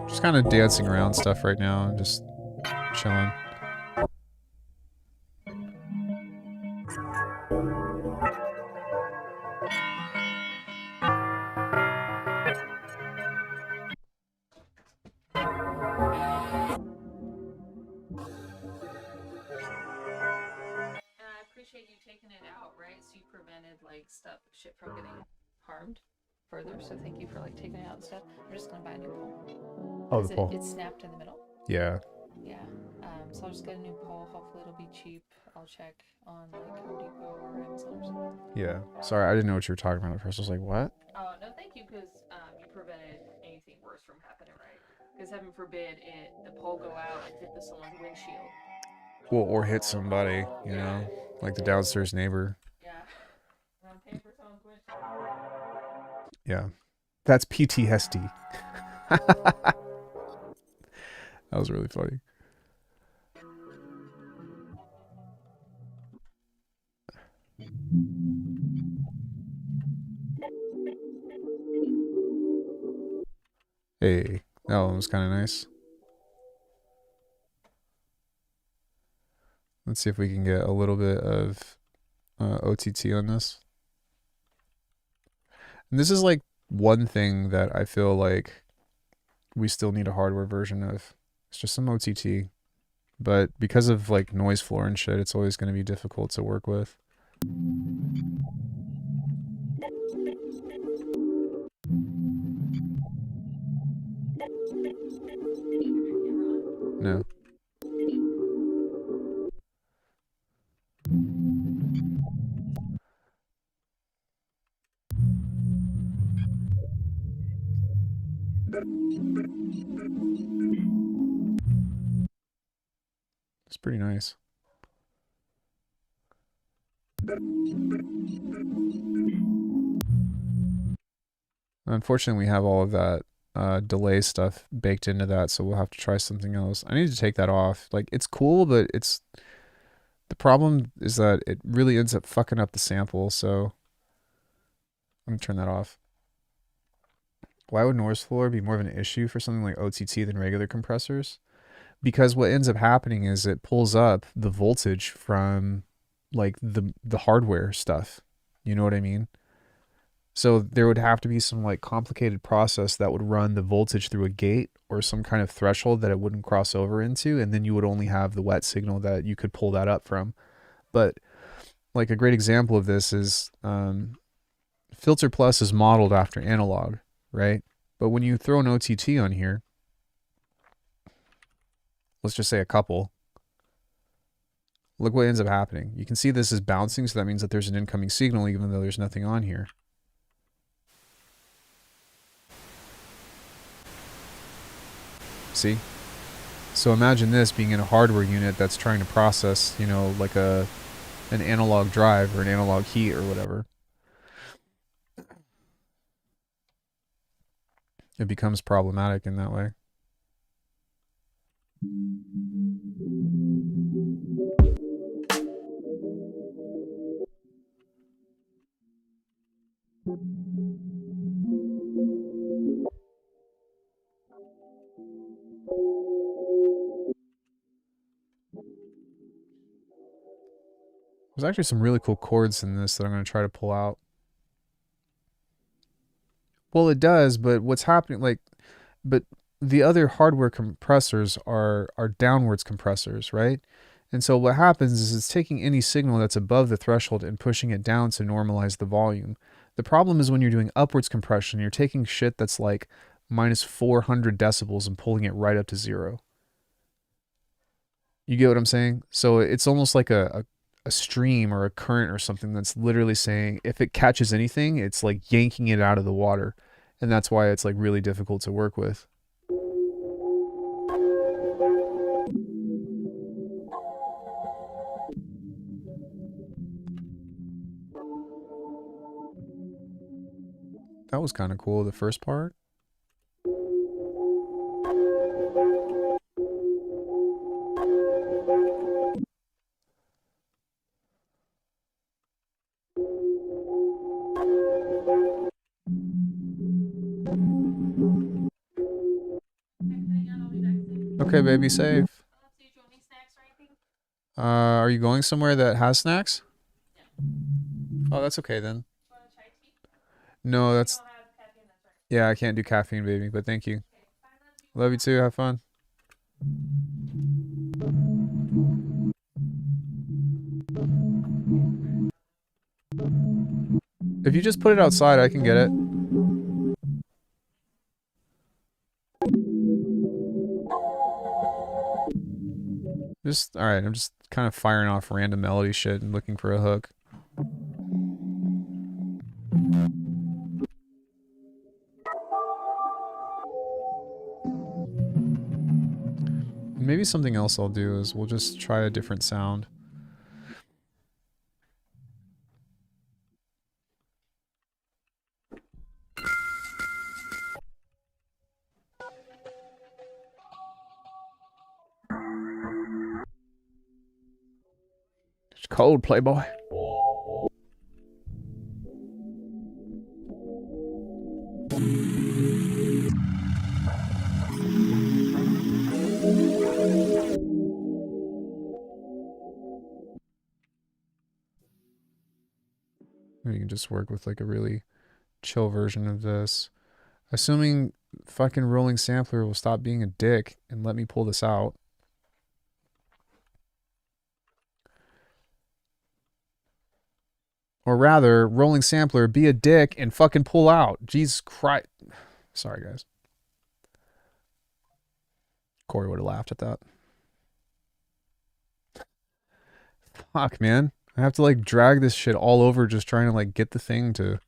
Just kind of dancing around stuff right now and just chilling. You taking it out, right? So you prevented like shit from getting harmed further. So thank you for like taking it out and stuff. I'm just gonna buy a new pole. Oh, the pole. It's snapped in the middle. Yeah. Yeah. So I'll just get a new pole. Hopefully it'll be cheap. I'll check on like Home Depot or Amazon or something. Yeah. Sorry, I didn't know what you were talking about at first. I was like, what? Oh no, thank you, because you prevented anything worse from happening, right? Because heaven forbid the pole go out and hit someone's windshield. Well, or hit somebody, you know, like the downstairs neighbor. Yeah. I'm paying for someone's windshield. Yeah. That's PTSD. That was really funny. Hey, that one was kind of nice. Let's see if we can get a little bit of OTT on this. And this is like one thing that I feel like we still need a hardware version of. It's just some OTT. But because of like noise floor and shit, it's always going to be difficult to work with. It's pretty nice. Unfortunately, we have all of that delay stuff baked into that, so we'll have to try something else. I need to take that off. Like, it's cool, but it's... The problem is that it really ends up fucking up the sample, so... I'm gonna turn that off. Why would Norse floor be more of an issue for something like OTT than regular compressors? Because what ends up happening is it pulls up the voltage from like the hardware stuff. You know what I mean? So there would have to be some like complicated process that would run the voltage through a gate or some kind of threshold that it wouldn't cross over into, and then you would only have the wet signal that you could pull that up from. But like a great example of this is Filter Plus is modeled after analog, right? But when you throw an OTT on here, let's just say a couple, look what ends up happening. You can see this is bouncing, so that means that there's an incoming signal even though there's nothing on here. See? So imagine this being in a hardware unit that's trying to process, you know, like an analog drive or an analog heat or whatever. It becomes problematic in that way. There's actually some really cool chords in this that I'm going to try to pull out. Well, it does, but what's happening, like, but the other hardware compressors are downwards compressors, right? And so what happens is it's taking any signal that's above the threshold and pushing it down to normalize the volume. The problem is when you're doing upwards compression, you're taking shit that's like minus 400 decibels and pulling it right up to 0. You get what I'm saying? So it's almost like a stream or a current or something that's literally saying if it catches anything, it's like yanking it out of the water. And that's why it's like really difficult to work with. That was kind of cool, the first part. Okay, baby, safe. Are you going somewhere that has snacks? Oh, that's okay then. No, that's... Yeah, I can't do caffeine, baby, but thank you. Love you too, have fun. If you just put it outside, I can get it. Alright, I'm just kind of firing off random melody shit and looking for a hook. Maybe something else I'll do is we'll just try a different sound. It's cold, Playboy. We can just work with like a really chill version of this. Assuming fucking Rolling Sampler will stop being a dick and let me pull this out. Or rather, Rolling Sampler, be a dick and fucking pull out. Jesus Christ. Sorry, guys. Corey would have laughed at that. Fuck, man. I have to like drag this shit all over just trying to like get the thing to...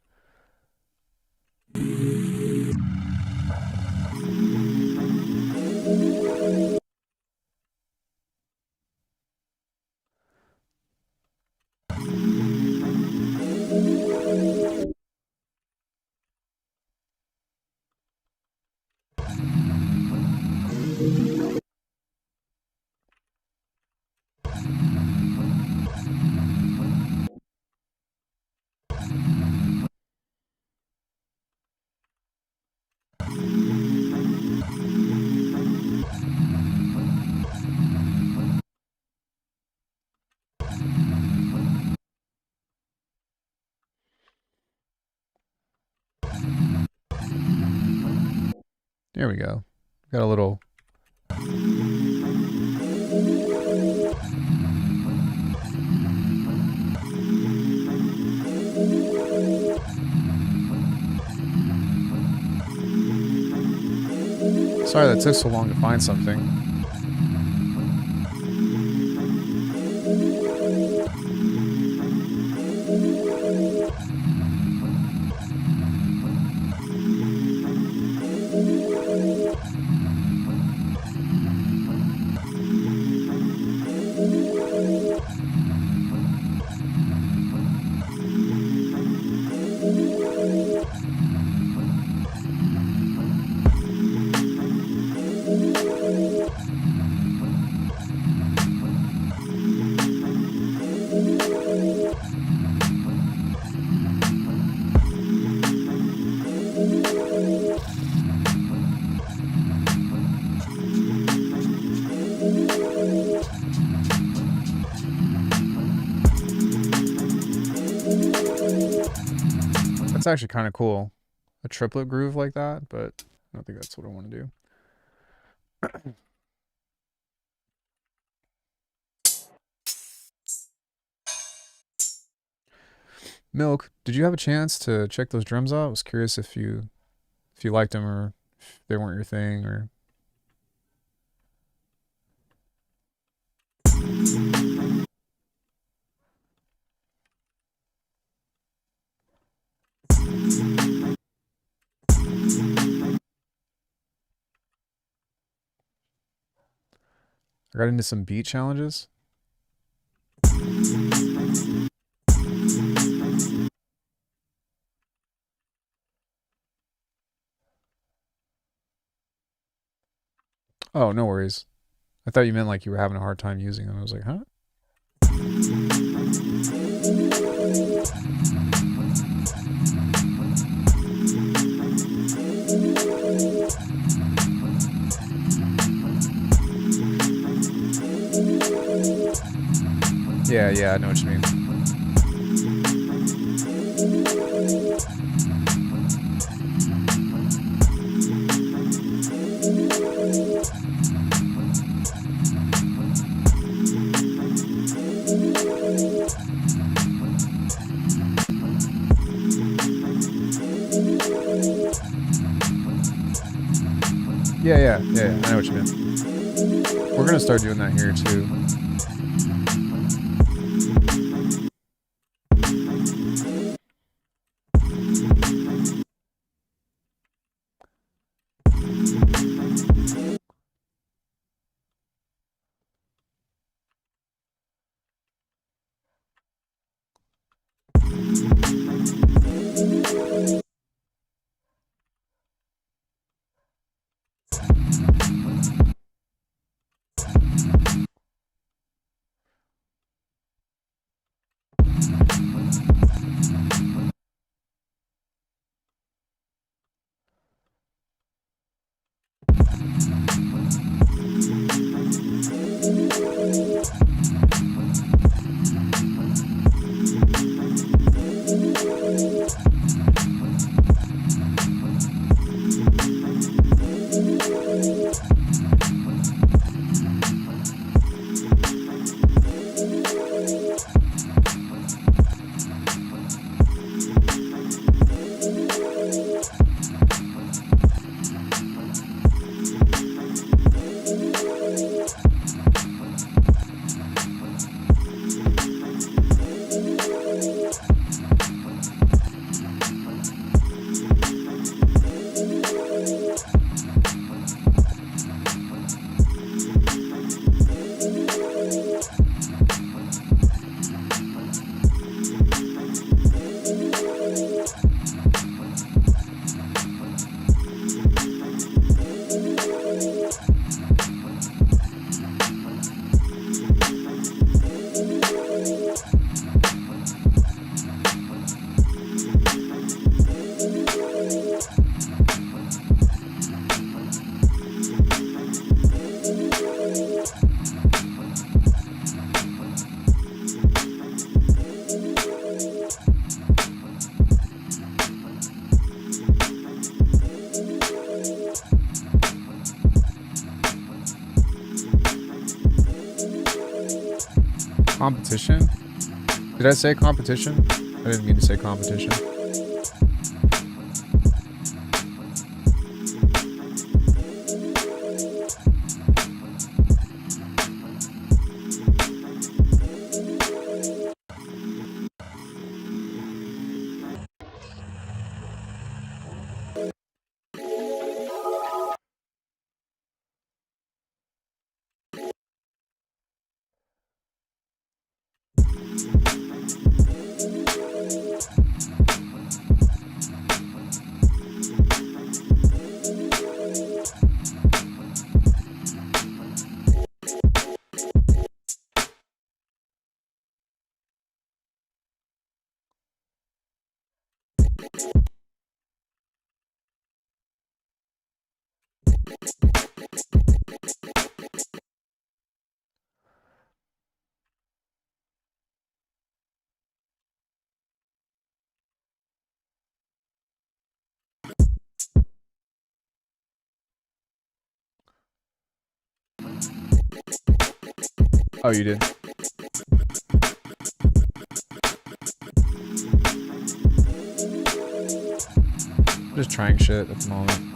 There we go. Got a little. Sorry that took so long to find something. That's actually kind of cool. A triplet groove like that, but I don't think that's what I want to do. Milk, did you have a chance to check those drums out? I was curious if you liked them or if they weren't your thing or. I got into some beat challenges. Oh, no worries. I thought you meant like you were having a hard time using them. I was like, huh? Yeah, I know what you mean. Yeah, I know what you mean. We're gonna start doing that here too. Competition? Did I say competition? I didn't mean to say competition. Oh, you did? Just trying shit at the moment.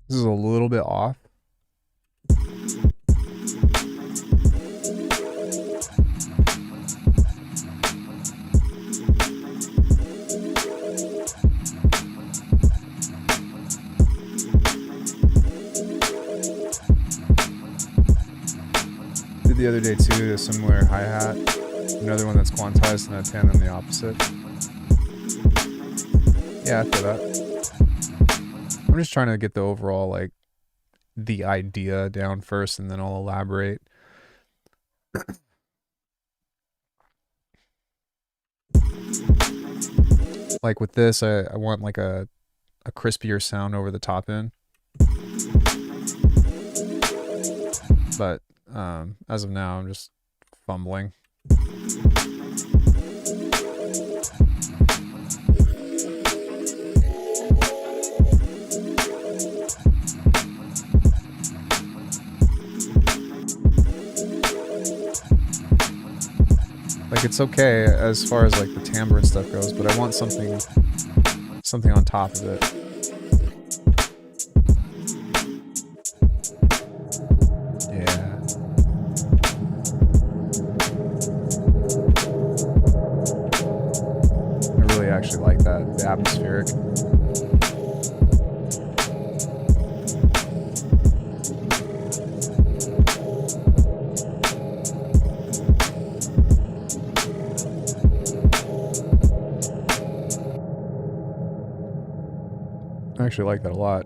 This is a little bit off. Did the other day too, a similar hi-hat. Another one that's quantized and I pan them the opposite. Yeah, I feel that. I'm just trying to get the overall, like, the idea down first and then I'll elaborate. Like with this, I want like a a crispier sound over the top end. But as of now, I'm just fumbling. Like, it's okay as far as like the timbre and stuff goes, but I want something on top of it. Yeah. I really actually like that, the atmospheric. I actually like that a lot.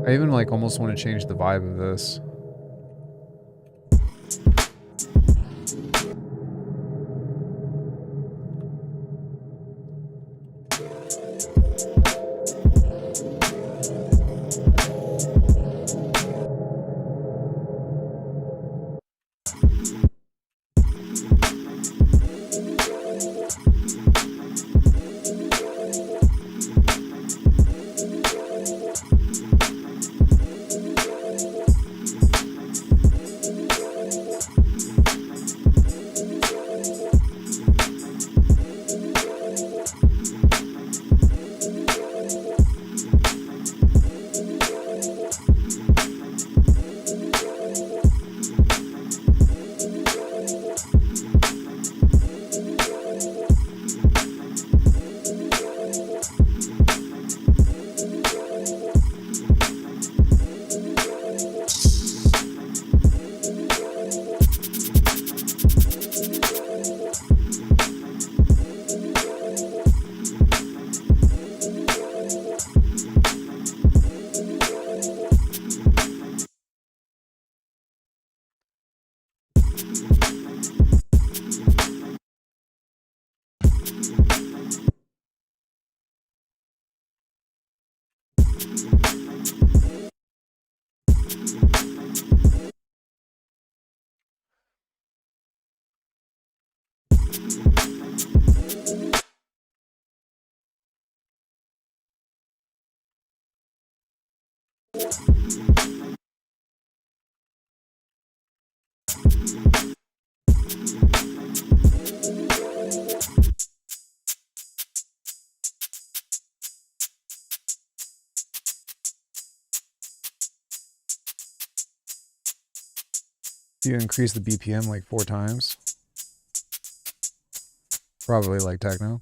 I even like almost want to change the vibe of this. You increase the BPM like 4 times. Probably like techno.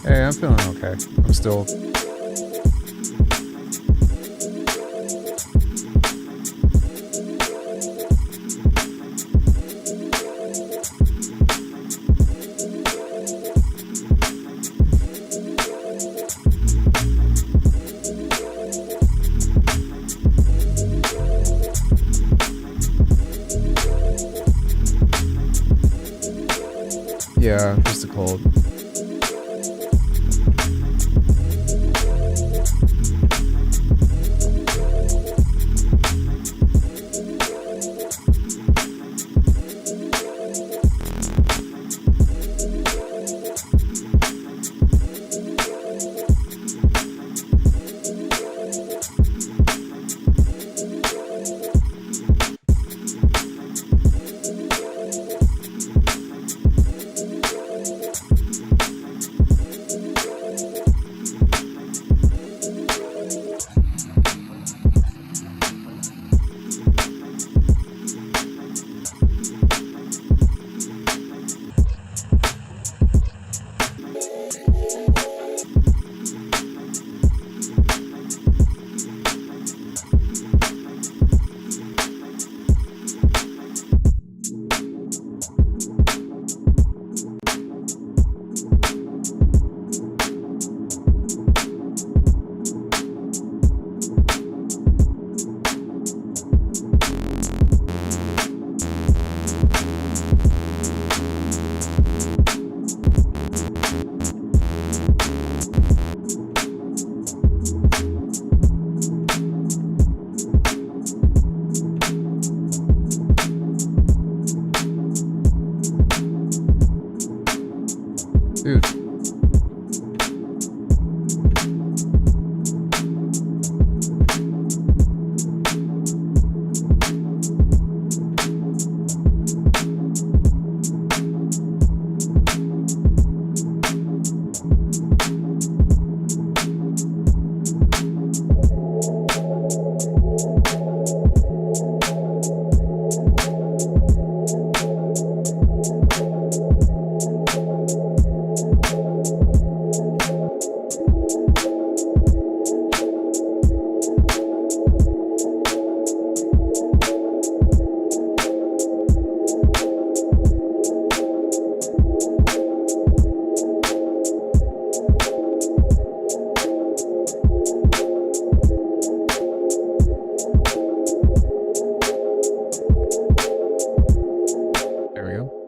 Hey, I'm feeling okay. I'm still... Yeah, just a cold. Dude. There we go.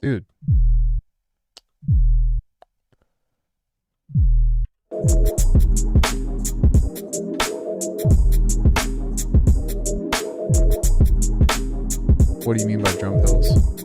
Dude. What do you mean by drum fills?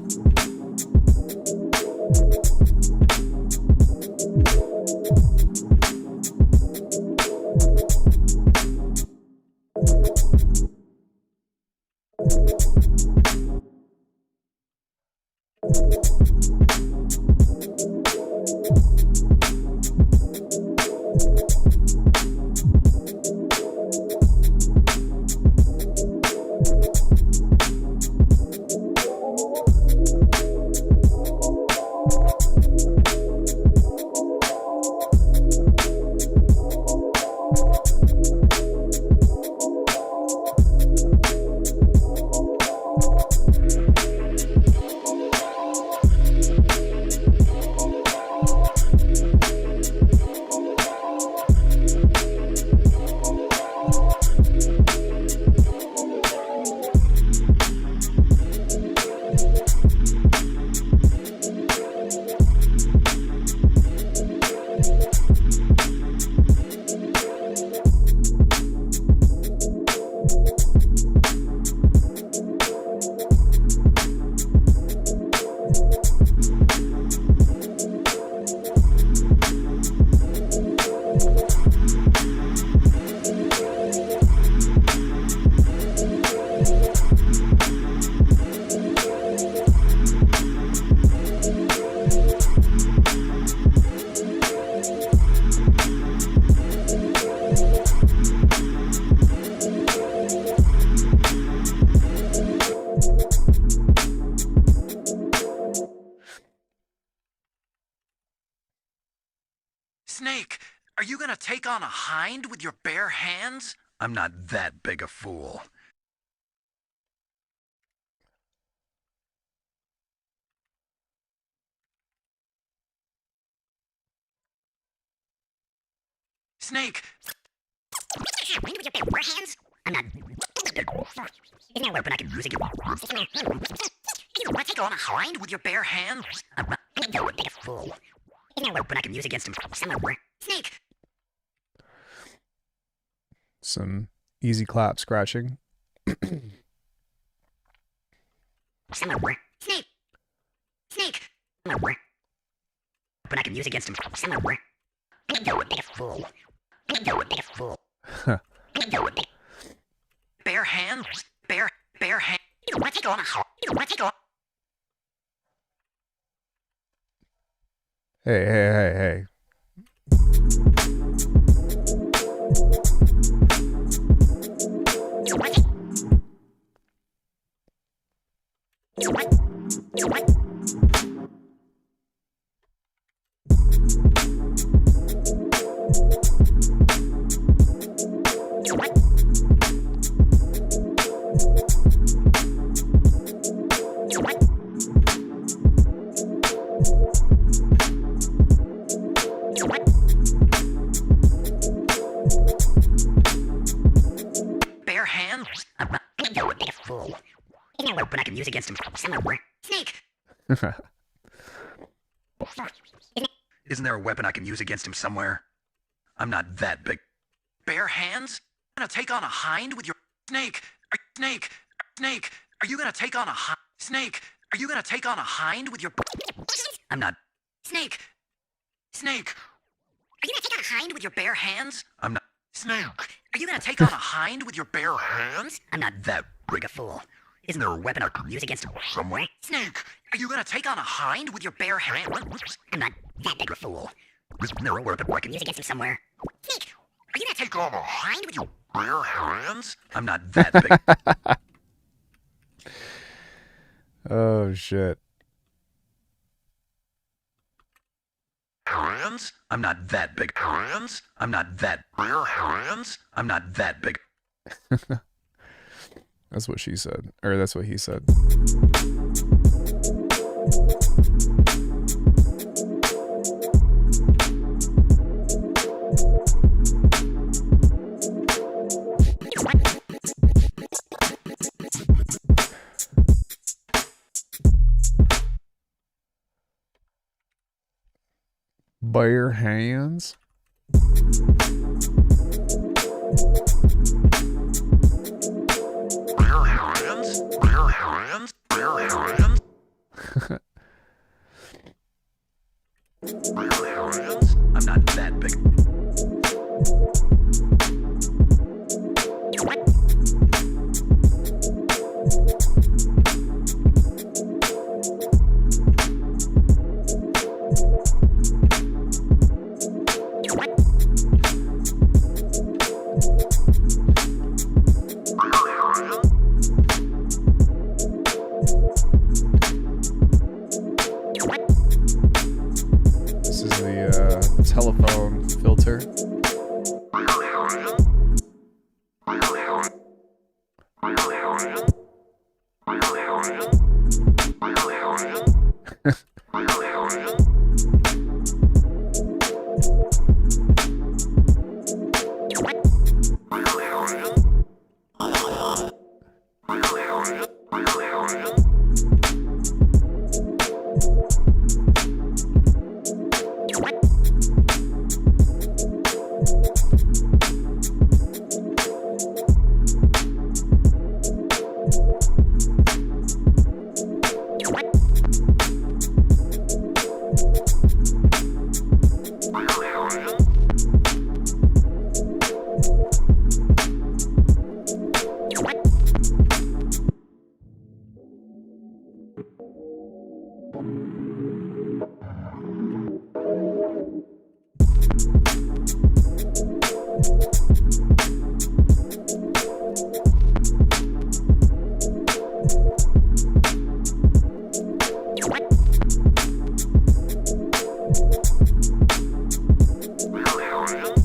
Are you gonna take on a hind with your bare hands? I'm not that big a fool. Snake! With your bare hands? I'm not. Isn't there a weapon I can use against you? Want to take on a hind with your bare hands? I'm not. You're a big fool. Isn't there a weapon I can use against him somewhere? Snake! Some easy clap scratching. Somewhere. Snake! Snake! Somewhere. Weapon I can use against him somewhere. You're a big fool. You're a big fool. You're a big. Bare hands? Bare hand. You want to take on a hind? You want to take on. Hey. You want to. You want. You want. You want. You want. You want. Bare hands? I'm not. You're a big fool. Isn't there a weapon I can use against him somewhere? Snake! Isn't there a weapon I can use against him somewhere? I'm not that big. Bare hands? Gonna take on a hind with your snake? Snake! Snake! Are you gonna take on a hind? Snake! Are you gonna take on a hind with your? I'm not. Snake! Snake! Are you gonna take on a hind with your bare hands? I'm not. Snake! Are you gonna take on a hind with your bare hands? I'm not That big a fool. Isn't there a weapon I can use against him somewhere? Snake! Are you gonna take on a hind with your bare hands? I'm not that big a fool. Isn't there a weapon I can use against him somewhere? Snake! Are you gonna take on a hind with your Bare hands? I'm not that big. Oh shit. Hands? I'm not that big. Hands? I'm not that. Bare hands? I'm not that big. That's what she said. Or that's what he said. Bare hands? Bare hands? Bare hands? Bare hands? Bare hands? I'm not that big. This is the telephone filter. Bare hands?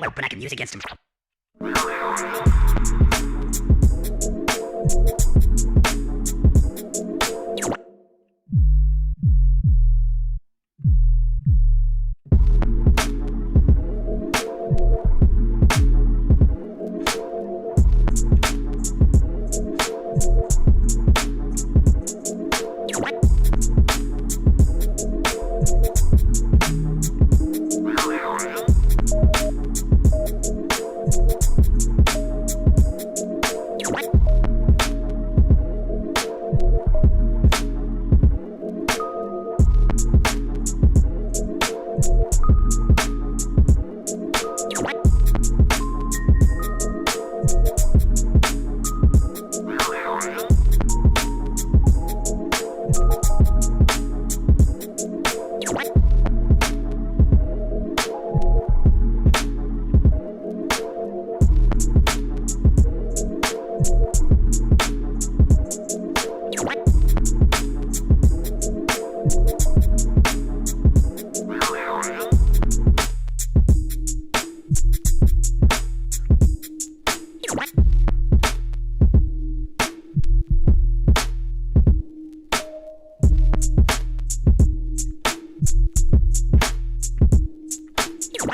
there a weapon I can use against him?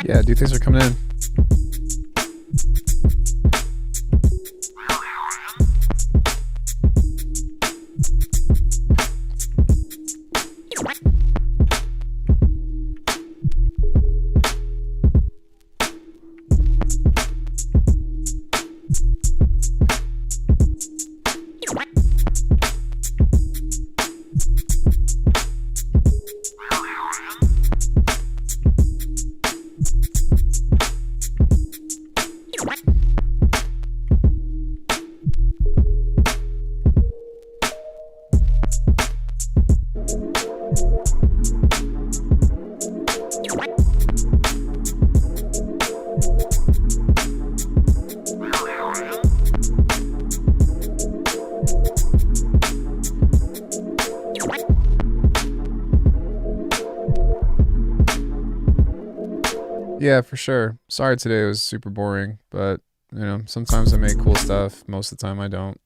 Yeah, dude, things are coming in. Yeah, for sure. Sorry today was super boring, but you know, sometimes I make cool stuff. Most of the time I don't.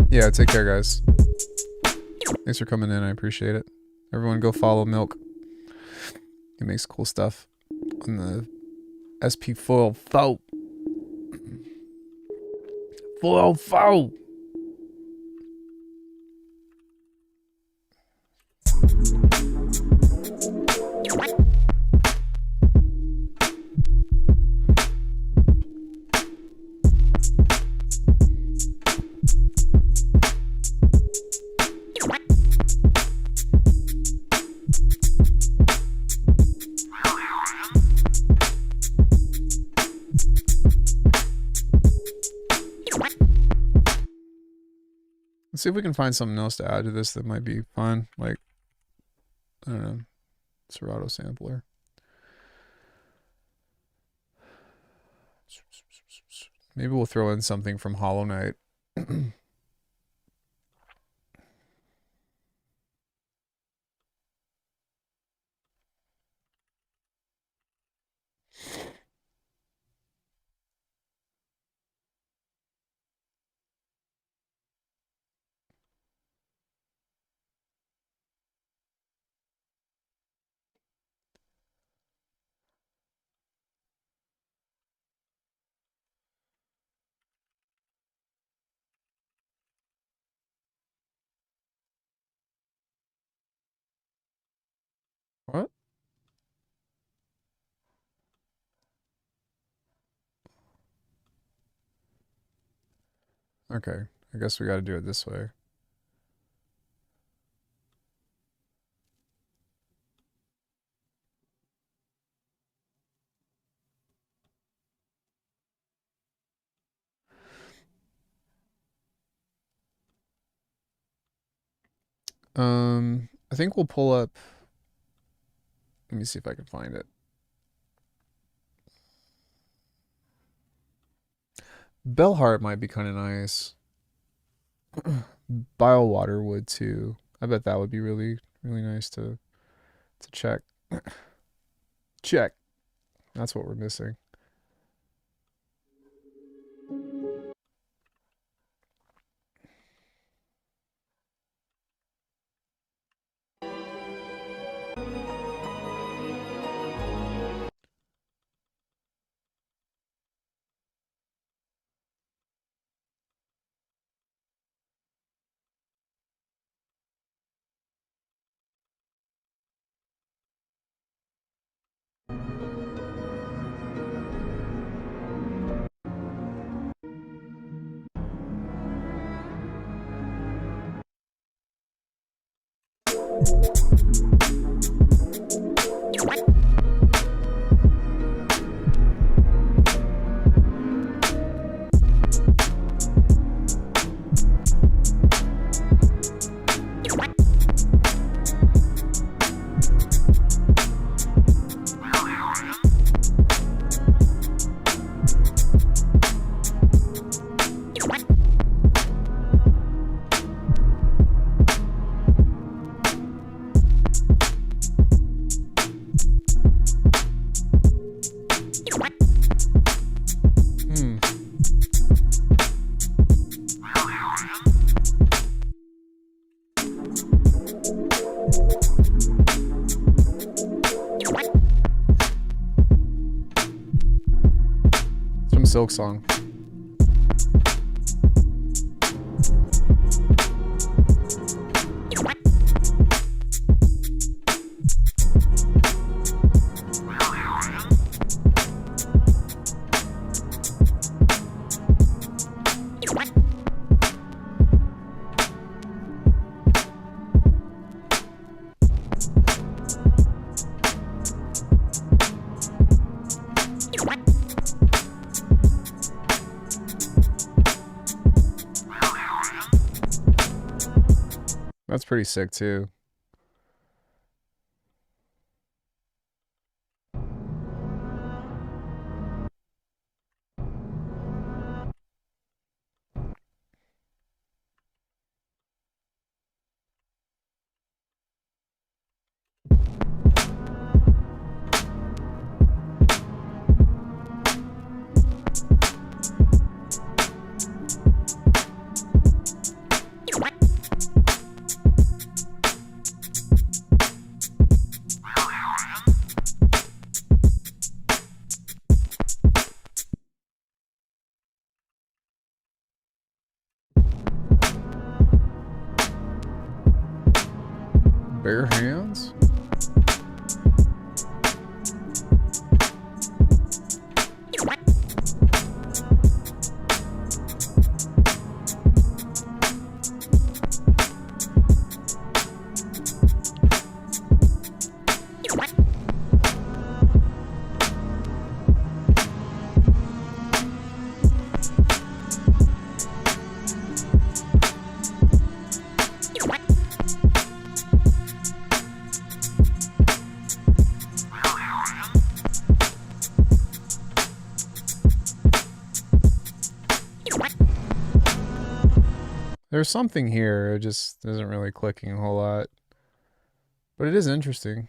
Yeah, take care, guys. Thanks for coming in. I appreciate it. Everyone go follow Milk. He makes cool stuff on the SP 404. 404. Let's see if we can find something else to add to this that might be fun. Like, I don't know, Serato sampler. Maybe we'll throw in something from Hollow Knight. What? Okay, I guess we got to do it this way. I think we'll pull up. Let me see if I can find it. Bellheart might be kind of nice. Biowater would too. I bet that would be really, really nice to check. Check. That's what we're missing. Silk Song. That's pretty sick too. Bare hands? There's something here, it just isn't really clicking a whole lot. But it is interesting.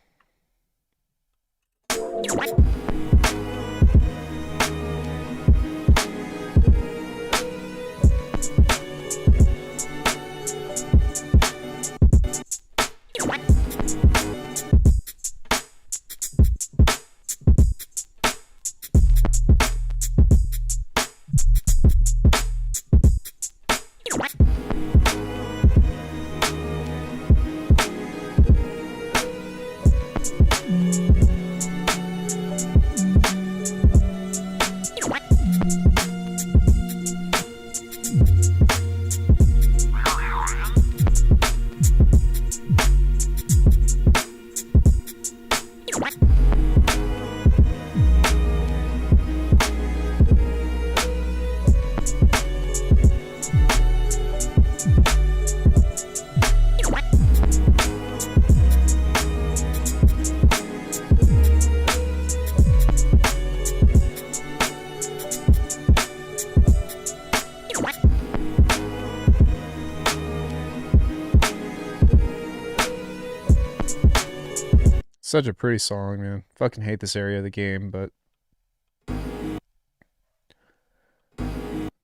Such a pretty song, man. Fucking hate this area of the game, but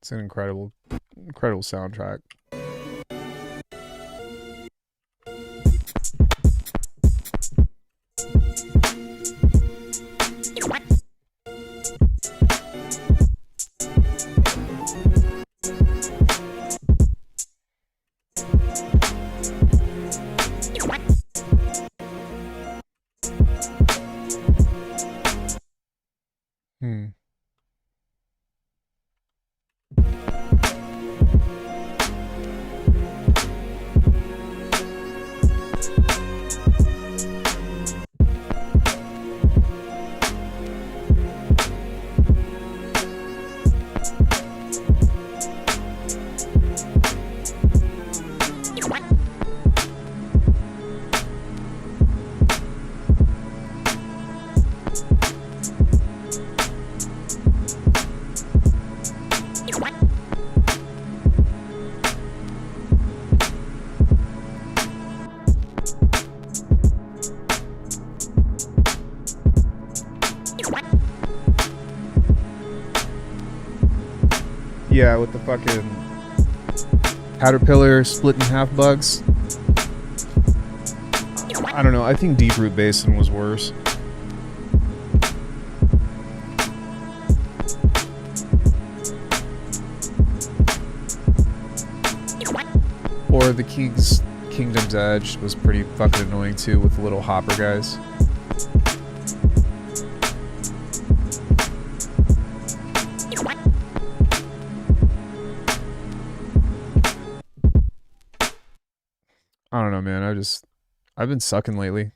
it's an incredible soundtrack. Hmm. Yeah, with the fucking caterpillar split in half bugs. I don't know. I think Deep Root Basin was worse. Or the Kingdom's Edge was pretty fucking annoying too with the little hopper guys. I don't know, man. I've been sucking lately.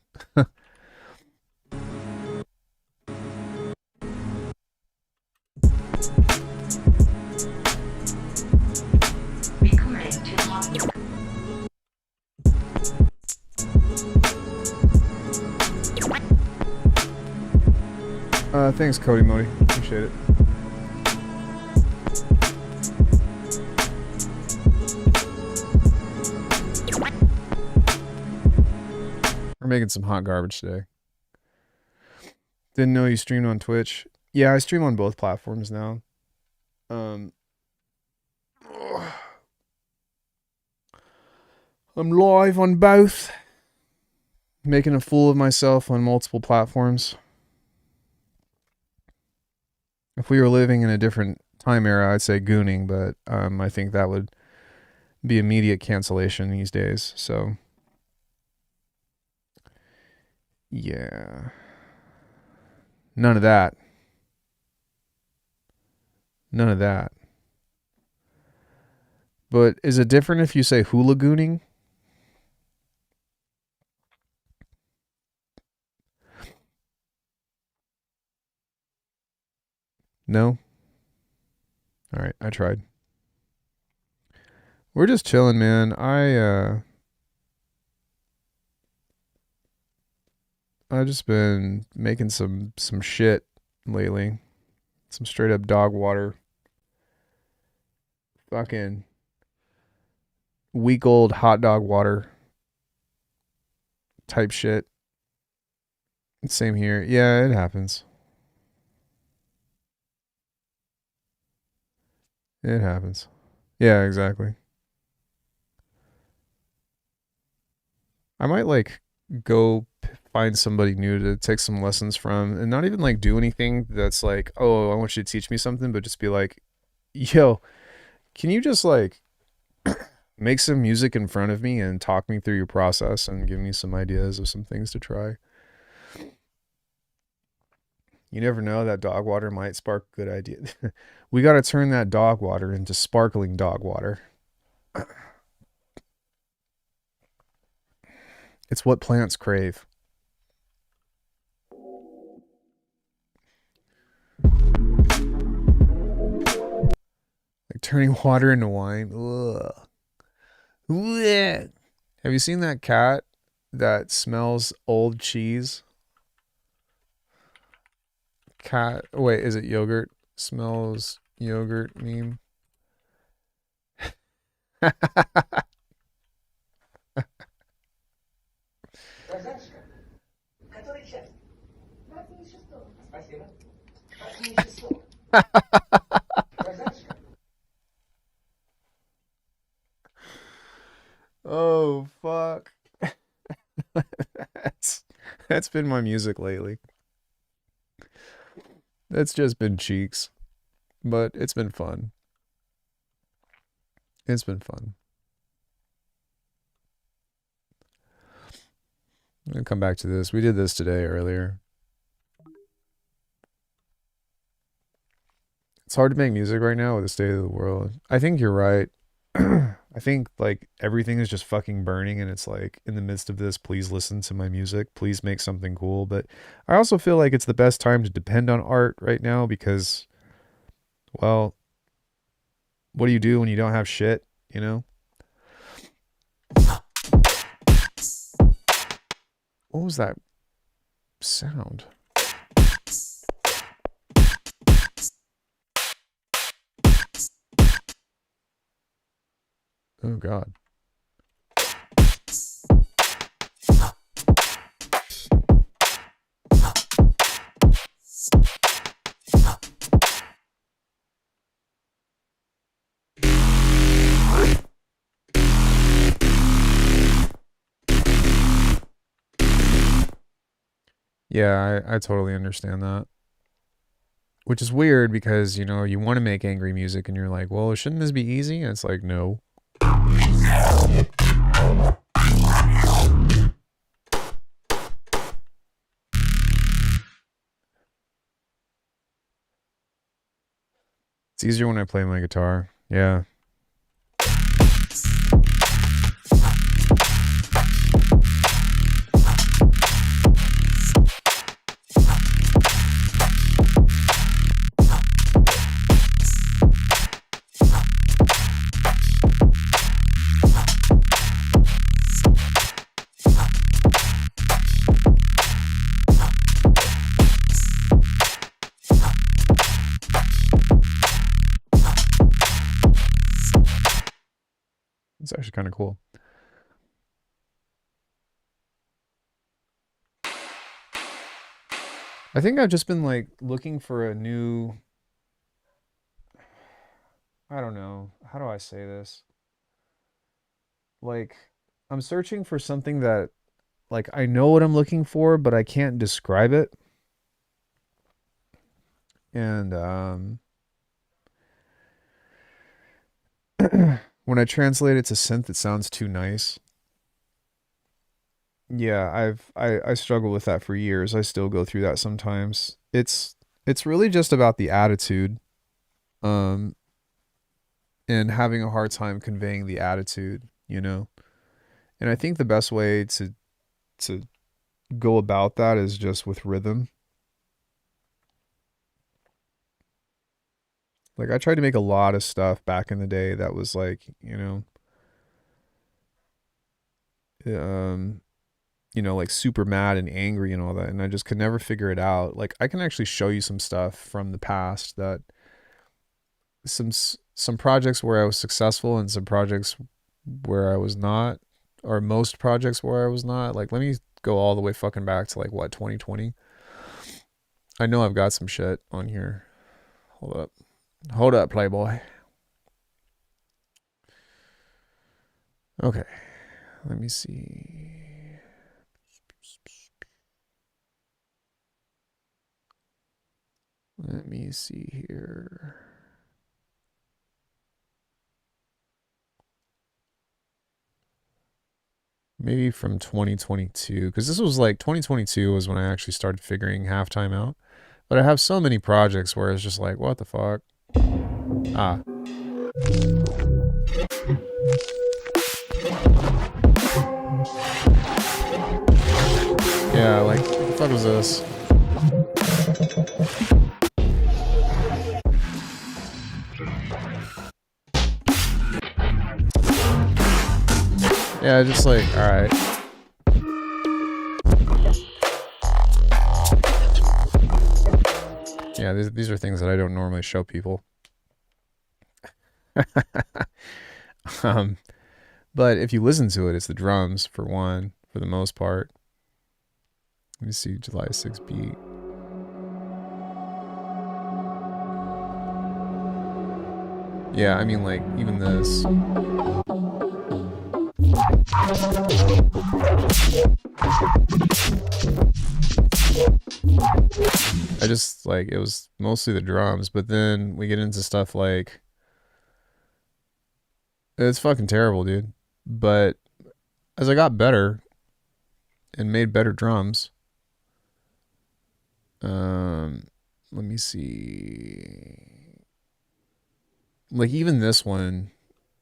Thanks, Cody Modi. Appreciate it. We're making some hot garbage today. Didn't know you streamed on Twitch. Yeah, I stream on both platforms now. I'm live on both. Making a fool of myself on multiple platforms. If we were living in a different time era, I'd say gooning, but I think that would be immediate cancellation these days. So, yeah. None of that. None of that. But is it different if you say hula gooning? No? Alright, I tried. We're just chilling, man. I've just been making some shit lately. Some straight up dog water. Fucking week old hot dog water type shit. Same here. Yeah, it happens. It happens. Yeah, exactly. I might like go find somebody new to take some lessons from and not even like do anything that's like, oh, I want you to teach me something, but just be like, yo, can you just like make some music in front of me and talk me through your process and give me some ideas of some things to try? You never know, that dog water might spark good ideas. We got to turn that dog water into sparkling dog water. It's what plants crave. Like turning water into wine. Ugh. Ugh. Have you seen that cat that smells old cheese? Cat. Wait, is it yogurt? Smells yogurt meme. Oh fuck. that's that's been my music lately. It's just been cheeks, but it's been fun. It's been fun. I'm gonna come back to this. We did this today earlier. It's hard to make music right now with the state of the world. I think you're right. I think like everything is just fucking burning and it's like in the midst of this, please listen to my music. Please make something cool. But I also feel like it's the best time to depend on art right now because, well, what do you do when you don't have shit, you know? What was that sound? Oh God. Yeah, I totally understand that. Which is weird because, you know, you want to make angry music and you're like, well, shouldn't this be easy? And it's like, no. It's easier when I play my guitar. Yeah. It's actually kind of cool. I think I've just been like looking for a new, I don't know, how do I say this? Like I'm searching for something that like I know what I'm looking for, but I can't describe it. And when I translate it to synth, it sounds too nice. Yeah, I struggle with that for years. I still go through that sometimes. It's really just about the attitude, um, and having a hard time conveying the attitude, you know? And I think the best way to go about that is just with rhythm. Like I tried to make a lot of stuff back in the day that was like, um, like super mad and angry and all that, and I just could never figure it out. Like I can actually show you some stuff from the past that some projects where I was successful and some projects where I was not, or most projects where I was not. Like let me go all the way fucking back to like what 2020. I know I've got some shit on here. Hold up, Playboy. Okay, let me see. Let me see here. Maybe from 2022, because this was like 2022 was when I actually started figuring halftime out. But I have so many projects where it's just like, what the fuck? Ah. Yeah, like, what the fuck was this? Yeah, just like, alright. Yeah, these are things that I don't normally show people. But if you listen to it, it's the drums, for one, for the most part. Let me see, July 6th beat. Yeah, I mean, like, even this. I just, like, it was mostly the drums, but then we get into stuff like, it's fucking terrible, dude. But as I got better and made better drums, let me see. Like, even this one,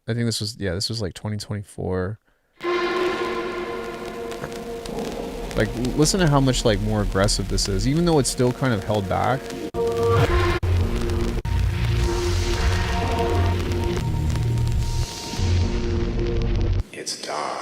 I think this was, yeah, this was like 2024. Like, listen to how much, like, more aggressive this is, even though it's still kind of held back. It's dark.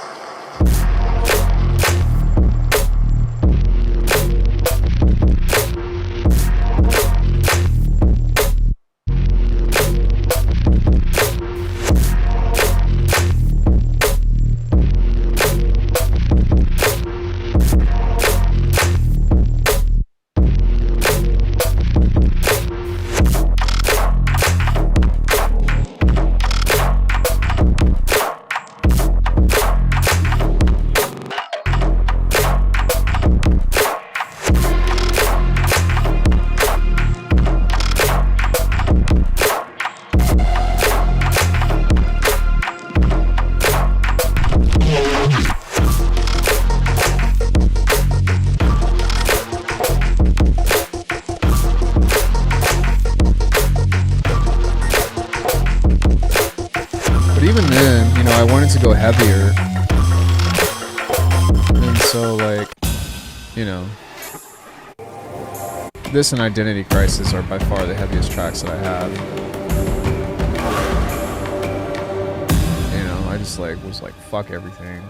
Even then, you know, I wanted to go heavier. And so, like, you know, this and Identity Crisis are by far the heaviest tracks that I have. You know, I just, like, was like, fuck everything.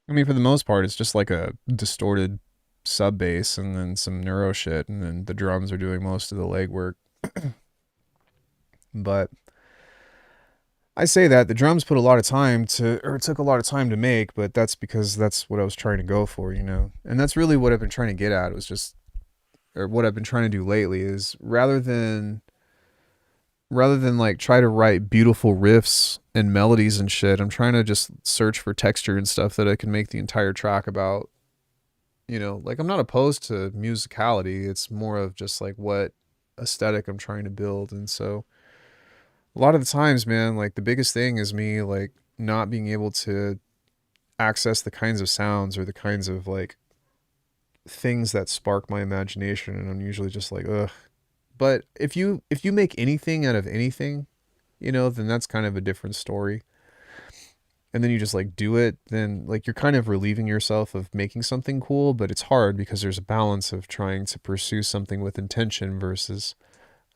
I mean, for the most part, it's just like a distorted sub bass and then some neuro shit, and then the drums are doing most of the legwork. But I say that the drums put a lot of time to, or it took a lot of time to make, but that's because that's what I was trying to go for, you know? And that's really what I've been trying to get at, was just, or what I've been trying to do lately is rather than like try to write beautiful riffs and melodies and shit, I'm trying to just search for texture and stuff that I can make the entire track about. You know, like, I'm not opposed to musicality. It's more of just like what aesthetic I'm trying to build. And so a lot of the times, man, like, the biggest thing is me, like, not being able to access the kinds of sounds or the kinds of, like, things that spark my imagination. And I'm usually just like, ugh. But if you make anything out of anything, you know, then that's kind of a different story. And then you just, like, do it, then, like, you're kind of relieving yourself of making something cool, but it's hard because there's a balance of trying to pursue something with intention versus,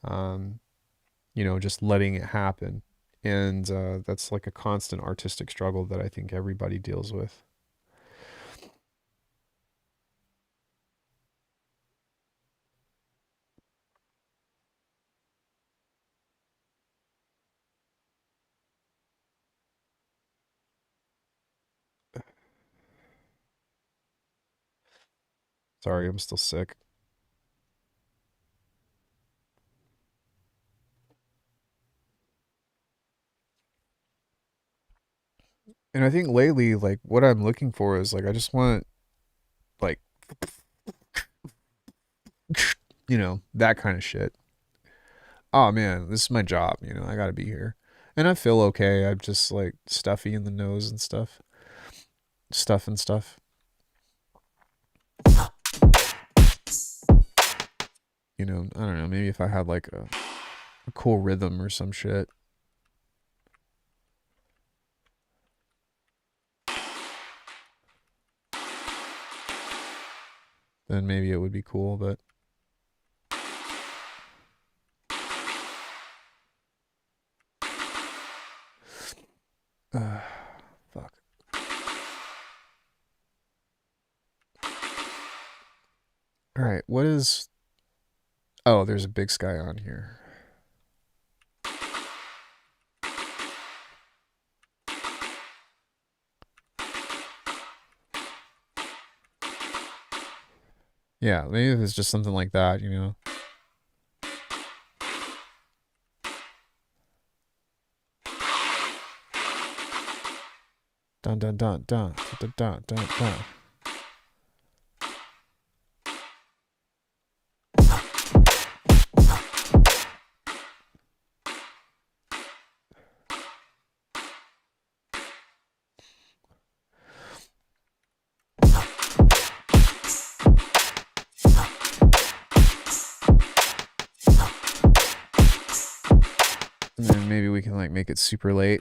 you know, just letting it happen. And that's like a constant artistic struggle that I think everybody deals with. Sorry, I'm still sick. And I think lately, like, what I'm looking for is, like, I just want, like, you know, that kind of shit. Oh man, this is my job, you know, I gotta be here. And I feel okay. I'm just like stuffy in the nose and stuff. Stuff and stuff. You know, I don't know. Maybe if I had like a cool rhythm or some shit. Then maybe it would be cool, but fuck. All right, what is... Oh, there's a Big Sky on here. Yeah, maybe if it's just something like that, you know. Dun dun dun dun dun dun dun dun. And then maybe we can like make it super late.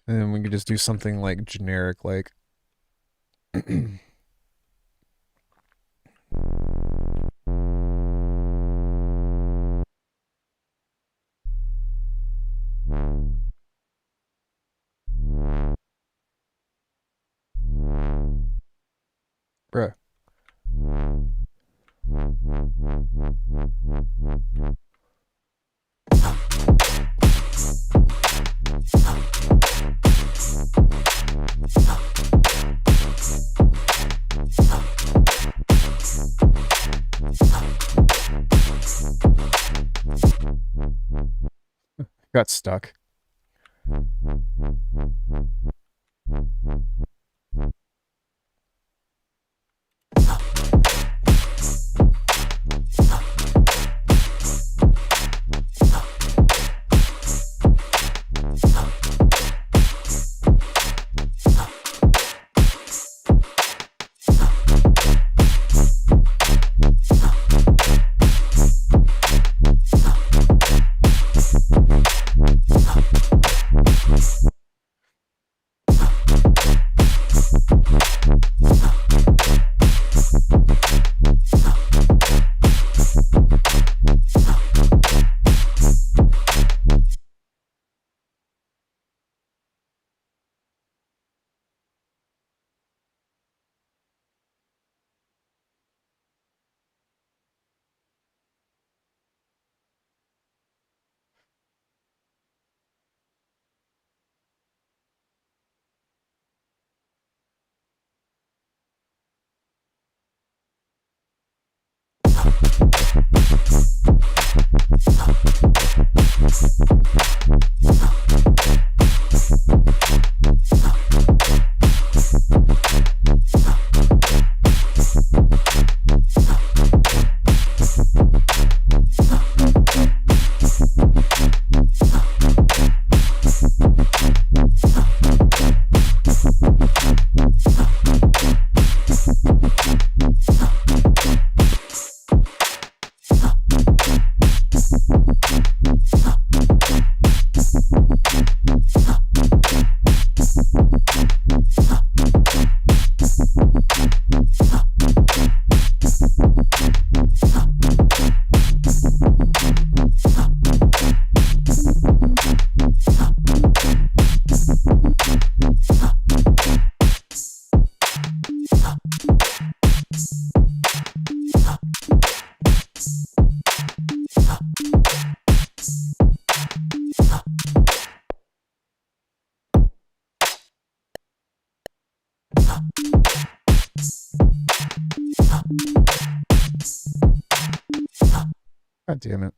And then we could just do something like generic, like bruh. Got stuck. God damn it.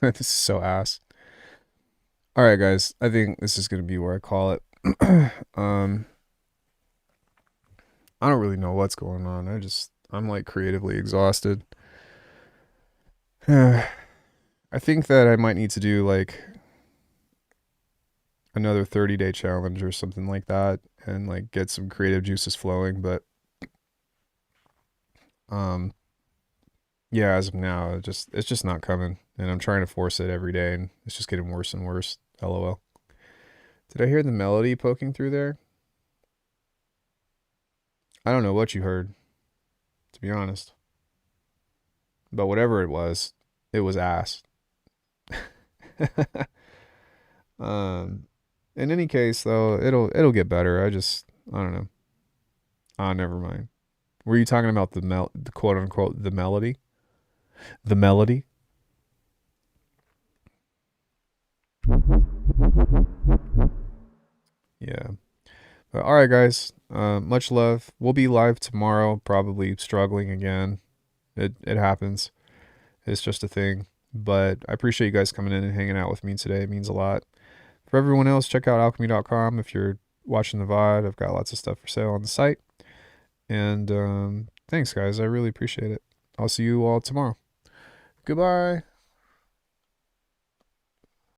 This is so ass. All right, guys. I think this is going to be where I call it. I don't really know what's going on. I'm like creatively exhausted. I think that I might need to do like another 30-day challenge or something like that and like get some creative juices flowing, but yeah, as of now, it's just not coming, and I'm trying to force it every day, and it's just getting worse and worse. LOL. Did I hear the melody poking through there? I don't know what you heard, to be honest. But whatever it was ass. In any case though, it'll get better. I don't know. Never mind. Were you talking about the quote unquote the melody? The melody? Yeah. But all right, guys. Much love. We'll be live tomorrow. Probably struggling again. It happens. It's just a thing. But I appreciate you guys coming in and hanging out with me today. It means a lot. For everyone else, check out alchemy.com. If you're watching the VOD, I've got lots of stuff for sale on the site. And thanks, guys. I really appreciate it. I'll see you all tomorrow. Goodbye.